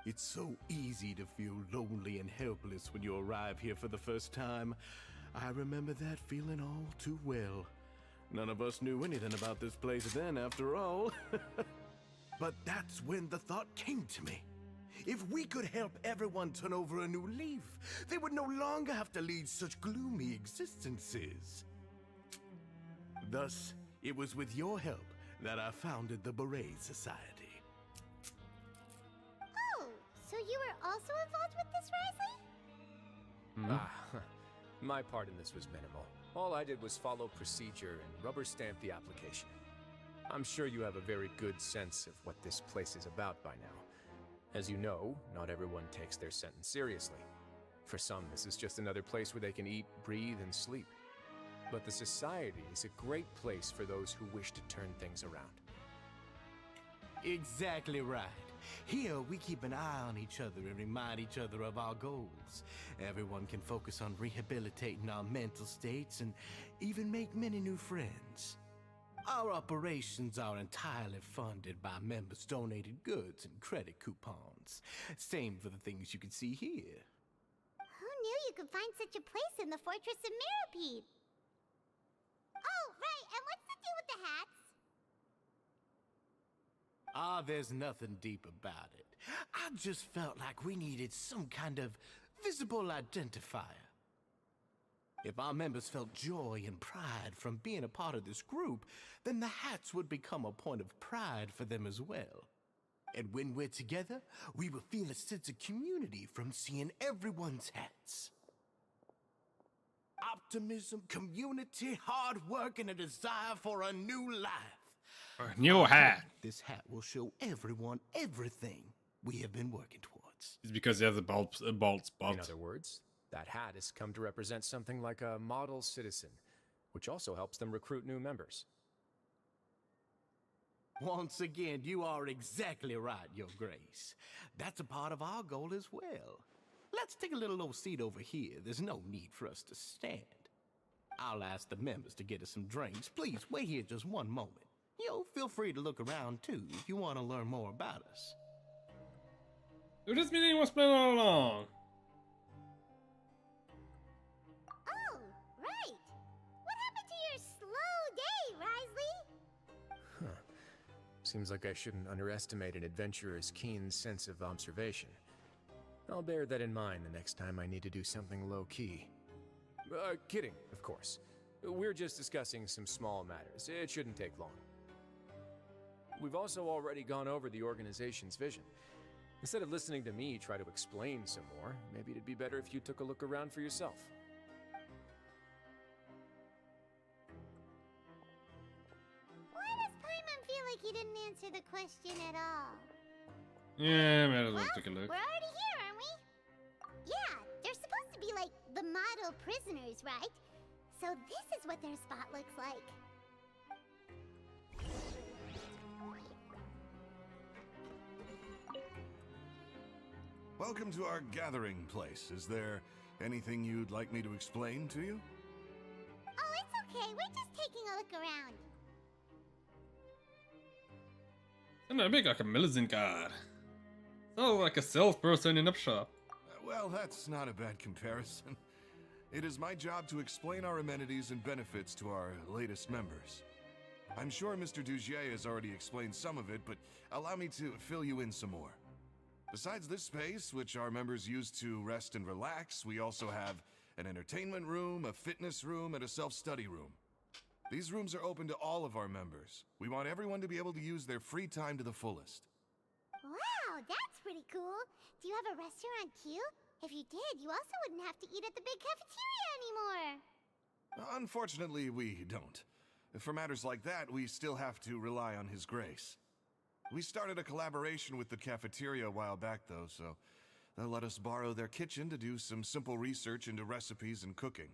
It's so easy to feel lonely and helpless when you arrive here for the first time. I remember that feeling all too well. None of us knew anything about this place then, after all. But that's when the thought came to me. If we could help everyone turn over a new leaf, they would no longer have to lead such gloomy existences. Thus, it was with your help that I founded the Beret Society. Oh, so you were also involved with this, Risley? My part in this was minimal. All I did was follow procedure and rubber stamp the application. I'm sure you have a very good sense of what this place is about by now. As you know, not everyone takes their sentence seriously. For some, this is just another place where they can eat, breathe, and sleep. But the Society is a great place for those who wish to turn things around. Exactly right. Here, we keep an eye on each other and remind each other of our goals. Everyone can focus on rehabilitating our mental states and even make many new friends. Our operations are entirely funded by members' donated goods and credit coupons. Same for the things you can see here. Who knew you could find such a place in the Fortress of Mirapede? Oh, right, and what's the deal with the hats? There's nothing deep about it. I just felt like we needed some kind of visible identifier. If our members felt joy and pride from being a part of this group, then the hats would become a point of pride for them as well. And when we're together, we will feel a sense of community from seeing everyone's hats. Optimism, community, hard work, and a desire for a new life. A new hat. This hat will show everyone everything we have been working towards. It's because he has a bald spot. In other words, that hat has come to represent something like a model citizen, which also helps them recruit new members. Once again, you are exactly right, Your Grace. That's a part of our goal as well. Let's take a little old seat over here. There's no need for us to stand. I'll ask the members to get us some drinks. Please, wait here just one moment. Feel free to look around, too, if you want to learn more about us. So this meeting was planned all along. Oh, right. What happened to your slow day, Risley? Seems like I shouldn't underestimate an adventurer's keen sense of observation. I'll bear that in mind the next time I need to do something low-key. Kidding, of course. We're just discussing some small matters. It shouldn't take long. We've also already gone over the organization's vision. Instead of listening to me try to explain some more, maybe it'd be better if you took a look around for yourself. Why does Paimon feel like he didn't answer the question at all? Yeah, might as well take a look. We're already here, aren't we? Yeah, they're supposed to be like the model prisoners, right? So this is what their spot looks like. Welcome to our gathering place. Is there anything you'd like me to explain to you? Oh, it's okay. We're just taking a look around. And I make like a Millicent card. Sounds like a salesperson in a shop. Well, that's not a bad comparison. It is my job to explain our amenities and benefits to our latest members. I'm sure Mr. Dugier has already explained some of it, but allow me to fill you in some more. Besides this space, which our members use to rest and relax, we also have an entertainment room, a fitness room, and a self-study room. These rooms are open to all of our members. We want everyone to be able to use their free time to the fullest. Wow, that's pretty cool. Do you have a restaurant queue? If you did, you also wouldn't have to eat at the big cafeteria anymore. Unfortunately, we don't. For matters like that, we still have to rely on His Grace. We started a collaboration with the cafeteria a while back, though, so they'll let us borrow their kitchen to do some simple research into recipes and cooking.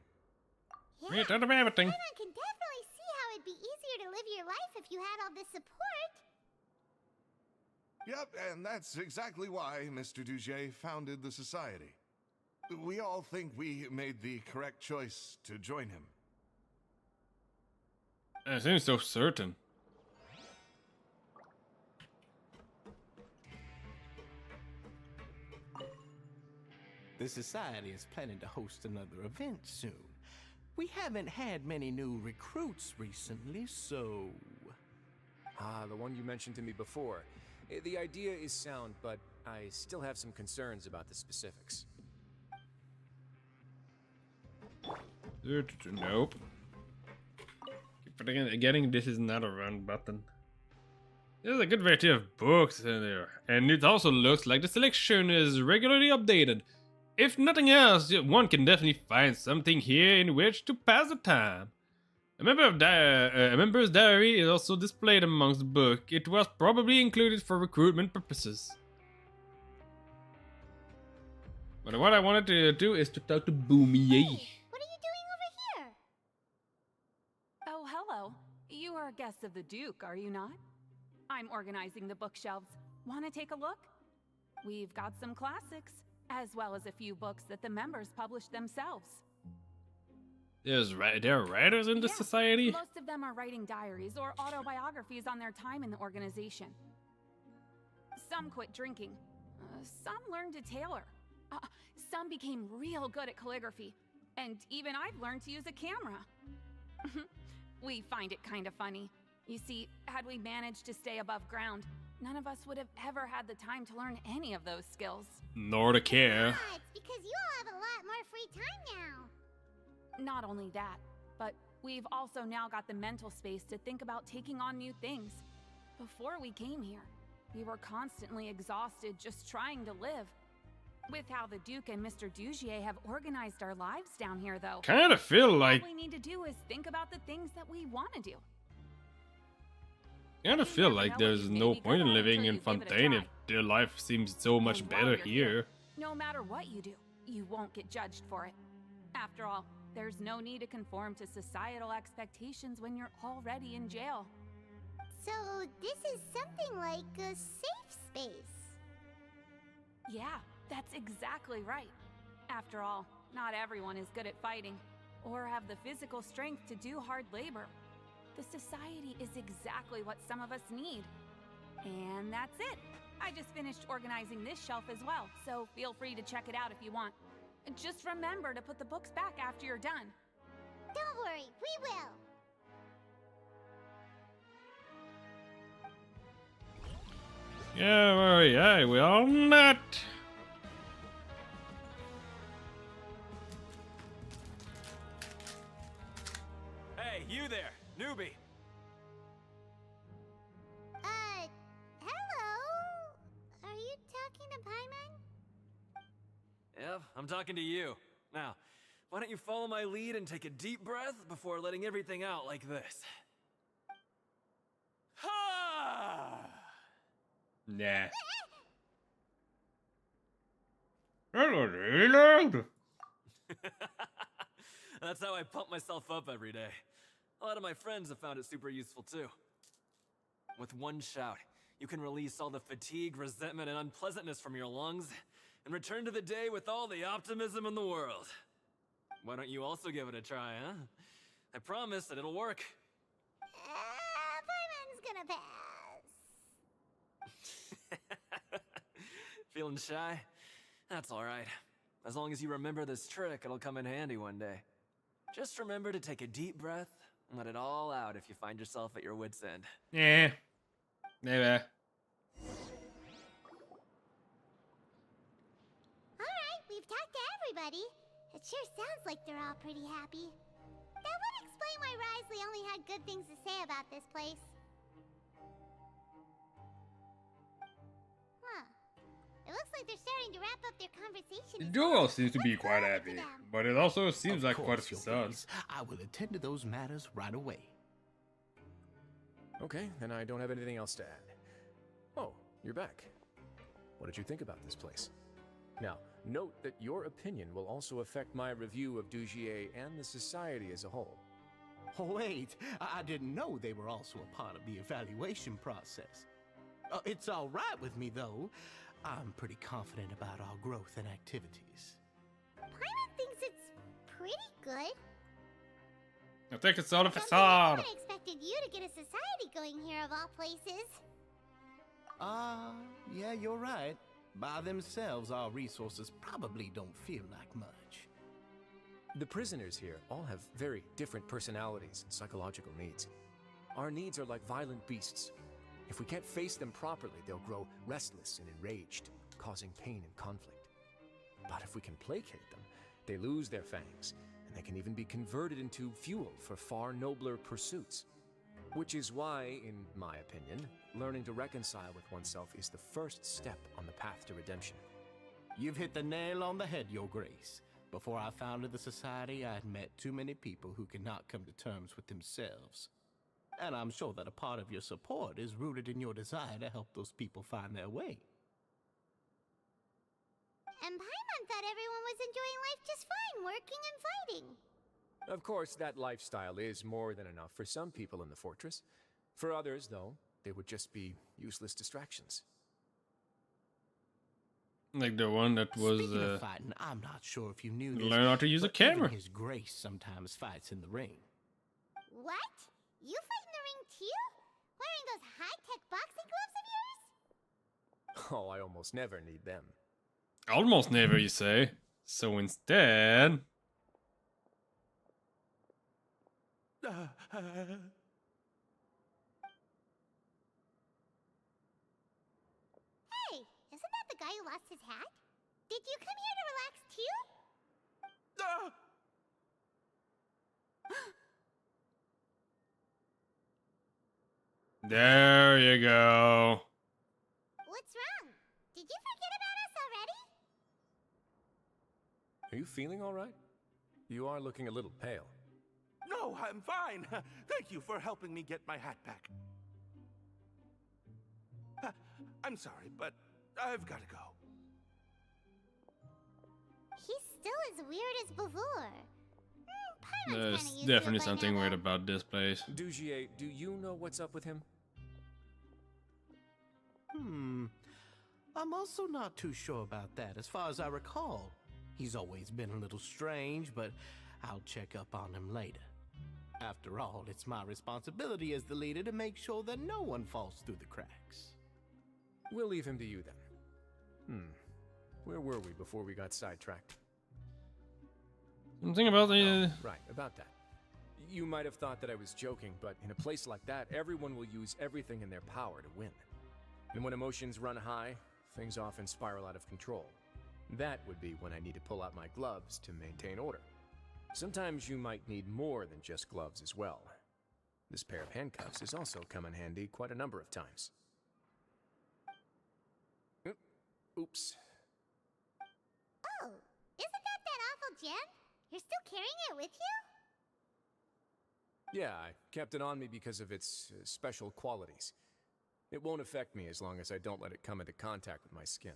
Yeah, out of everything. I can definitely see how it'd be easier to live your life if you had all this support. Yep, and that's exactly why Mr. Dugier founded the society. We all think we made the correct choice to join him. I seem so certain. The society is planning to host another event soon. We haven't had many new recruits recently, so... Ah, the one you mentioned to me before. The idea is sound, but I still have some concerns about the specifics. Nope. Keep forgetting this is not a run button. There's a good variety of books in there, and it also looks like the selection is regularly updated. If nothing else, one can definitely find something here in which to pass the time. A member's diary is also displayed amongst the book. It was probably included for recruitment purposes. But what I wanted to do is to talk to Boomier. What are you doing over here? Oh, hello. You are guests of the Duke, are you not? I'm organizing the bookshelves. Want to take a look? We've got some classics, as well as a few books that the members published themselves. There are writers in the society? Most of them are writing diaries or autobiographies on their time in the organization. Some quit drinking. Some learned to tailor. Some became real good at calligraphy. And even I've learned to use a camera. We find it kind of funny. You see, had we managed to stay above ground, none of us would have ever had the time to learn any of those skills. Nor to care. Yeah, it's because you all have a lot more free time now. Not only that, but we've also now got the mental space to think about taking on new things. Before we came here, we were constantly exhausted just trying to live. With how the Duke and Mr. Dugier have organized our lives down here, though, kind of feel like all we need to do is think about the things that we want to do. Kind of feel like there's no point in living in Fontaine if their life seems so much better here. No matter what you do, you won't get judged for it. After all, there's no need to conform to societal expectations when you're already in jail. So this is something like a safe space. Yeah, that's exactly right. After all, not everyone is good at fighting, or have the physical strength to do hard labor. The society is exactly what some of us need. And that's it. I just finished organizing this shelf as well, so feel free to check it out if you want. Just remember to put the books back after you're done. Don't worry, we will. Yeah, well, I will not. Hey, you there, newbie! Hello? Are you talking to Paimon? Yep, I'm talking to you. Now, why don't you follow my lead and take a deep breath before letting everything out like this? Ha! Nah. That was really loud. That's how I pump myself up every day. A lot of my friends have found it super useful too. With one shout, you can release all the fatigue, resentment, and unpleasantness from your lungs and return to the day with all the optimism in the world. Why don't you also give it a try, huh? I promise that it'll work. Paimon's gonna pass. Feeling shy? That's alright. As long as you remember this trick, it'll come in handy one day. Just remember to take a deep breath and let it all out if you find yourself at your wit's end. Yeah. Maybe. Alright, we've talked to everybody. It sure sounds like they're all pretty happy. That would explain why Risley only had good things to say about this place. Huh. It looks like they're starting to wrap up their conversation. The duo seems to be quite happy, but it also seems like quite a Your facade. Grace, I will attend to those matters right away. Okay, then I don't have anything else to add. Oh, you're back. What did you think about this place? Now, note that your opinion will also affect my review of Dugier and the society as a whole. Wait, I didn't know they were also a part of the evaluation process. It's all right with me, though. I'm pretty confident about our growth and activities. Paimon thinks it's pretty good. I think it's all a I facade. expected you to get a society going here of all places. Yeah, you're right. By themselves, our resources probably don't feel like much. The prisoners here all have very different personalities and psychological needs. Our needs are like violent beasts. If we can't face them properly, they'll grow restless and enraged, causing pain and conflict. But if we can placate them, they lose their fangs, and they can even be converted into fuel for far nobler pursuits. Which is why, in my opinion, learning to reconcile with oneself is the first step on the path to redemption. You've hit the nail on the head, Your Grace. Before I founded the Society, I had met too many people who could not come to terms with themselves. And I'm sure that a part of your support is rooted in your desire to help those people find their way. And Paimon thought everyone was enjoying life just fine, working and fighting. Of course, that lifestyle is more than enough for some people in the fortress. For others, though, they would just be useless distractions. Like the one that was Speaking of fighting, I'm not sure if you knew this, learn how to use a but camera. even His Grace sometimes fights in the ring. What? You fight in the ring too? Wearing those high-tech boxing gloves of yours? Oh, I almost never need them. Almost never, you say. So instead, Hey, isn't that the guy who lost his hat? Did you come here to relax too? there you go. What's wrong? Did you forget about us already? Are you feeling all right? You are looking a little pale. No, I'm fine. Thank you for helping me get my hat back. I'm sorry, but I've got to go. He's still as weird as before. Paimon's kinda There's used to it definitely by something now, weird though. about this place. Dugier, do you know what's up with him? I'm also not too sure about that. As far as I recall, he's always been a little strange, but I'll check up on him later. After all, it's my responsibility as the leader to make sure that no one falls through the cracks. We'll leave him to you then. Where were we before we got sidetracked? Something about the Right, about that. You might have thought that I was joking, but in a place like that, everyone will use everything in their power to win. And when emotions run high, things often spiral out of control. That would be when I need to pull out my gloves to maintain order. Sometimes you might need more than just gloves as well. This pair of handcuffs has also come in handy quite a number of times. Oops. Oh, isn't that awful gem? You're still carrying it with you? Yeah, I kept it on me because of its special qualities. It won't affect me as long as I don't let it come into contact with my skin.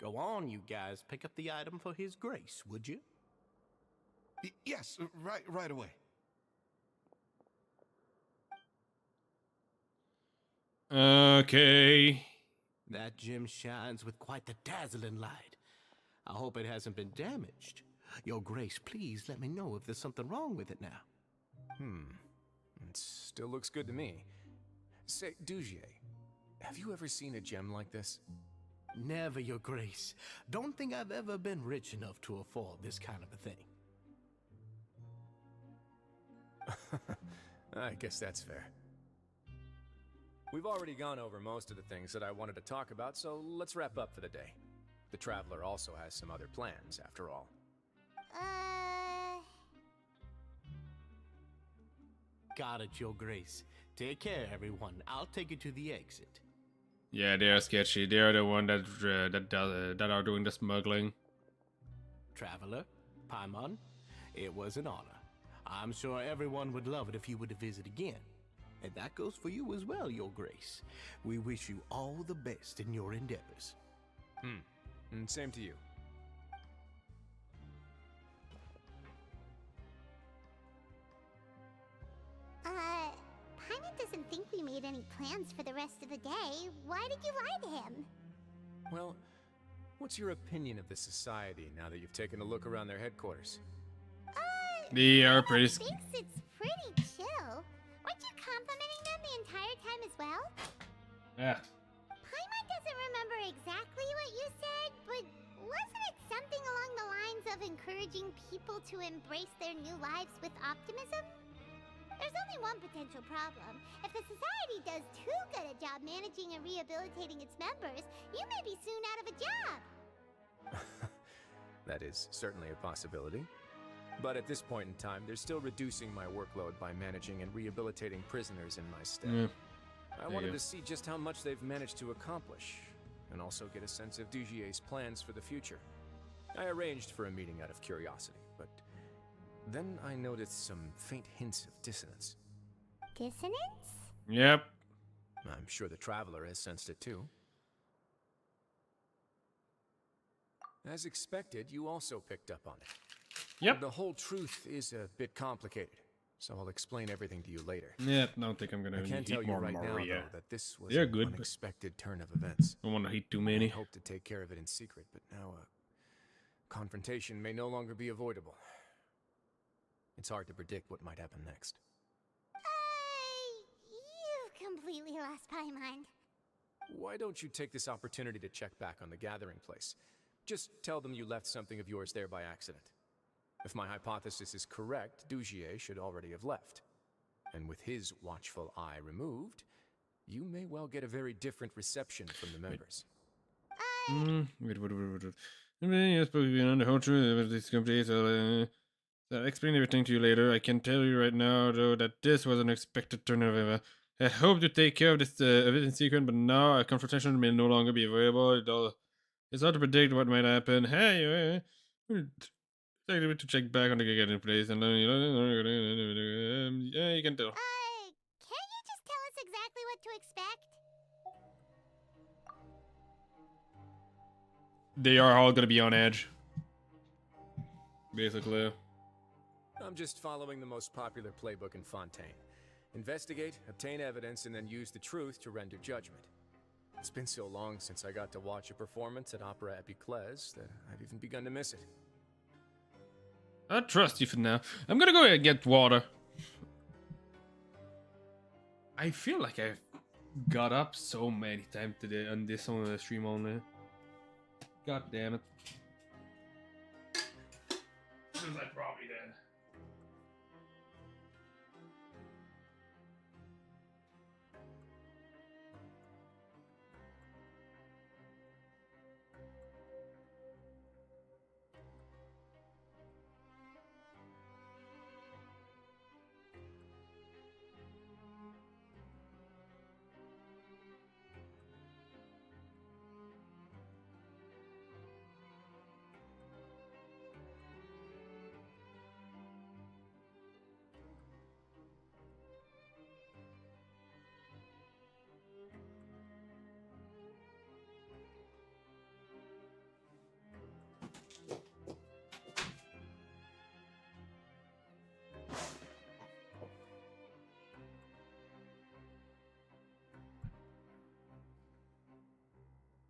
Go on, you guys. Pick up the item for His Grace, would you? Yes, right away. okay. That gem shines with quite the dazzling light. I hope it hasn't been damaged. Your Grace, please let me know if there's something wrong with it now. It still looks good to me. Say, Dugier, have you ever seen a gem like this? Never, Your Grace. Don't think I've ever been rich enough to afford this kind of a thing. I guess that's fair. We've already gone over most of the things that I wanted to talk about, so let's wrap up for the day. The Traveler also has some other plans, after all. Got it, Your Grace. Take care, everyone. I'll take you to the exit. Yeah, they're sketchy. They're the one that are doing the smuggling. Traveler, Paimon, it was an honor. I'm sure everyone would love it if you were to visit again. And that goes for you as well, Your Grace. We wish you all the best in your endeavors. And same to you. Paimon doesn't think we made any plans for the rest of the day. Why did you lie to him? Well, what's your opinion of the society now that you've taken a look around their headquarters? They are pretty. Thinks it's pretty chill. Weren't you complimenting them the entire time as well? Yeah. Paimon doesn't remember exactly what you said, but wasn't it something along the lines of encouraging people to embrace their new lives with optimism? There's only one potential problem. If the society does too good a job managing and rehabilitating its members, you may be soon out of a job. That is certainly a possibility. But at this point in time, they're still reducing my workload by managing and rehabilitating prisoners in my stead. Yeah. I wanted to see just how much they've managed to accomplish, and also get a sense of Dugier's plans for the future. I arranged for a meeting out of curiosity, but then I noticed some faint hints of dissonance. Dissonance? Yep. I'm sure the Traveler has sensed it too. As expected, you also picked up on it. Yep. The whole truth is a bit complicated, so I'll explain everything to you later. Yeah, I don't think I'm gonna I can eat tell you more right now, Maria. though, that this was They're an good, but unexpected turn of events. don't want to eat too many. I hope to take care of it in secret, but now confrontation may no longer be avoidable. It's hard to predict what might happen next. You've completely lost Paimon. Why don't you take this opportunity to check back on the gathering place? Just tell them you left something of yours there by accident. If my hypothesis is correct, Dugier should already have left. And with his watchful eye removed, you may well get a very different reception from the members. Yes, but we know the whole truth. It's complete. I'll explain everything to you later. I can tell you right now, though, that this was an unexpected turn of events. I hope to take care of this of it in secret, but now a confrontation may no longer be available. It's hard to predict what might happen. Hey, take a bit to check back on the gathering place, and then yeah, you can tell. Can't you just tell us exactly what to expect? They are all gonna be on edge, basically. I'm just following the most popular playbook in Fontaine. Investigate, obtain evidence, and then use the truth to render judgment. It's been so long since I got to watch a performance at Opera Epiclese that I've even begun to miss it. I trust you for now. I'm gonna go and get water. I feel like I've got up so many times today on this stream only. God damn it. Since I probably did.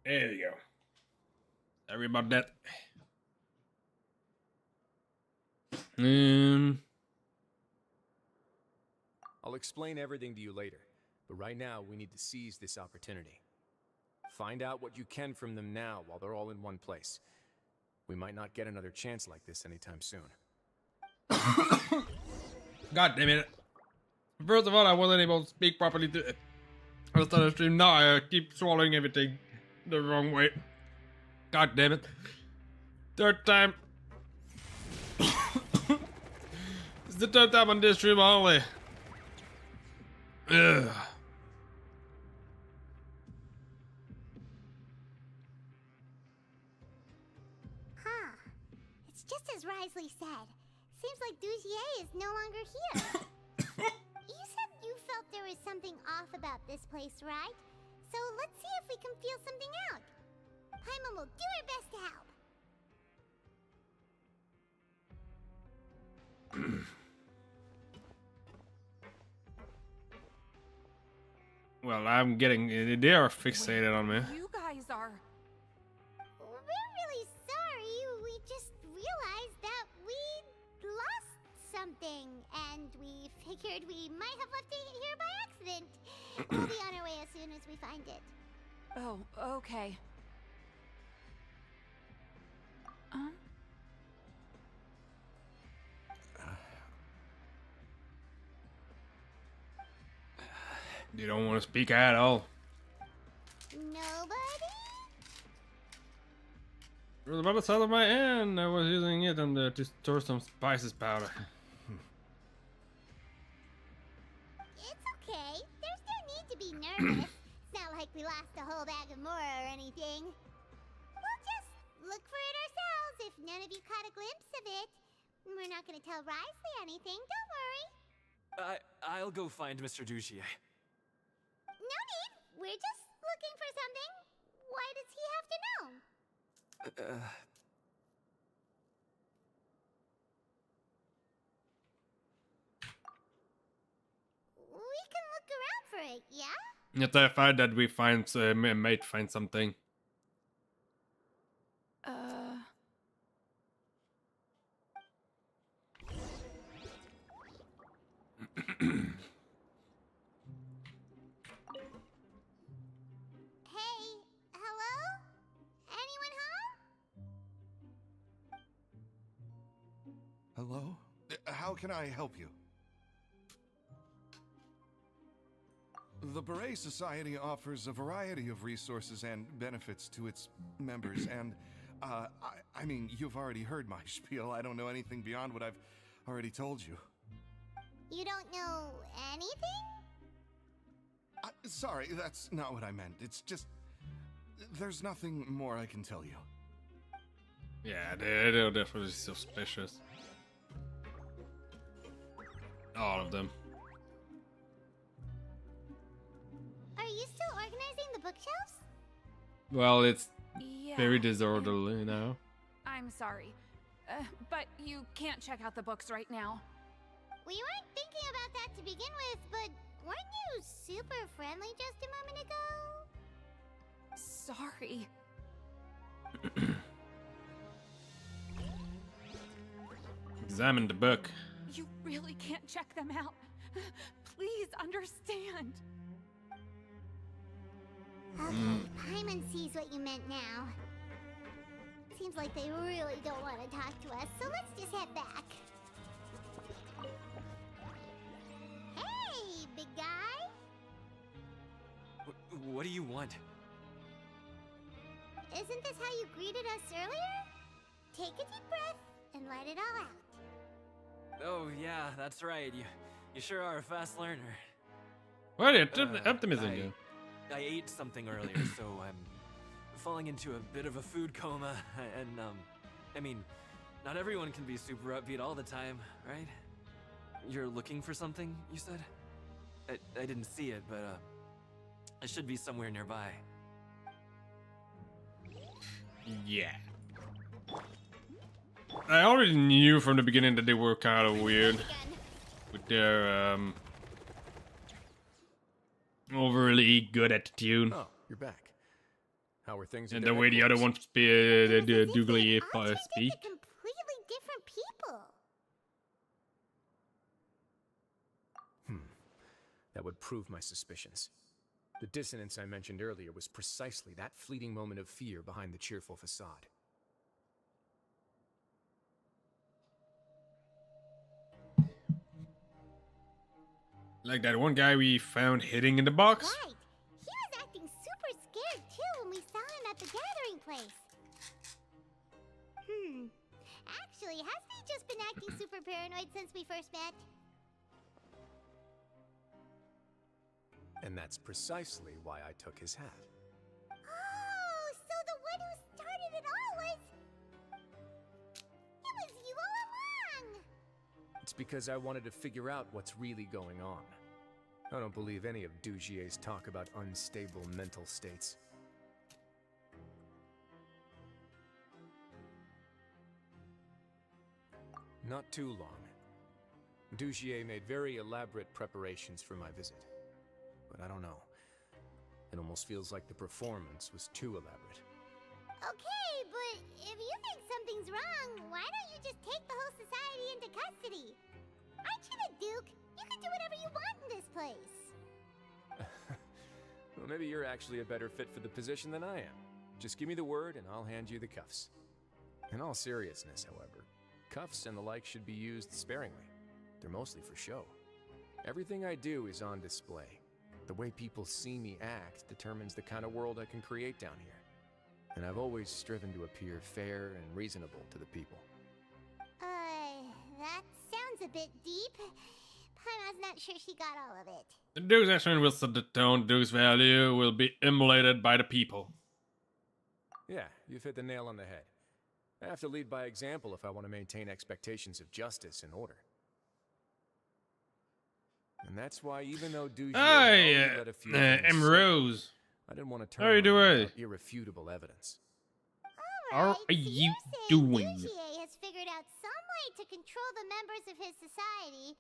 There you go. Sorry about that. I'll explain everything to you later, but right now we need to seize this opportunity. Find out what you can from them now while they're all in one place. We might not get another chance like this anytime soon. God damn it. First of all, I wasn't able to speak properly to the start of the stream. Now I keep swallowing everything the wrong way. God damn it. Third time. It's the third time on this stream only. Ugh. Huh. It's just as Risley said. Seems like Dugier is no longer here. You said you felt there was something off about this place, right? So let's see if we can feel something out. Paimon will do her best to help. Well, I'm getting. They are fixated on me. You guys are... We're really sorry. We just realized that we lost something, and we figured we might have left it here by accident. We'll be on our way as soon as we find it. Oh, okay. You don't want to speak at all. Nobody? It was about the size of my hand. I was using it on the, to store some spices powder. It's okay. There's no need to be nervous. It's not like we lost a whole bag of Mora or anything. We'll just look for it ourselves if none of you caught a glimpse of it. We're not gonna tell Risley anything, don't worry. I'll go find Mr. Dugier. No need. We're just looking for something. Why does he have to know? We can look around for it, yeah? It's terrified that we find, might find something. Hey, hello? Anyone home? Hello? How can I help you? The Beret Society offers a variety of resources and benefits to its members, and, I mean, you've already heard my spiel. I don't know anything beyond what I've already told you. You don't know anything? Sorry, that's not what I meant. It's just... there's nothing more I can tell you. Yeah, they're definitely suspicious. All of them. Are you still organizing the bookshelves? Well, it's Yeah. very disorderly now. I'm sorry. But you can't check out the books right now. We weren't thinking about that to begin with, but weren't you super friendly just a moment ago? Sorry. Examine the book. You really can't check them out. Please understand. Okay, Paimon sees what you meant now. Seems like they really don't want to talk to us, so let's just head back. Hey, big guy! What do you want? Isn't this how you greeted us earlier? Take a deep breath and let it all out. Oh yeah, that's right. You sure are a fast learner. What are you optimism you? I ate something earlier, so I'm falling into a bit of a food coma, and I mean, not everyone can be super upbeat all the time, right? You're looking for something, you said? I didn't see it, but it should be somewhere nearby. Yeah. I already knew from the beginning that they were kind of weird with their overly good attitude. Oh, you're back. How are things? And the way the other ones speak. Completely different people. That would prove my suspicions. The dissonance I mentioned earlier was precisely that fleeting moment of fear behind the cheerful facade. Like that one guy we found hiding in the box. Right. He was acting super scared too when we saw him at the gathering place. Actually, hasn't he just been acting super paranoid since we first met? And that's precisely why I took his hat. Oh, so the one who started it all was... It was you all along! It's because I wanted to figure out what's really going on. I don't believe any of Dugier's talk about unstable mental states. Not too long. Dugier made very elaborate preparations for my visit. But I don't know. It almost feels like the performance was too elaborate. Okay, but if you think something's wrong, why don't you just take the whole society into custody? Aren't you the Duke? You can do whatever you want in this place. Well, maybe you're actually a better fit for the position than I am. Just give me the word and I'll hand you the cuffs. In all seriousness, however, cuffs and the like should be used sparingly. They're mostly for show. Everything I do is on display. The way people see me act determines the kind of world I can create down here. And I've always striven to appear fair and reasonable to the people. That sounds a bit deep. Paimon's not sure she got all of it. The Duke's action will set the tone. Duke's value will be emulated by the people. Yeah, you've hit the nail on the head. I have to lead by example if I want to maintain expectations of justice and order. And that's why, even though Dugier let a few things Rose. I didn't want to How are you turn on doing? without irrefutable evidence. How are you doing? Dugier has figured out some way to control the members of his society.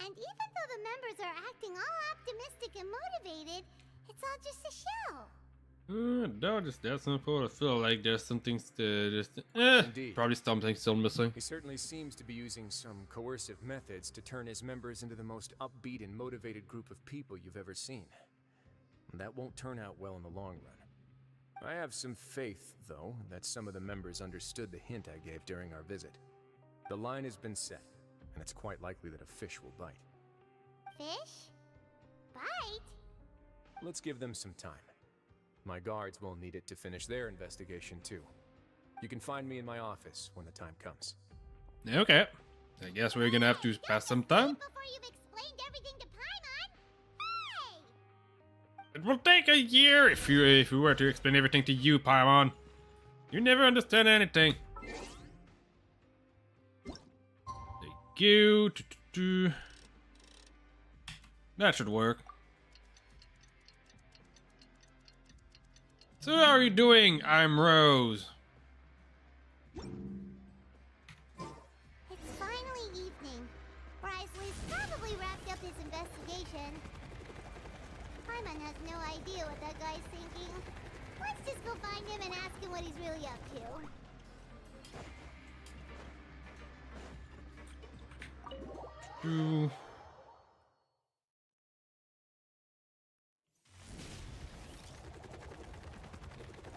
And even though the members are acting all optimistic and motivated, it's all just a show. Doubt it's that simple. I feel like there's something Indeed. probably something still missing. He certainly seems to be using some coercive methods to turn his members into the most upbeat and motivated group of people you've ever seen. And that won't turn out well in the long run. I have some faith, though, that some of the members understood the hint I gave during our visit. The line has been set, and it's quite likely that a fish will bite. Fish? Bite? Let's give them some time. My guards will need it to finish their investigation, too. You can find me in my office when the time comes. Okay. I guess we're gonna have to pass some time. Before you've explained everything to Paimon? Hey! It will take a year if you were to explain everything to you, Paimon. You never understand anything. Thank you. That should work. So how are you doing? I'm Rose. It's finally evening. Brysley's probably wrapped up his investigation. Paimon has no idea what that guy's thinking. Let's just go find him and ask him what he's really up to.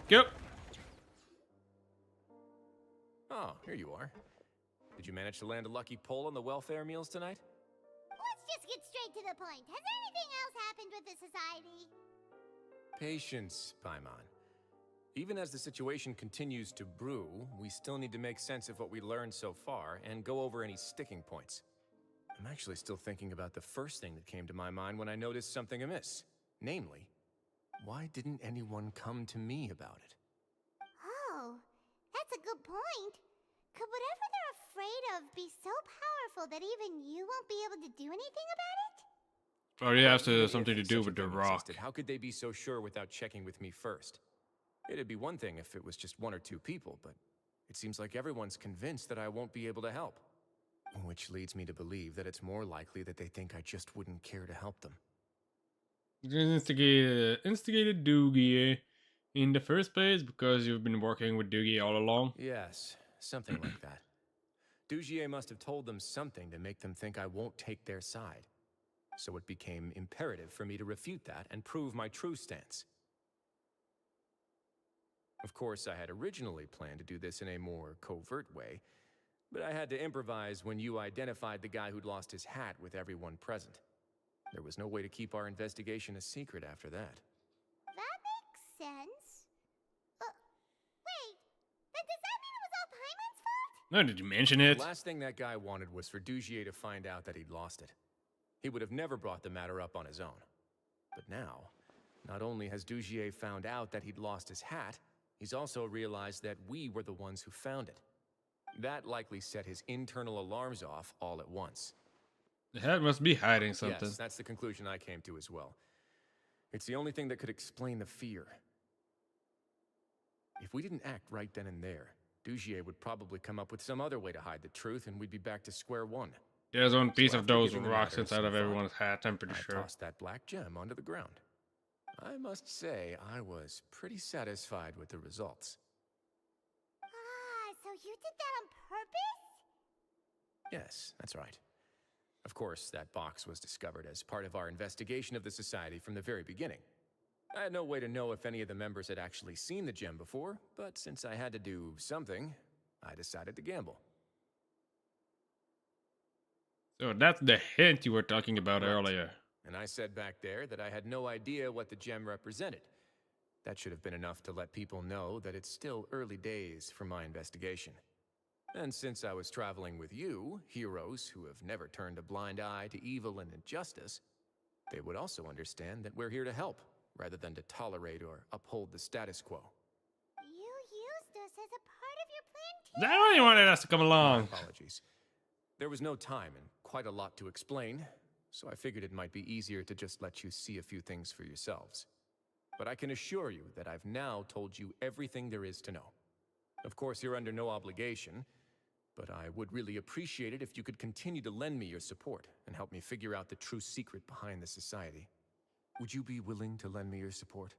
Yep. Oh, here you are. Did you manage to land a lucky pull on the welfare meals tonight? Let's just get straight to the point. Has anything else happened with the society? Patience, Paimon. Even as the situation continues to brew, we still need to make sense of what we learned so far and go over any sticking points. I'm actually still thinking about the first thing that came to my mind when I noticed something amiss. Namely, why didn't anyone come to me about it? Oh, that's a good point. Could whatever they're afraid of be so powerful that even you won't be able to do anything about it? Or it has to something to do with the rock. How could they be so sure without checking with me first? It'd be one thing if it was just one or two people, but it seems like everyone's convinced that I won't be able to help. Which leads me to believe that it's more likely that they think I just wouldn't care to help them. Instigated Doogie in the first place because you've been working with Doogie all along. Yes, something like that. Dugier must have told them something to make them think I won't take their side. so it became imperative for me to refute that and prove my true stance. Of course, I had originally planned to do this in a more covert way, but I had to improvise when you identified the guy who'd lost his hat with everyone present. There was no way to keep our investigation a secret after that. That makes sense. Wait, then does that mean it was all Paimon's fault? No, did you mention it? The last thing that guy wanted was for Dugier to find out that he'd lost it. He would have never brought the matter up on his own. But now, not only has Dugier found out that he'd lost his hat, he's also realized that we were the ones who found it. That likely set his internal alarms off all at once. The hat must be hiding something. Yes, that's the conclusion I came to as well. It's the only thing that could explain the fear. If we didn't act right then and there, Dugier would probably come up with some other way to hide the truth, and we'd be back to square one. There's one piece So of after those giving the rocks matter inside some of thought, everyone's hat, I'm pretty I sure. tossed that black gem onto the ground. I must say, I was pretty satisfied with the results. Ah, so you did that on purpose? Yes, that's right. Of course, that box was discovered as part of our investigation of the Society from the very beginning. I had no way to know if any of the members had actually seen the gem before, but since I had to do something, I decided to gamble. So that's the hint you were talking about Right. earlier. And I said back there that I had no idea what the gem represented. That should have been enough to let people know that it's still early days for my investigation. And since I was traveling with you, heroes who have never turned a blind eye to evil and injustice, they would also understand that we're here to help, rather than to tolerate or uphold the status quo. You used us as a part of your plan too. That only wanted us to come along. My apologies. There was no time and quite a lot to explain, so I figured it might be easier to just let you see a few things for yourselves. But I can assure you that I've now told you everything there is to know. Of course, you're under no obligation, but I would really appreciate it if you could continue to lend me your support and help me figure out the true secret behind the Society. Would you be willing to lend me your support?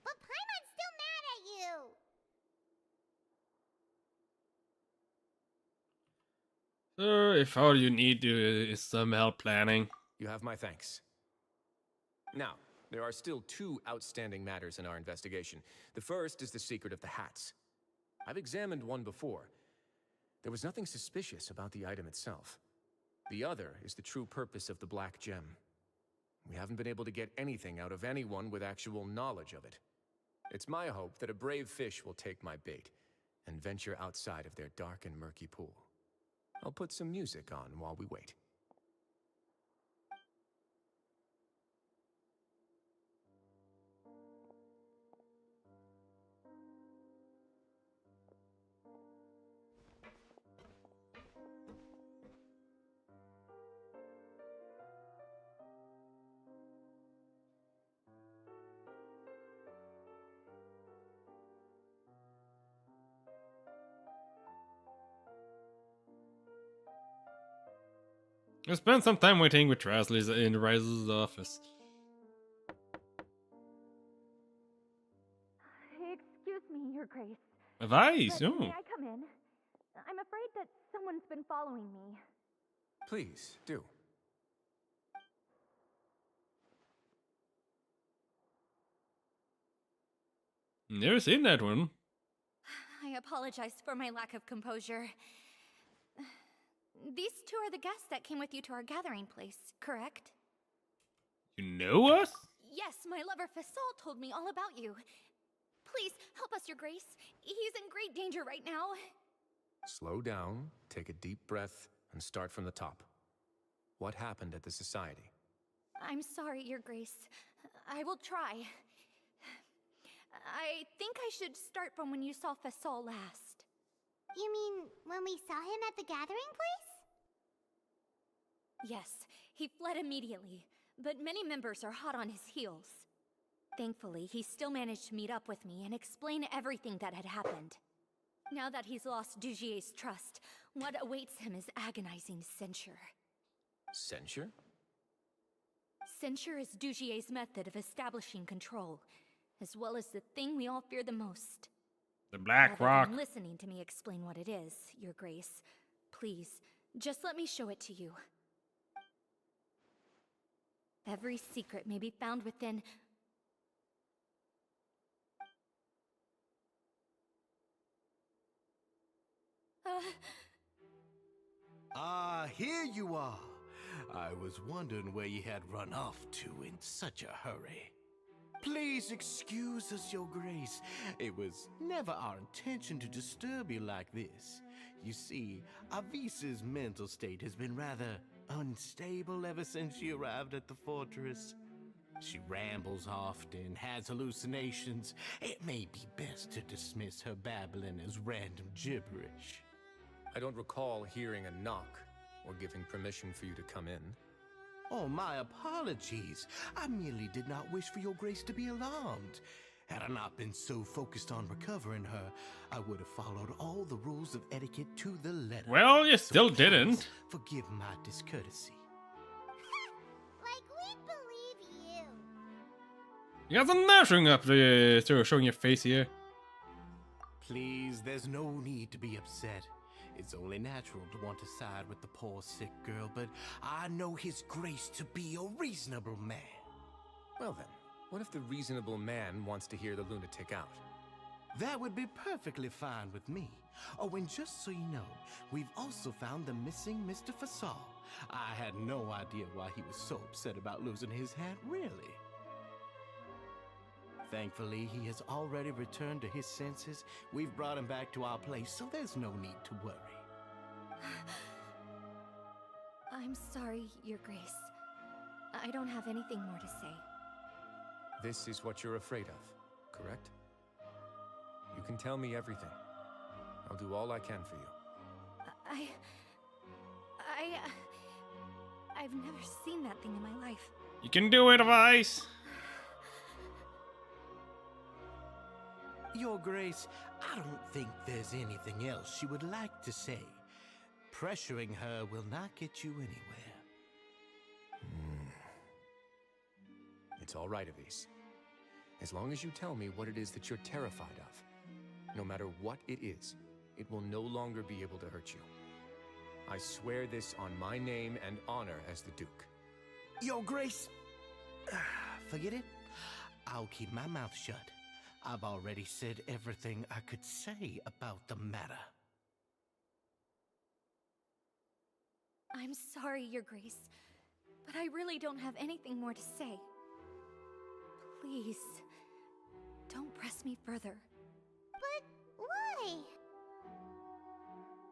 But Paimon's still mad at you. So if all you need is some help planning. You have my thanks. Now, there are still two outstanding matters in our investigation. The first is the secret of the hats. I've examined one before. There was nothing suspicious about the item itself. The other is the true purpose of the black gem. We haven't been able to get anything out of anyone with actual knowledge of it. It's my hope that a brave fish will take my bait and venture outside of their dark and murky pool. I'll put some music on while we wait. I spent some time waiting with Trasley's in Rise's office. Excuse me, Your Grace. Advice? But Oh. may I come in? I'm afraid that someone's been following me. Please, do. Never seen that one. I apologize for my lack of composure. These two are the guests that came with you to our gathering place, correct? You know us? Yes, my lover Fasol told me all about you. Please, help us, Your Grace. He's in great danger right now. Slow down, take a deep breath, and start from the top. What happened at the Society? I'm sorry, Your Grace. I will try. I think I should start from when you saw Fasol last. You mean when we saw him at the gathering place? Yes, he fled immediately, but many members are hot on his heels. Thankfully, he still managed to meet up with me and explain everything that had happened. Now that he's lost Dugier's trust, what awaits him is agonizing censure. Censure? Censure is Dugier's method of establishing control, as well as the thing we all fear the most. The Black Rather Rock. than listening to me explain what it is, Your Grace, please, Just let me show it to you. Every secret may be found within... Here you are. I was wondering where you had run off to in such a hurry. Please excuse us, Your Grace. It was never our intention to disturb you like this. You see, Avisa's mental state has been rather unstable ever since she arrived at the fortress. She rambles often, has hallucinations. It may be best to dismiss her babbling as random gibberish. I don't recall hearing a knock or giving permission for you to come in. Oh, my apologies. I merely did not wish for Your Grace to be alarmed. Had I not been so focused on recovering her, I would have followed all the rules of etiquette to the letter. Well, you still didn't. Forgive my discourtesy. Like we believe you. You guys are not showing up showing your face here. Please, there's no need to be upset. It's only natural to want to side with the poor sick girl, but I know His Grace to be a reasonable man. Well then, what if the reasonable man wants to hear the lunatic out? That would be perfectly fine with me. Oh, and just so you know, we've also found the missing Mr. Fasal. I had no idea why he was so upset about losing his hat, really. Thankfully, he has already returned to his senses. We've brought him back to our place, so there's no need to worry. I'm sorry, Your Grace. I don't have anything more to say. This is what you're afraid of, correct? You can tell me everything. I'll do all I can for you. I've never seen that thing in my life. You can do it, Vice. Your Grace, I don't think there's anything else she would like to say. Pressuring her will not get you anywhere. It's all right, Avise. As long as you tell me what it is that you're terrified of, no matter what it is, it will no longer be able to hurt you. I swear this on my name and honor as the Duke. Your Grace, forget it. I'll keep my mouth shut. I've already said everything I could say about the matter. I'm sorry, Your Grace, but I really don't have anything more to say. Please, don't press me further. But why?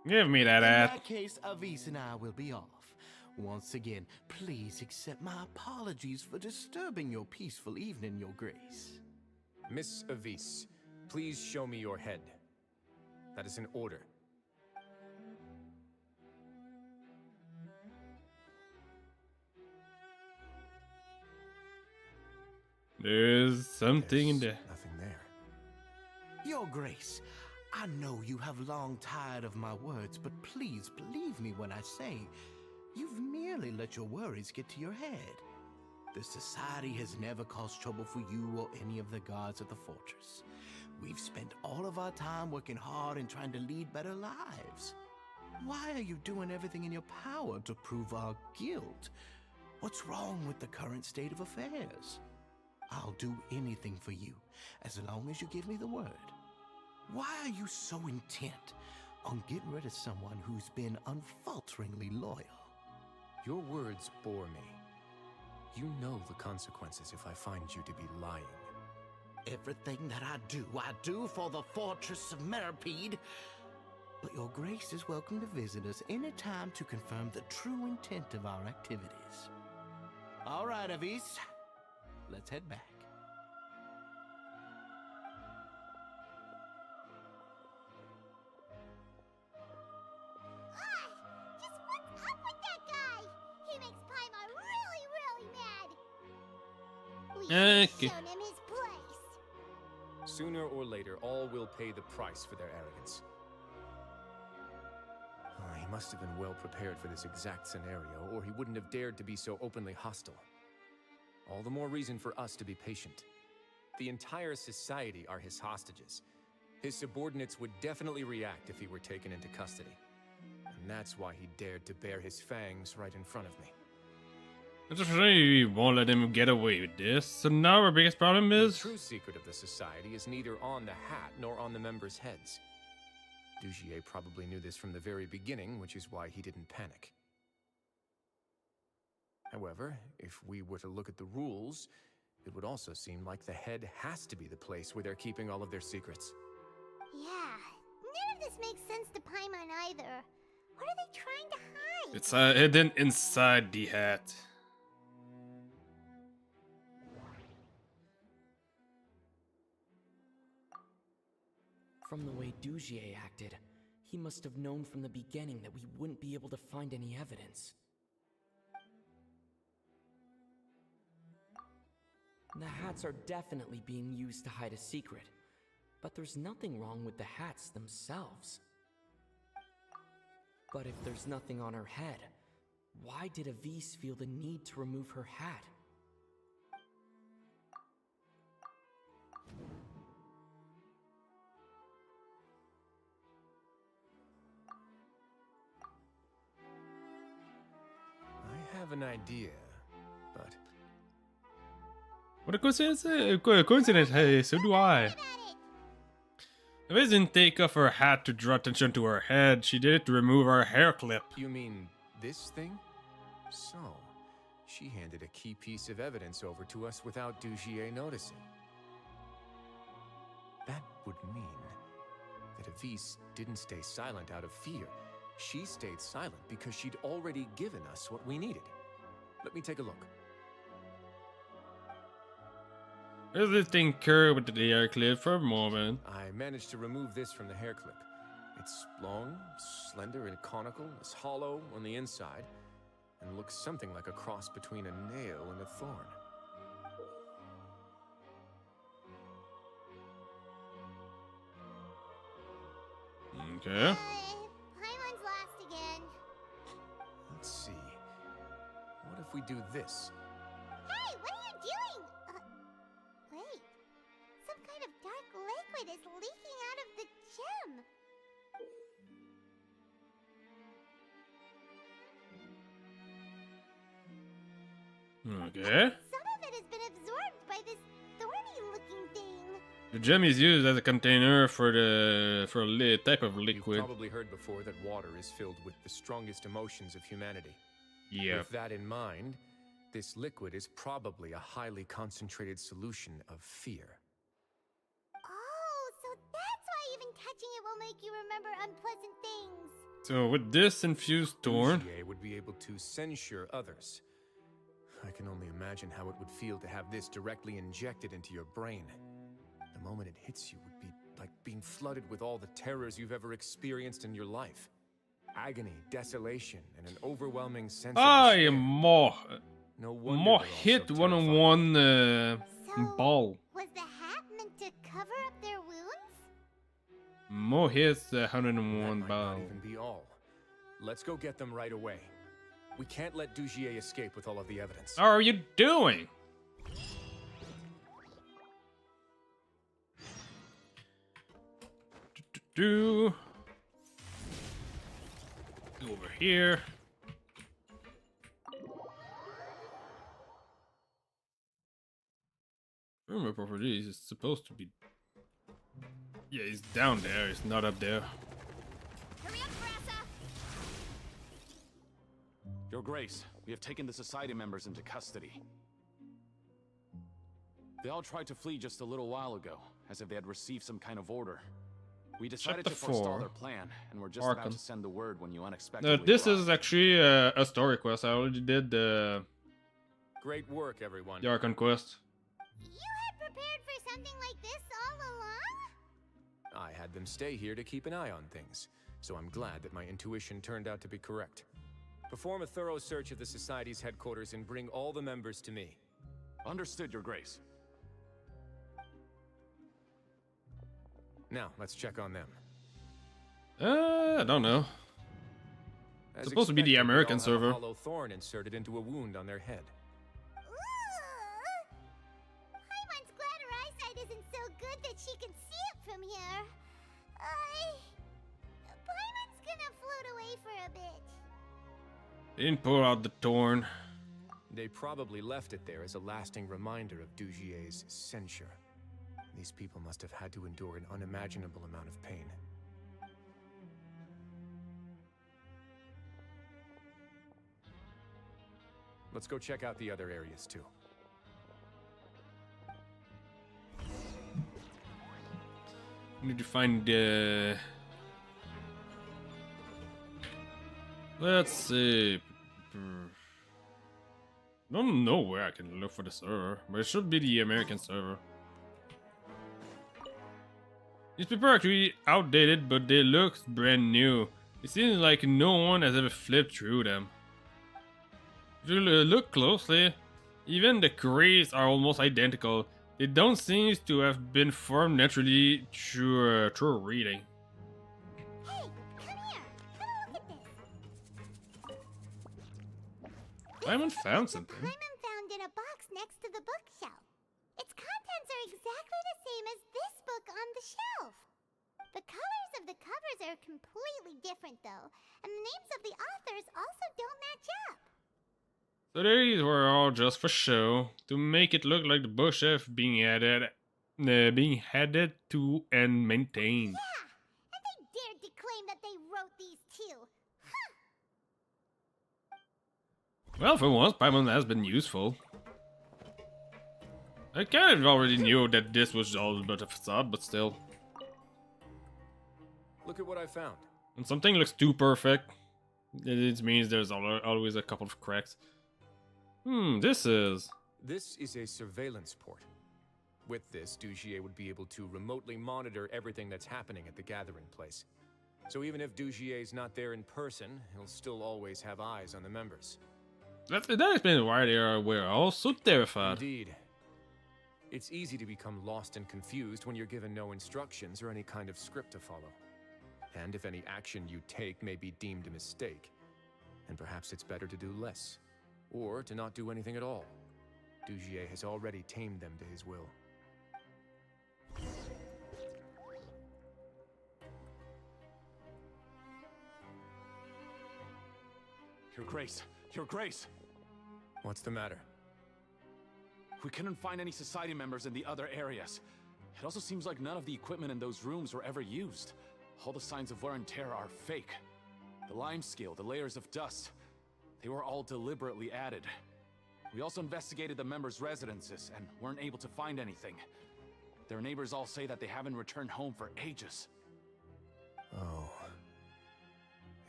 Give me that ass. In that case, Avise and I will be off. Once again, please accept my apologies for disturbing your peaceful evening, Your Grace. Miss Avise, please show me your head. That is an order. There's something in there. Nothing there. Your Grace, I know you have long tired of my words, but please believe me when I say you've merely let your worries get to your head. The Society has never caused trouble for you or any of the guards at the fortress. We've spent all of our time working hard and trying to lead better lives. Why are you doing everything in your power to prove our guilt? What's wrong with the current state of affairs? I'll do anything for you, as long as you give me the word. Why are you so intent on getting rid of someone who's been unfalteringly loyal? Your words bore me. You know the consequences if I find you to be lying. Everything that I do for the Fortress of Meripede. But Your Grace is welcome to visit us any time to confirm the true intent of our activities. All right, Avise. Let's head back. Just what's up with that guy? He makes Paimon really, really mad. We've shown him his place. Sooner or later, all will pay the price for their arrogance. Oh, he must have been well prepared for this exact scenario, or he wouldn't have dared to be so openly hostile. All the more reason for us to be patient. The entire society are his hostages. His subordinates would definitely react if he were taken into custody. And And that's why he dared to bare his fangs right in front of me. Unfortunately, we won't let him get away with this. So now our biggest problem is... The true secret of the society is neither on the hat nor on the members' heads. Dugier probably knew this from the very beginning, which is why he didn't panic. However, if we were to look at the rules, it would also seem like the head has to be the place where they're keeping all of their secrets. Yeah, none of this makes sense to Paimon either. What are they trying to hide? It's hidden inside the hat. From the way Dugier acted, he must have known from the beginning that we wouldn't be able to find any evidence. The hats are definitely being used to hide a secret, but there's nothing wrong with the hats themselves. But if there's nothing on her head, why did Avise feel the need to remove her hat? I have an idea, but... What a coincidence! Coincidence. Hey, so do I. Avise didn't take off her hat to draw attention to her head. She did it to remove her hair clip. You mean this thing? So, she handed a key piece of evidence over to us without Dugier noticing. That would mean that Avise didn't stay silent out of fear. She stayed silent because she'd already given us what we needed. Let me take a look. There's this thing curved with the hair clip for a moment. I managed to remove this from the hair clip. It's long, slender, and conical. It's hollow on the inside, and looks something like a cross between a nail and a thorn. Okay. Paimon's last again. Let's see. What if we do this? Hey, what are you doing? Wait. Some kind of dark liquid is leaking out of the gem. Okay. Some of it has been absorbed by this thorny-looking thing. The gem is used as a container for a type of liquid. You've probably heard before that water is filled with the strongest emotions of humanity. Yeah. With that in mind, this liquid is probably a highly concentrated solution of fear. Oh, so that's why even touching it will make you remember unpleasant things. So with this infused thorn, Dugier would be able to censure others. I can only imagine how it would feel to have this directly injected into your brain. The moment it hits you would be like being flooded with all the terrors you've ever experienced in your life. Agony, desolation, and an overwhelming sense of I despair. am more wonder hit one-on-one ball. Was the hat meant to cover up their wounds? More hits 101 Might ball. not even be all. Let's go get them right away. We can't let Dugier escape with all of the evidence. How are you doing? Go over here. Remember properties, it's supposed to be... Yeah, he's down there, he's not up there. Hurry up, Brassa! Your Grace, we have taken the Society members into custody. They all tried to flee just a little while ago, as if they had received some kind of order. We decided to Chapter forestall 4. their plan, and we're just about Arkham. to send the word when you unexpectedly This arrived. is actually a story quest. I already did the Great work, everyone. Arkham quest. You had prepared for something like this all along? I had them stay here to keep an eye on things, so I'm glad that my intuition turned out to be correct. Perform a thorough search of the Society's headquarters and bring all the members to me. Understood, Your Grace. Now, let's check on them. I don't know. As Supposed to be the expected, they American all have server. a hollow thorn inserted into a wound on their head. Paimon's glad her eyesight isn't so good that she can see it from here. Paimon's gonna float away for a bit. They didn't pull out the Torn. They probably left it there as a lasting reminder of Dugier's censure. These people must have had to endure an unimaginable amount of pain. Let's go check out the other areas too. Need to find the. Let's see. Don't know where I can look for the server, but it should be the American server. These people are actually outdated, but they look brand new. It seems like no one has ever flipped through them. If you look closely, even the crates are almost identical. They don't seem to have been formed naturally through reading. Hey, come here. Have a look at this. Paimon found something. Paimon found in a box next to the bookshelf. Its contents are exactly the same as this book on the shelf. The colors of the covers are completely different though, and the names of the authors also don't match up. So these were all just for show, to make it look like the bookshelf being added to and maintained. Yeah, and they dared to claim that they wrote these too. Huh. Well, for once, Paimon has been useful. I kind of already knew that this was all but a facade, but still. Look at what I found. When something looks too perfect, it means there's always a couple of cracks. This is a surveillance port. With this, Dugier would be able to remotely monitor everything that's happening at the gathering place. So even if Dugier's not there in person, he'll still always have eyes on the members. That explains why we're all so terrified. Indeed. It's easy to become lost and confused when you're given no instructions or any kind of script to follow. And if any action you take may be deemed a mistake, then perhaps it's better to do less. Or to not do anything at all. Dugier has already tamed them to his will. Your Grace! Your Grace! What's the matter? We couldn't find any society members in the other areas. It also seems like none of the equipment in those rooms were ever used. All the signs of wear and tear are fake. The lime scale, the layers of dust, they were all deliberately added. We also investigated the members' residences and weren't able to find anything. Their neighbors all say that they haven't returned home for ages. Oh.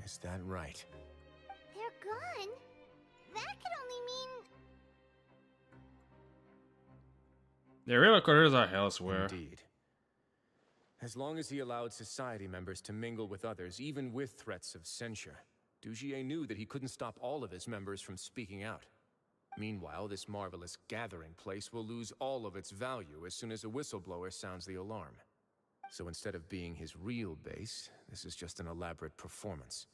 Is that right? They're gone? That could only mean... Their real quarters are elsewhere. Indeed. As long as he allowed society members to mingle with others, even with threats of censure, Dugier knew that he couldn't stop all of his members from speaking out. Meanwhile, this marvelous gathering place will lose all of its value as soon as a whistleblower sounds the alarm. So instead of being his real base, this is just an elaborate performance.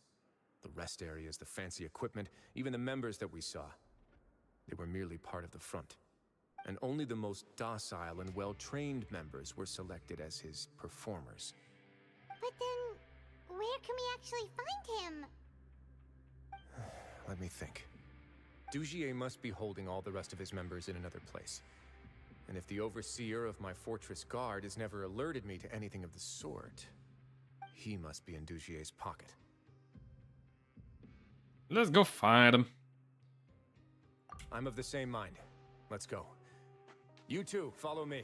The rest areas, the fancy equipment, even the members that we saw, they were merely part of the front. And only the most docile and well-trained members were selected as his performers. But then, where can we actually find him? Let me think. Dugier must be holding all the rest of his members in another place. And if the overseer of my fortress guard has never alerted me to anything of the sort, he must be in Dugier's pocket. Let's go find him. I'm of the same mind. Let's go. You two, follow me.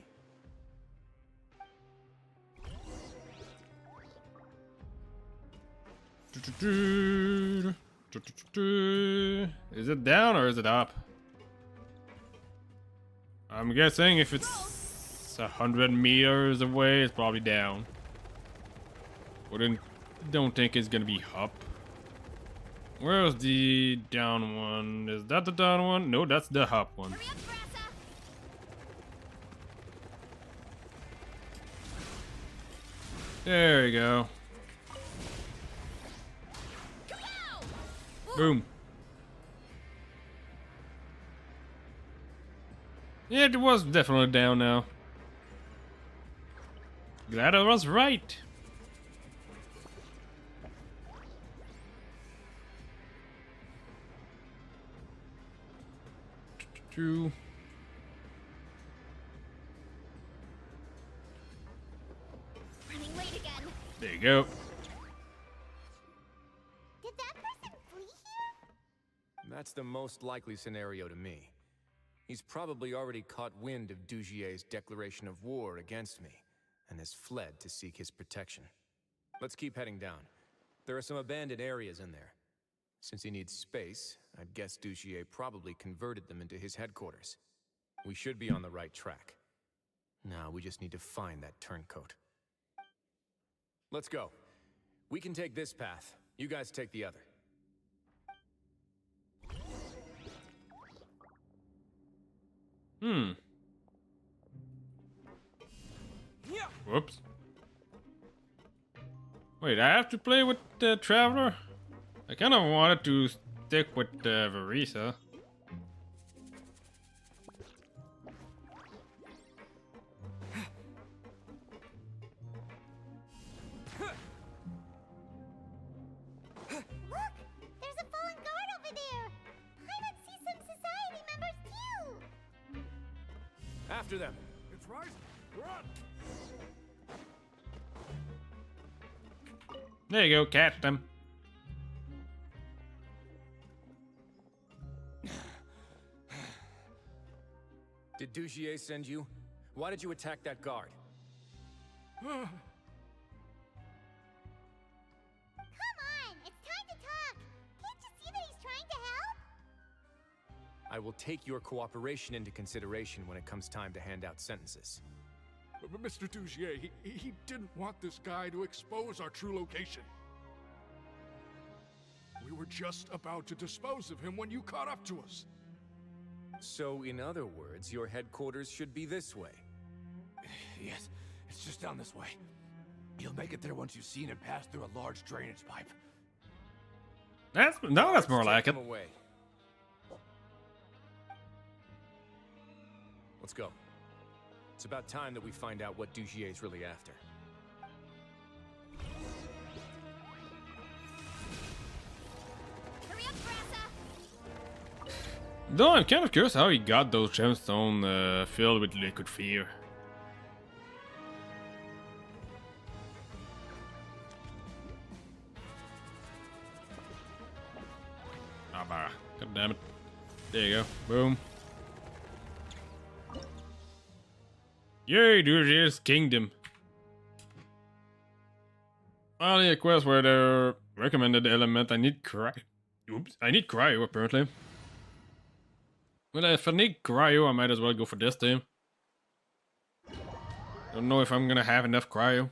Is it down or is it up? I'm guessing if it's 100 meters away, it's probably down. Don't think it's gonna be up. Where's the down one? Is that the down one? No, that's the up one. There you go. Boom. Yeah, it was definitely down now. Glad I was right. through. Running late again. There you go. Did that person flee here? That's the most likely scenario to me. He's probably already caught wind of Dugier's declaration of war against me, and has fled to seek his protection. Let's keep heading down. There are some abandoned areas in there. Since he needs space, I'd guess Dugier probably converted them into his headquarters. We should be on the right track. Now we just need to find that turncoat. Let's go. We can take this path. You guys take the other. Whoops. Wait, I have to play with the Traveler? I kind of wanted to stick with Verisa. Look! There's a fallen guard over there! Pilot sees some society members too! After them! It's rising! Run! There you go, catch them. Did Dugier send you? Why did you attack that guard? Come on! It's time to talk! Can't you see that he's trying to help? I will take your cooperation into consideration when it comes time to hand out sentences. But Mr. Dugier, he didn't want this guy to expose our true location. We were just about to dispose of him when you caught up to us. So, in other words, your headquarters should be this way. Yes, it's just down this way. You'll make it there once you've seen it pass through a large drainage pipe. That's more like it. Away. Let's go. It's about time that we find out what Dugier's really after. Hurry up, Brassa! Though I'm kind of curious how he got those gemstones filled with liquid fear. Ah, bah. God damn it. There you go. Boom. Yay, Dugier's Kingdom. Finally, a quest where they recommended the element I need I need cryo, apparently. Well, if I need cryo, I might as well go for this team. Don't know if I'm gonna have enough cryo.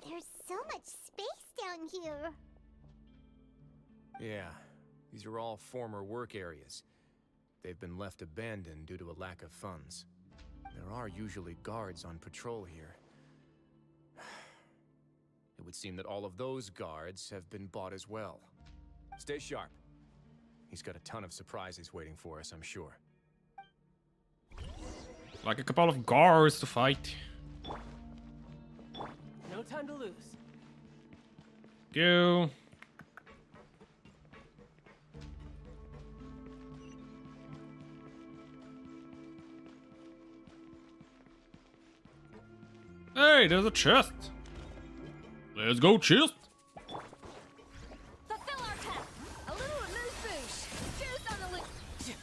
There's so much space down here. Yeah, these are all former work areas. They've been left abandoned due to a lack of funds. There are usually guards on patrol here. It would seem that all of those guards have been bought as well. Stay sharp. He's got a ton of surprises waiting for us, I'm sure. Like a couple of guards to fight. No time to lose. Go. Hey, there's a chest. Let's go, chest. Fulfill our task! A little loose boosh! Juice on the loose!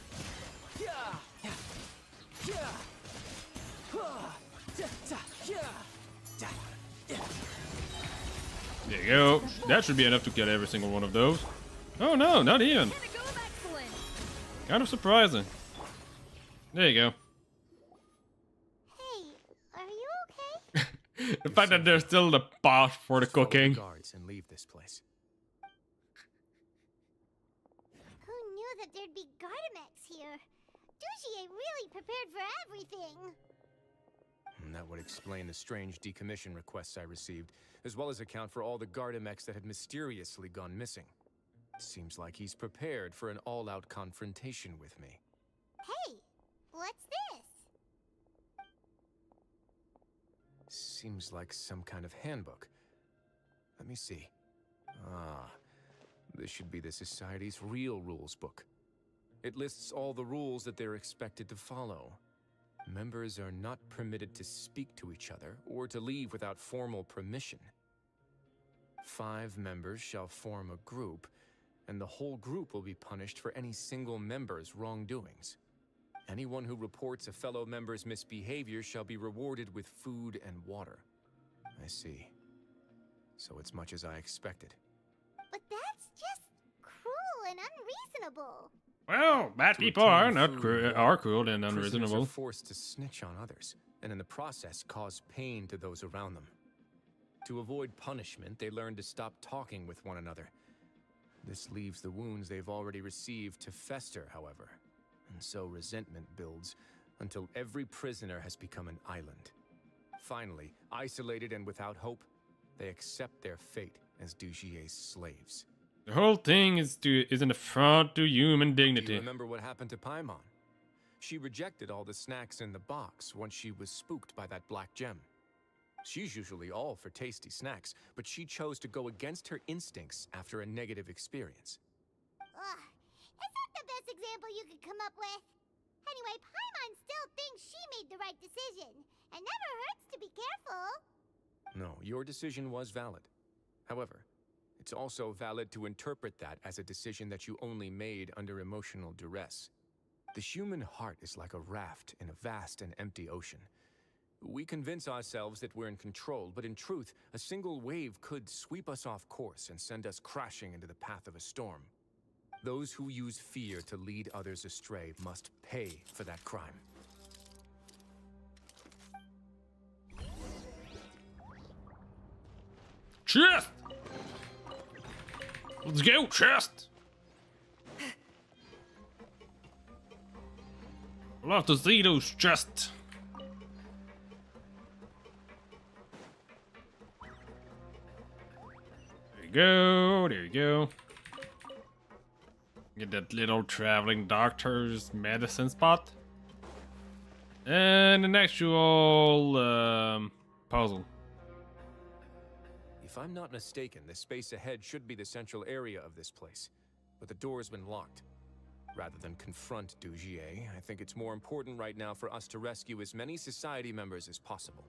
There you go. That should be enough to get every single one of those. Oh no, not even. Kind of surprising. There you go. Hey, are you okay? The fact that there's still the pot for the cooking. Guards and leave this place. Who knew that there'd be Gardamex here? Dugier really prepared for everything. And that would explain the strange decommission requests I received, as well as account for all the Gardamex that had mysteriously gone missing. Seems like he's prepared for an all-out confrontation with me. Hey, what's this? Seems like some kind of handbook. Let me see. Ah, This should be the Society's real rules book. It lists all the rules that they're expected to follow. Members are not permitted to speak to each other or to leave without formal permission. 5 members shall form a group, and the whole group will be punished for any single member's wrongdoings. Anyone who reports a fellow member's misbehavior shall be rewarded with food and water. I see. So it's much as I expected. But that's just cruel and unreasonable. Well, bad To people obtain are not food, are cruel and prisoners unreasonable. are forced to snitch on others, and in the process cause pain to those around them. To avoid punishment, they learn to stop talking with one another. This leaves the wounds they've already received to fester, however, and so resentment builds until every prisoner has become an island. Finally, isolated and without hope, they accept their fate as Dugier's slaves. The whole thing is an affront to human Do dignity. you remember what happened to Paimon? She rejected all the snacks in the box once she was spooked by that black gem. She's usually all for tasty snacks, but she chose to go against her instincts after a negative experience. Ugh, is that the best example you could come up with? Anyway, Paimon still thinks she made the right decision. It never hurts to be careful. No, your decision was valid. However, it's also valid to interpret that as a decision that you only made under emotional duress. The human heart is like a raft in a vast and empty ocean. We convince ourselves that we're in control, but in truth, a single wave could sweep us off course and send us crashing into the path of a storm. Those who use fear to lead others astray must pay for that crime. Chest! Let's go, chest! Love to see those chests. There you go, there you go. Get that little traveling doctor's medicine spot. And an actual puzzle. If I'm not mistaken, the space ahead should be the central area of this place, but the door's been locked. Rather than confront Dugier, I think it's more important right now for us to rescue as many society members as possible.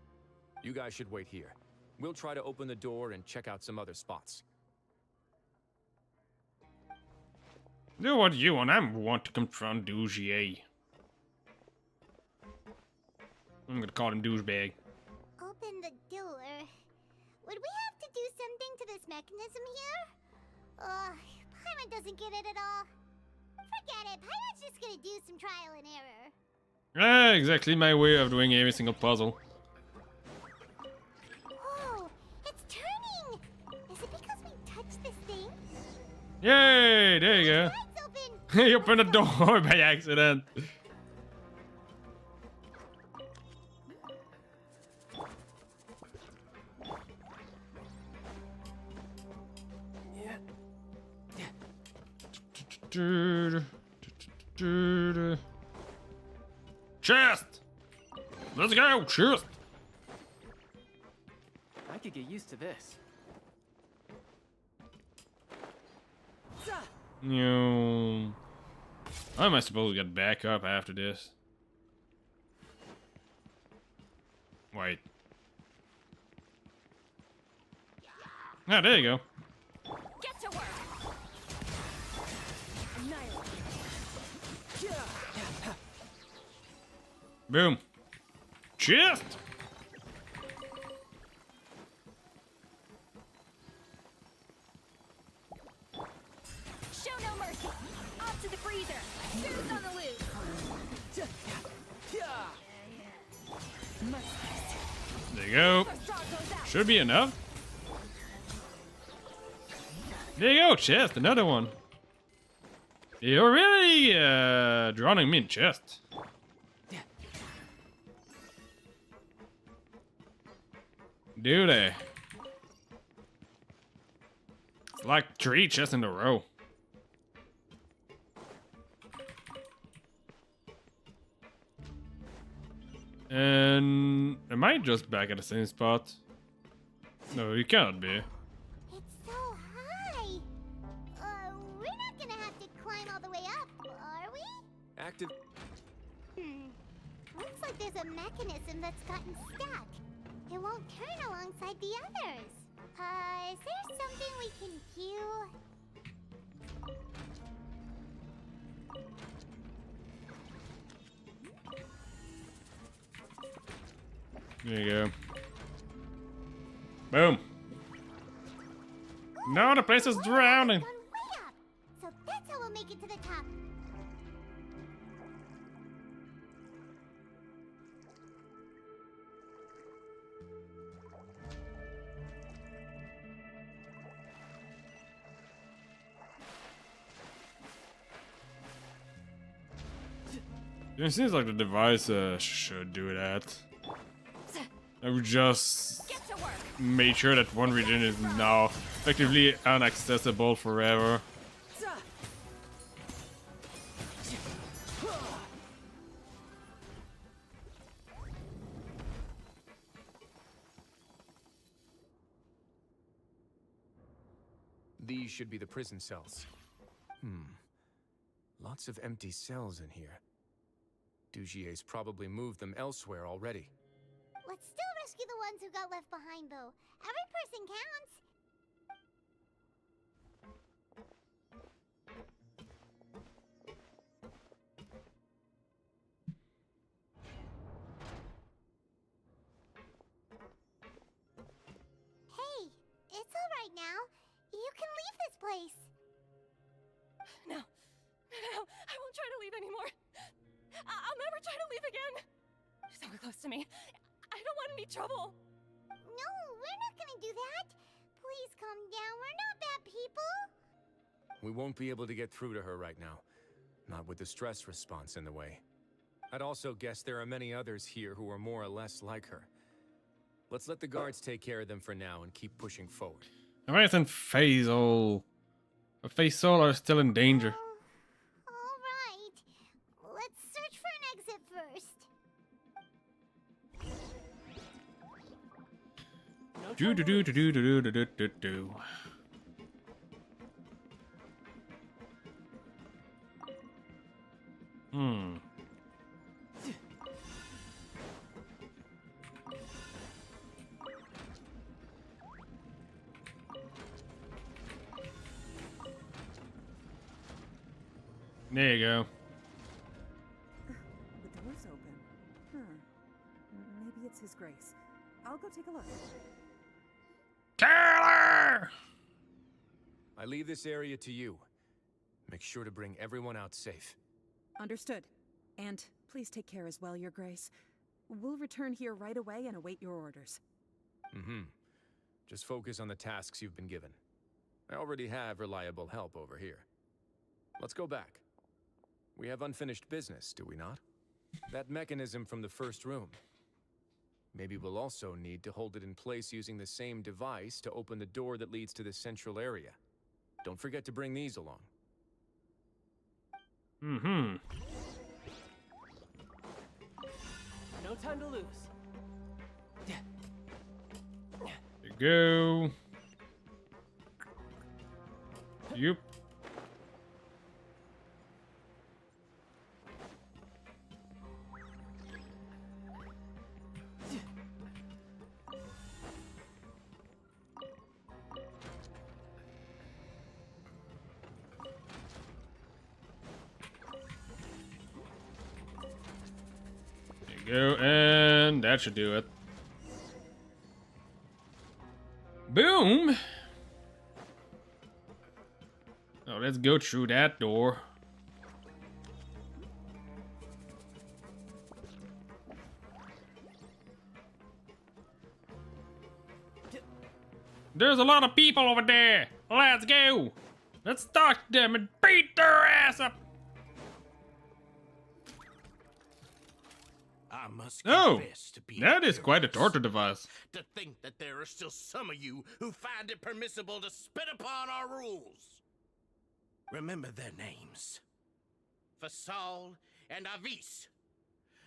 You guys should wait here. We'll try to open the door and check out some other spots. Do what you want. I want to confront Dugier. I'm gonna call him douchebag. Open the door. Would we have to do something to this mechanism here? Paimon doesn't get it at all. Forget it. Paimon's just gonna do some trial and error. Exactly my way of doing every single puzzle. Whoa, it's turning! Is it because we touched this thing? Yay! There you go. He opened the door by accident. Chest! Let's go, chest! I could get used to this. No. How am I supposed to get back up after this? Wait. Ah, there you go. Get to work. Boom. Chest! Show no mercy. Off to the freezer. Who's on the loose? There you go. Should be enough. There you go, chest. Another one. You're really drowning me in chest. Do they? It's like 3 chests in a row. And am I just back at the same spot? No, you cannot be. It's so high. Active. Looks like there's a mechanism that's gotten stuck. It won't turn alongside the others. Is there something we can do? There you go. Boom. No, the place is drowning. Gone way up. So that's how we'll make it to the top. It seems like the device should do that. I would just make sure that one region is now effectively inaccessible forever. These should be the prison cells. Lots of empty cells in here. Dugier's probably moved them elsewhere already. Let's still rescue the ones who got left behind, though. Every person counts. Hey, it's all right now. You can leave this place. No. No, I won't try to leave anymore. I'll never try to leave again. So close to me. I don't want any trouble. No, we're not gonna do that. Please calm down. We're not bad people. We won't be able to get through to her right now. Not with the stress response in the way. I'd also guess there are many others here who are more or less like her. Let's let the guards take care of them for now and keep pushing forward. Alright, and Faisal are still in danger. All right. Let's search for an exit first. Do do do do do do do do do do. There you go. The door's open. Maybe it's His Grace. I'll go take a look. Taylor! I leave this area to you. Make sure to bring everyone out safe. Understood. And please take care as well, Your Grace. We'll return here right away and await your orders. Just focus on the tasks you've been given. I already have reliable help over here. Let's go back. We have unfinished business, do we not? That mechanism from the first room. Maybe we'll also need to hold it in place using the same device to open the door that leads to the central area. Don't forget to bring these along. No time to lose. There you go. Yep. Go, and that should do it. Boom! Oh, let's go through that door. There's a lot of people over there. Let's go. Let's stalk them and beat their ass up. I must Oh, confess to being that is quite a curious. torture device. To think that there are still some of you who find it permissible to spit upon our rules. Remember their names. Fasal and Avis.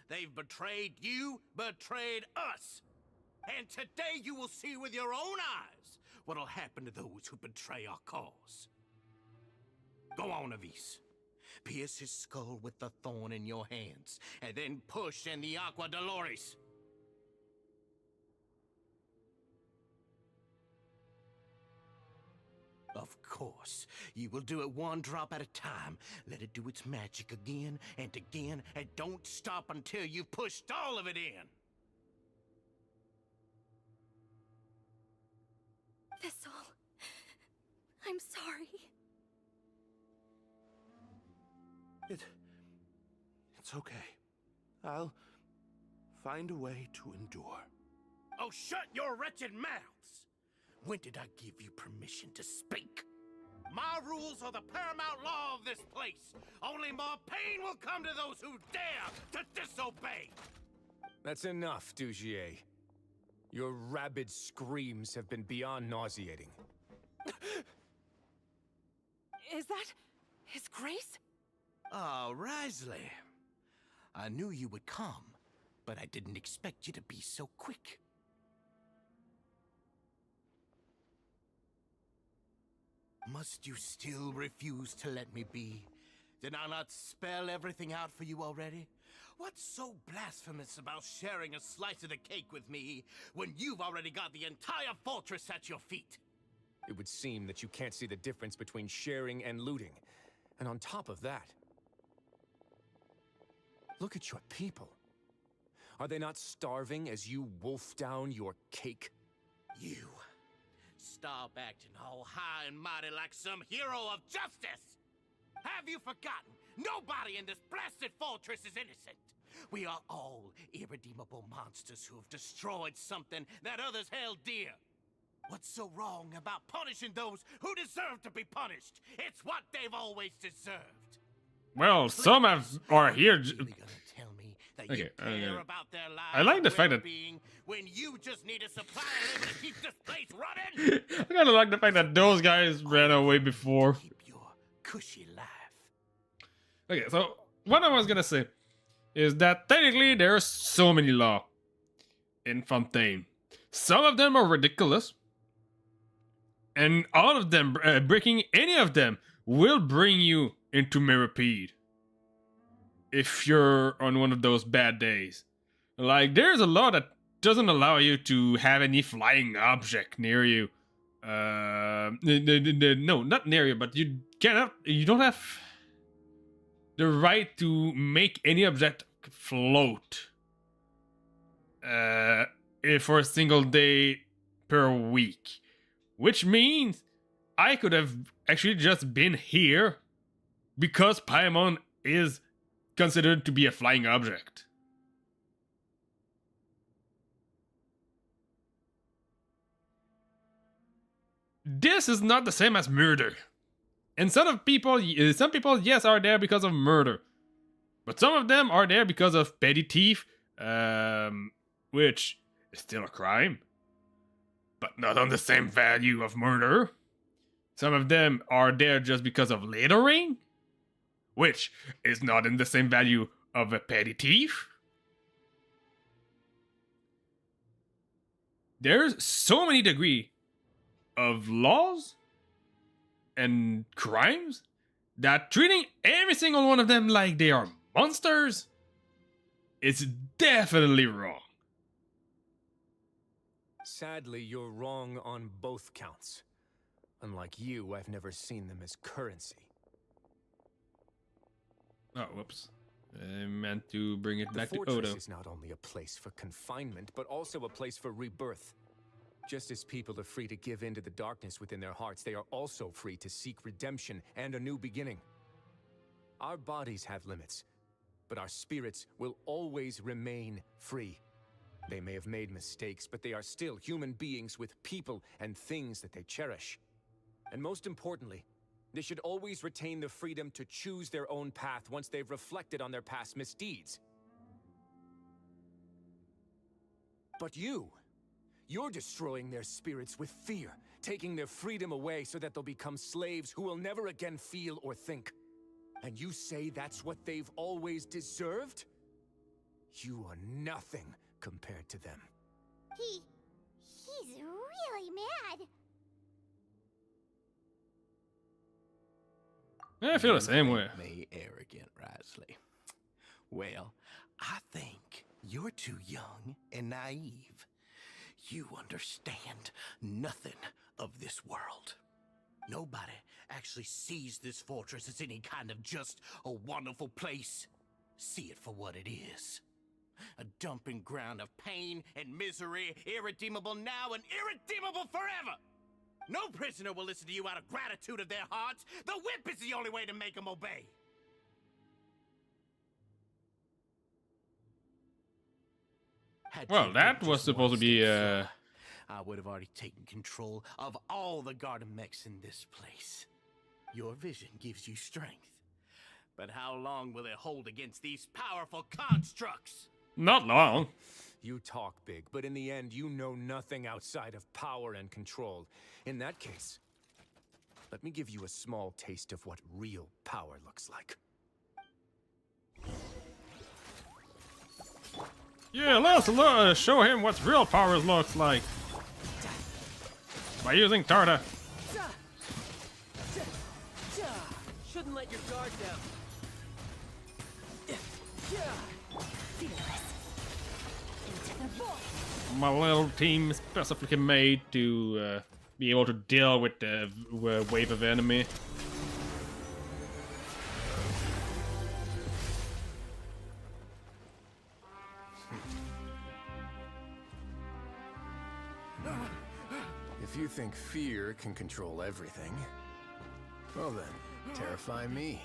They've betrayed you, betrayed us. And today you will see with your own eyes what'll happen to those who betray our cause. Go on, Avis. pierce his skull with the thorn in your hands, and then push in the Aqua Dolores. Of course, you will do it one drop at a time. Let it do its magic again and again, and don't stop until you've pushed all of it in. Thistle. I'm sorry. It's okay. I'll find a way to endure. Oh, shut your wretched mouths! When did I give you permission to speak? My rules are the paramount law of this place. Only more pain will come to those who dare to disobey. That's enough, Dugier. Your rabid screams have been beyond nauseating. Is that His Grace? Oh, Risley. I knew you would come, but I didn't expect you to be so quick. Must you still refuse to let me be? Did I not spell everything out for you already? What's so blasphemous about sharing a slice of the cake with me when you've already got the entire fortress at your feet? It would seem that you can't see the difference between sharing and looting. And on top of that, look at your people. Are they not starving as you wolf down your cake? You. Stop acting all high and mighty like some hero of justice! Have you forgotten? Nobody in this blasted fortress is innocent! We are all irredeemable monsters who have destroyed something that others held dear. What's so wrong about punishing those who deserve to be punished? It's what they've always deserved. Well, some are here. Okay, I like the fact that when you just need a supply of labor to keep this place running. I kind of like the fact that those guys ran away before. Cushy life. Okay, so what I was gonna say is that technically there are so many laws in Fontaine. Some of them are ridiculous, and all of them, breaking any of them, will bring you into Mirapede. If you're on one of those bad days. Like, there's a law that doesn't allow you to have any flying object near you. No, not near you, but you don't have the right to make any object float for a single day per week. Which means I could have actually just been here because Paimon is considered to be a flying object. This is not the same as murder. And some people, yes, are there because of murder. But some of them are there because of petty thief, which is still a crime, but not on the same value of murder. Some of them are there just because of littering, which is not in the same value of a petty thief. There's so many degrees of laws and crimes that treating every single one of them like they are monsters is definitely wrong. Sadly, you're wrong on both counts. Unlike you, I've never seen them as currency. Oh, whoops. I meant to bring it back to The fortress Odo. is not only a place for confinement, but also a place for rebirth. Just as people are free to give in to the darkness within their hearts, they are also free to seek redemption and a new beginning. Our bodies have limits, but our spirits will always remain free. They may have made mistakes, but they are still human beings with people and things that they cherish. And most importantly, they should always retain the freedom to choose their own path once they've reflected on their past misdeeds. But you're destroying their spirits with fear, taking their freedom away so that they'll become slaves who will never again feel or think. And you say that's what they've always deserved? You are nothing compared to them. He's really mad. I feel the same way. Me arrogant. wisely. Well, I think you're too young and naive. You understand nothing of this world. Nobody actually sees this fortress as any kind of just a wonderful place. See it for what it is. A dumping ground of pain and misery, irredeemable now and irredeemable forever. No prisoner will listen to you out of gratitude of their hearts. The whip is the only way to make them obey. Well, that was supposed to be I would have already taken control of all the garden mechs in this place. Your vision gives you strength. But how long will it hold against these powerful constructs? not long. You talk big, but in the end, you know nothing outside of power and control. In that case, let me give you a small taste of what real power looks like. Yeah, let's show him what real power looks like. By using Tarta. Shouldn't let your guard down. My little team is specifically made to be able to deal with the wave of enemy. If you think fear can control everything, well then, terrify me.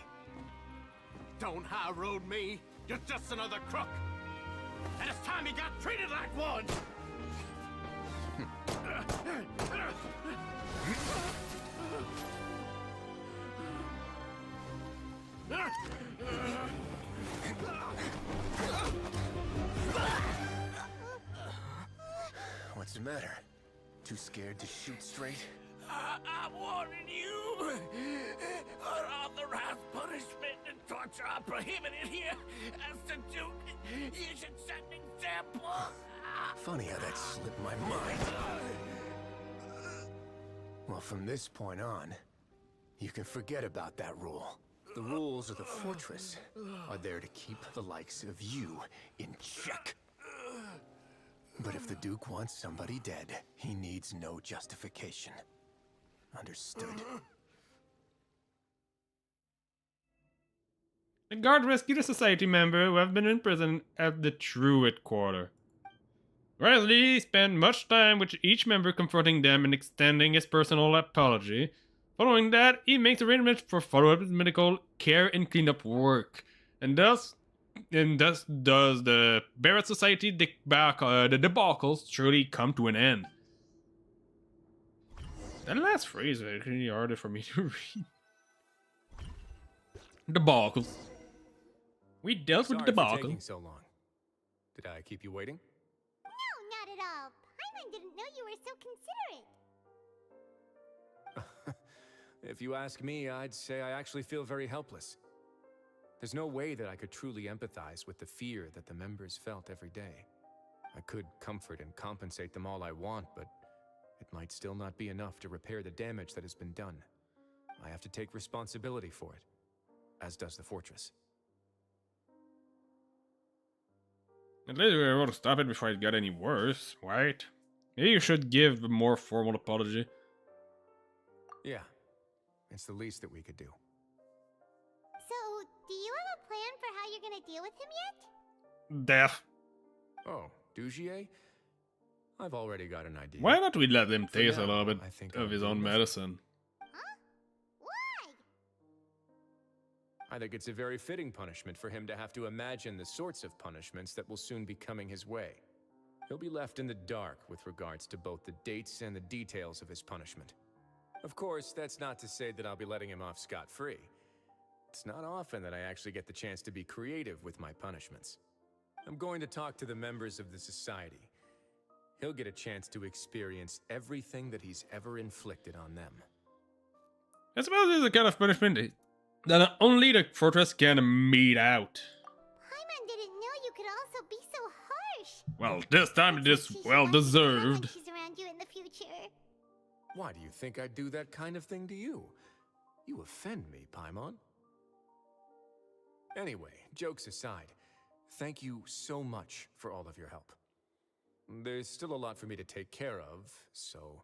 Don't high road me. You're just another crook. And it's time you got treated like one. What's the matter? Too scared to shoot straight? I'm warning you. Unauthorized punishment and torture are prohibited here. As the Duke, you should set an example. Funny how that slipped my mind. Well, from this point on, you can forget about that rule. The rules of the fortress are there to keep the likes of you in check. But if the Duke wants somebody dead, he needs no justification. Understood? The guard rescued a society member who have been in prison at the Druid Quarter. Wesley spent much time with each member, comforting them and extending his personal apology. Following that, he makes arrangements for follow-up medical care and cleanup work, and thus does the Barrett Society the debacles truly come to an end. That last phrase is actually harder for me to read. Debacles. We dealt with the Sorry for debacle. taking so long. Did I keep you waiting? No, not at all. Paimon didn't know you were so considerate. If you ask me, I'd say I actually feel very helpless. There's no way that I could truly empathize with the fear that the members felt every day. I could comfort and compensate them all I want, but it might still not be enough to repair the damage that has been done. I have to take responsibility for it, as does the fortress. At least we were able to stop it before it got any worse, right? Maybe you should give a more formal apology. Yeah, it's the least that we could do. So, do you have a plan for how you're gonna deal with him yet? Death. Oh, Dugier? I've already got an idea. Why don't we let him For taste a now, little bit I think of I'll his do own nothing. medicine? I think it's a very fitting punishment for him to have to imagine the sorts of punishments that will soon be coming his way. He'll be left in the dark with regards to both the dates and the details of his punishment. Of course, that's not to say that I'll be letting him off scot-free. It's not often that I actually get the chance to be creative with my punishments. I'm going to talk to the members of the society. He'll get a chance to experience everything that he's ever inflicted on them. I suppose this is the kind of punishment that only the fortress can mete out. Paimon didn't know you could also be so harsh. Well, this time it is well deserved. She's around you in the future. Why do you think I'd do that kind of thing to you? You offend me, Paimon. Anyway, jokes aside, thank you so much for all of your help. There's still a lot for me to take care of, so...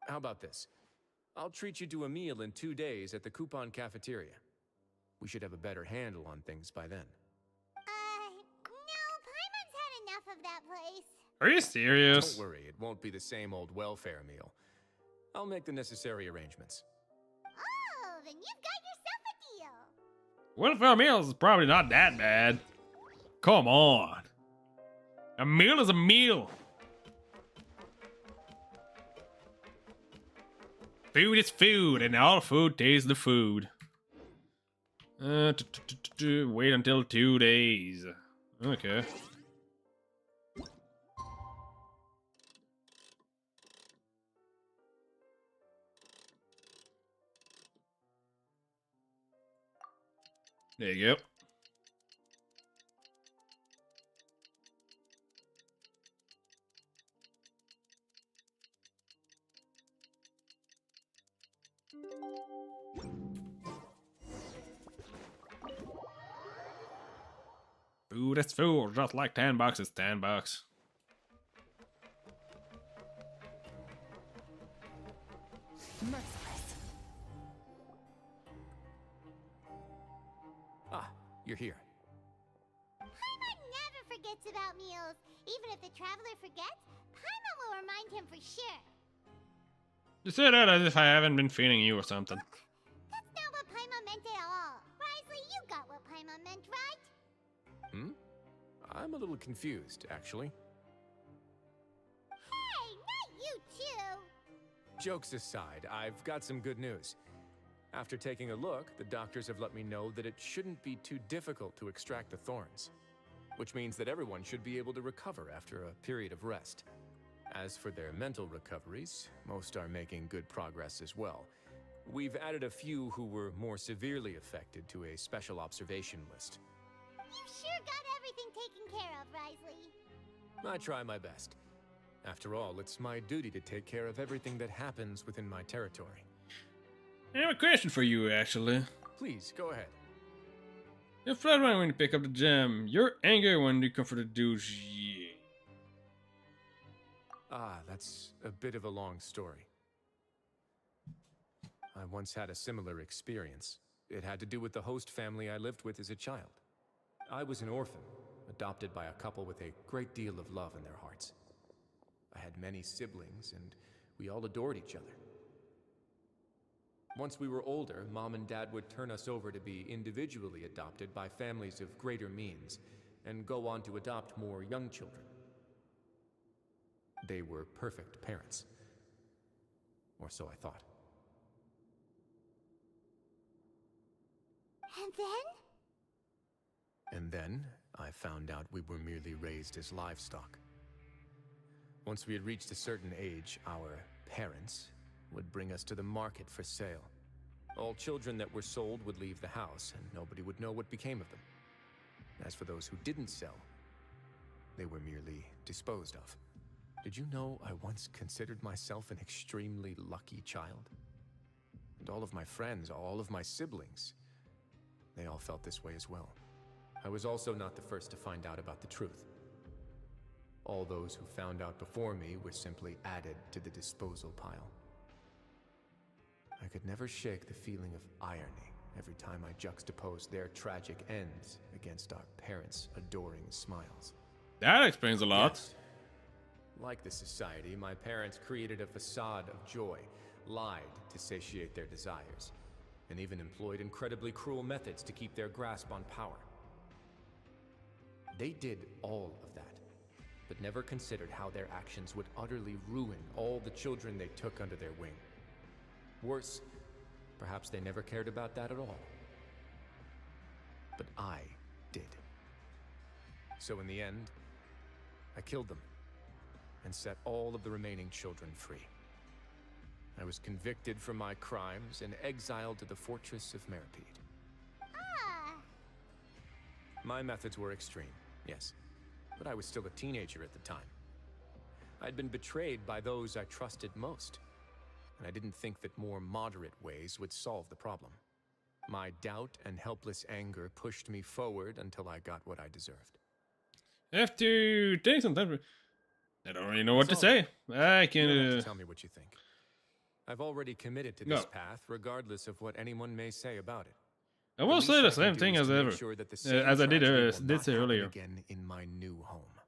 How about this? I'll treat you to a meal in 2 days at the Coupon Cafeteria. We should have a better handle on things by then. No, Paimon's had enough of that place. Are you serious? Don't worry, it won't be the same old welfare meal. I'll make the necessary arrangements. Oh, then you've got yourself a deal. Welfare meals is probably not that bad. Come on. A meal is a meal. Food is food, and all food tastes the food. Wait until 2 days. Okay. There you go. Food is food, just like $10 is $10. Merciless. Ah, you're here. Paimon never forgets about meals. Even if the traveler forgets, Paimon will remind him for sure. You say that as if I haven't been feeding you or something. That's not what Paimon meant at all. Risley, you got what Paimon meant, right? I'm a little confused, actually. Hey, not you too! Jokes aside, I've got some good news. After taking a look, the doctors have let me know that it shouldn't be too difficult to extract the thorns, which means that everyone should be able to recover after a period of rest. As for their mental recoveries, most are making good progress as well. We've added a few who were more severely affected to a special observation list. You sure got everything taken care of, Risley. I try my best. After all, it's my duty to take care of everything that happens within my territory. I have a question for you, actually. Please, go ahead. You're flat when you pick up the gem. You're angry when you come for the douche. Yeah. Ah, that's a bit of a long story. I once had a similar experience. It had to do with the host family I lived with as a child. I was an orphan, adopted by a couple with a great deal of love in their hearts. I had many siblings, and we all adored each other. Once we were older, Mom and Dad would turn us over to be individually adopted by families of greater means, and go on to adopt more young children. They were perfect parents. Or so I thought. And then? And then, I found out we were merely raised as livestock. Once we had reached a certain age, our parents would bring us to the market for sale. All children that were sold would leave the house, and nobody would know what became of them. As for those who didn't sell, they were merely disposed of. Did you know I once considered myself an extremely lucky child? And all of my friends, all of my siblings, they all felt this way as well. I was also not the first to find out about the truth. All those who found out before me were simply added to the disposal pile. I could never shake the feeling of irony every time I juxtaposed their tragic ends against our parents' adoring smiles. That explains a lot. Yes. Like the society, my parents created a facade of joy, lied to satiate their desires, and even employed incredibly cruel methods to keep their grasp on power. They did all of that, but never considered how their actions would utterly ruin all the children they took under their wing. Worse, perhaps they never cared about that at all. But I did. So in the end, I killed them and set all of the remaining children free. I was convicted for my crimes and exiled to the fortress of Meripede. Ah! My methods were extreme, yes, but I was still a teenager at the time. I'd been betrayed by those I trusted most, and I didn't think that more moderate ways would solve the problem. My doubt and helpless anger pushed me forward until I got what I deserved. I have to take some time. I don't really know what to It's all say. I You can. don't have to tell me what you think. I've already committed to this No. path, regardless of what anyone may say about it. I will The say least the I same can do thing is as to make ever, sure that the same as I did tragedy will did not say happen earlier. again in my new home.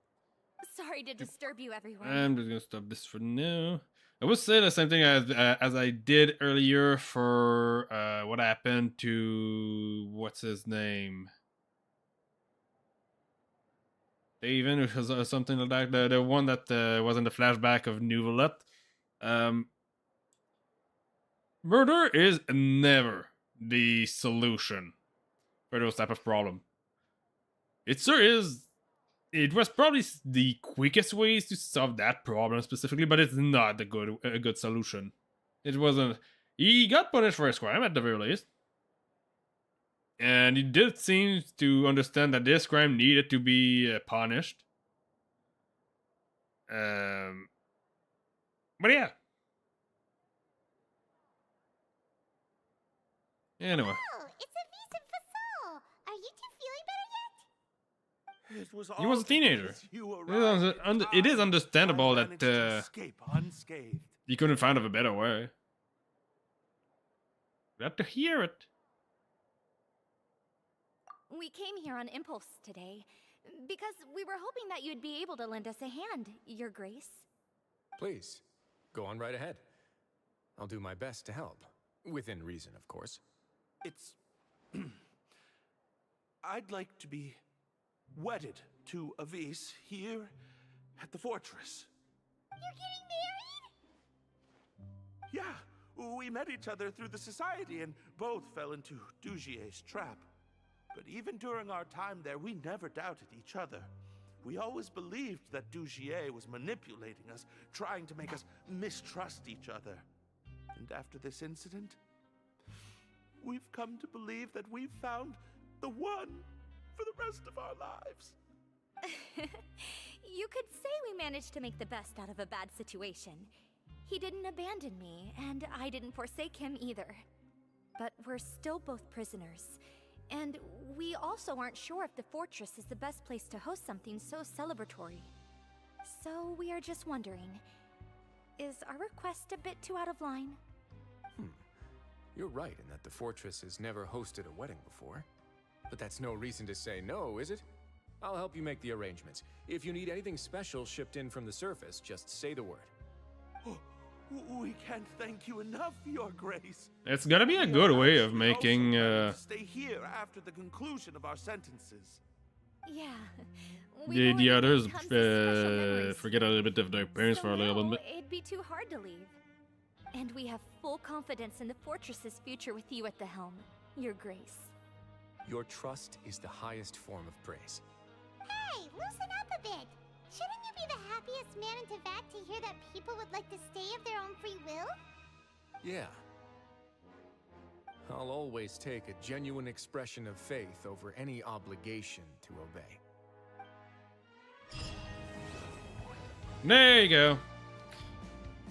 Sorry to disturb you, everyone. I'm just gonna stop this for now. I will say the same thing as I did earlier for what happened to what's his name, Steven, or something like that. The one that was in the flashback of Nouvelette. Murder is never the solution for those type of problem. It sure is. It was probably the quickest ways to solve that problem specifically, but it's not a good solution. It wasn't. He got punished for his crime at the very least, and he did seem to understand that this crime needed to be punished. But yeah. Anyway. Oh, it's a Visa Fasol. Are you two feeling better yet? It was He was a teenager. It is understandable that escape unscathed. he couldn't find a better way. Glad to hear it. We came here on impulse today because we were hoping that you'd be able to lend us a hand, Your Grace. Please, go on right ahead. I'll do my best to help. Within reason, of course. It's... I'd like to be wedded to Avis here at the fortress. You're getting married? Yeah, we met each other through the society and both fell into Dugier's trap. But even during our time there, we never doubted each other. We always believed that Dugier was manipulating us, trying to make us mistrust each other. And after this incident, we've come to believe that we've found the one for the rest of our lives. You could say we managed to make the best out of a bad situation. He didn't abandon me, and I didn't forsake him either. But we're still both prisoners. And we also aren't sure if the fortress is the best place to host something so celebratory. So we are just wondering, is our request a bit too out of line? You're right in that the fortress has never hosted a wedding before. But that's no reason to say no, is it? I'll help you make the arrangements. If you need anything special shipped in from the surface, just say the word. We can't thank you enough, Your Grace. It's gonna be a good way of making Stay here after the conclusion of our sentences. Yeah. the others forget a little bit of their parents for a little bit. It'd be too hard to leave. And we have full confidence in the fortress's future with you at the helm, Your Grace. Your trust is the highest form of praise. Hey, loosen up a bit. Shouldn't you be the happiest man in Teyvat to hear that people would like to stay of their own free will? Yeah. I'll always take a genuine expression of faith over any obligation to obey. There you go.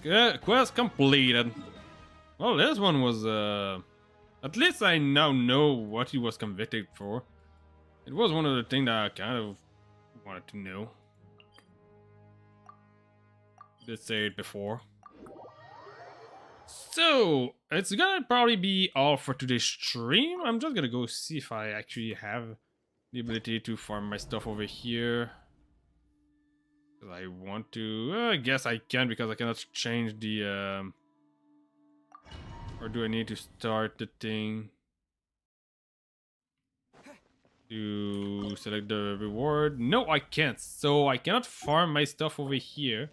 Good. Quest completed. Well, this one was, at least I now know what he was convicted for. It was one of the things that I kind of wanted to know. Did say it before. So, it's gonna probably be all for today's stream. I'm just gonna go see if I actually have the ability to farm my stuff over here. I want to. I guess I can because I cannot change the. Or do I need to start the thing to select the reward? No, I can't. So I cannot farm my stuff over here.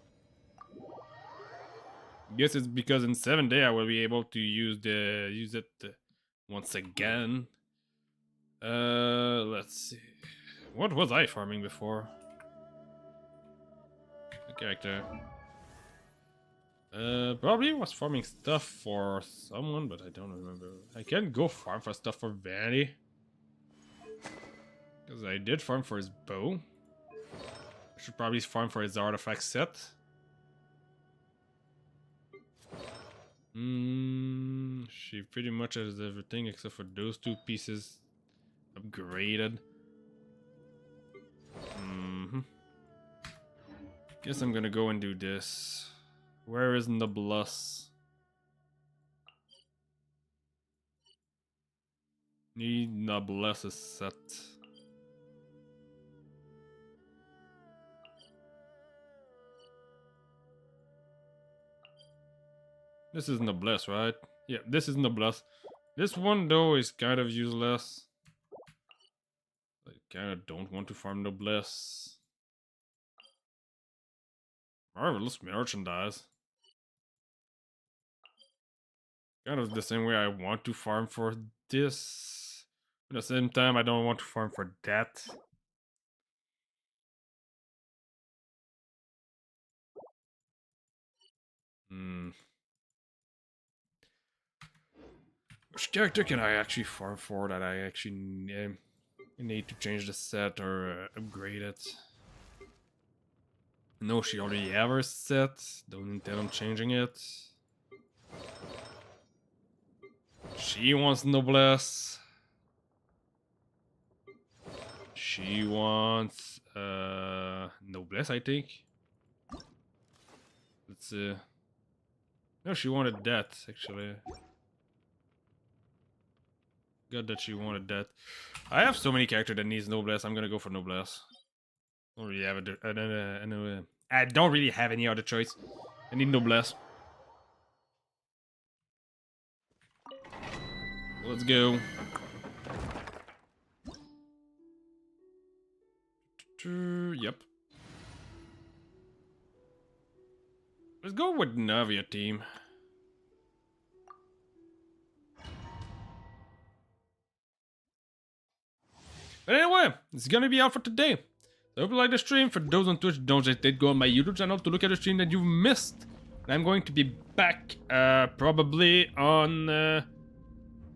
Guess it's because in 7 days I will be able to use it once again. Let's see. What was I farming before? Character. Probably was farming stuff for someone, but I don't remember. I can't go farm for stuff for Vanity. Because I did farm for his bow. I should probably farm for his artifact set. She pretty much has everything except for those two pieces upgraded. Guess I'm gonna go and do this. Where is Noblesse? Need Noblesse set. This is Noblesse, right? Yeah, this is Noblesse. This one, though, is kind of useless. I kind of don't want to farm Noblesse. Marvelous merchandise. Kind of the same way I want to farm for this. At the same time, I don't want to farm for that. Which character can I actually farm for that I actually need to change the set or upgrade it? No, she already have her set. Don't intend on changing it. She wants Noblesse. She wants Noblesse, I think. Let's see. No, she wanted that actually. Good that she wanted that. I have so many characters that needs Noblesse. I'm gonna go for Noblesse. Don't really have I don't really have any other choice. I need Noblesse. Let's go. Yep. Let's go with Navia team. But anyway, it's gonna be all for today. So I hope you like the stream. For those on Twitch, don't hesitate to go on my YouTube channel to look at the stream that you've missed. And I'm going to be back probably on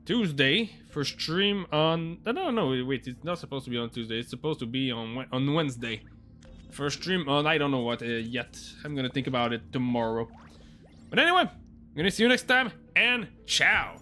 Tuesday for stream on... No, wait, it's not supposed to be on Tuesday. It's supposed to be on Wednesday. For stream on I don't know what yet. I'm gonna think about it tomorrow. But anyway, I'm gonna see you next time, and ciao!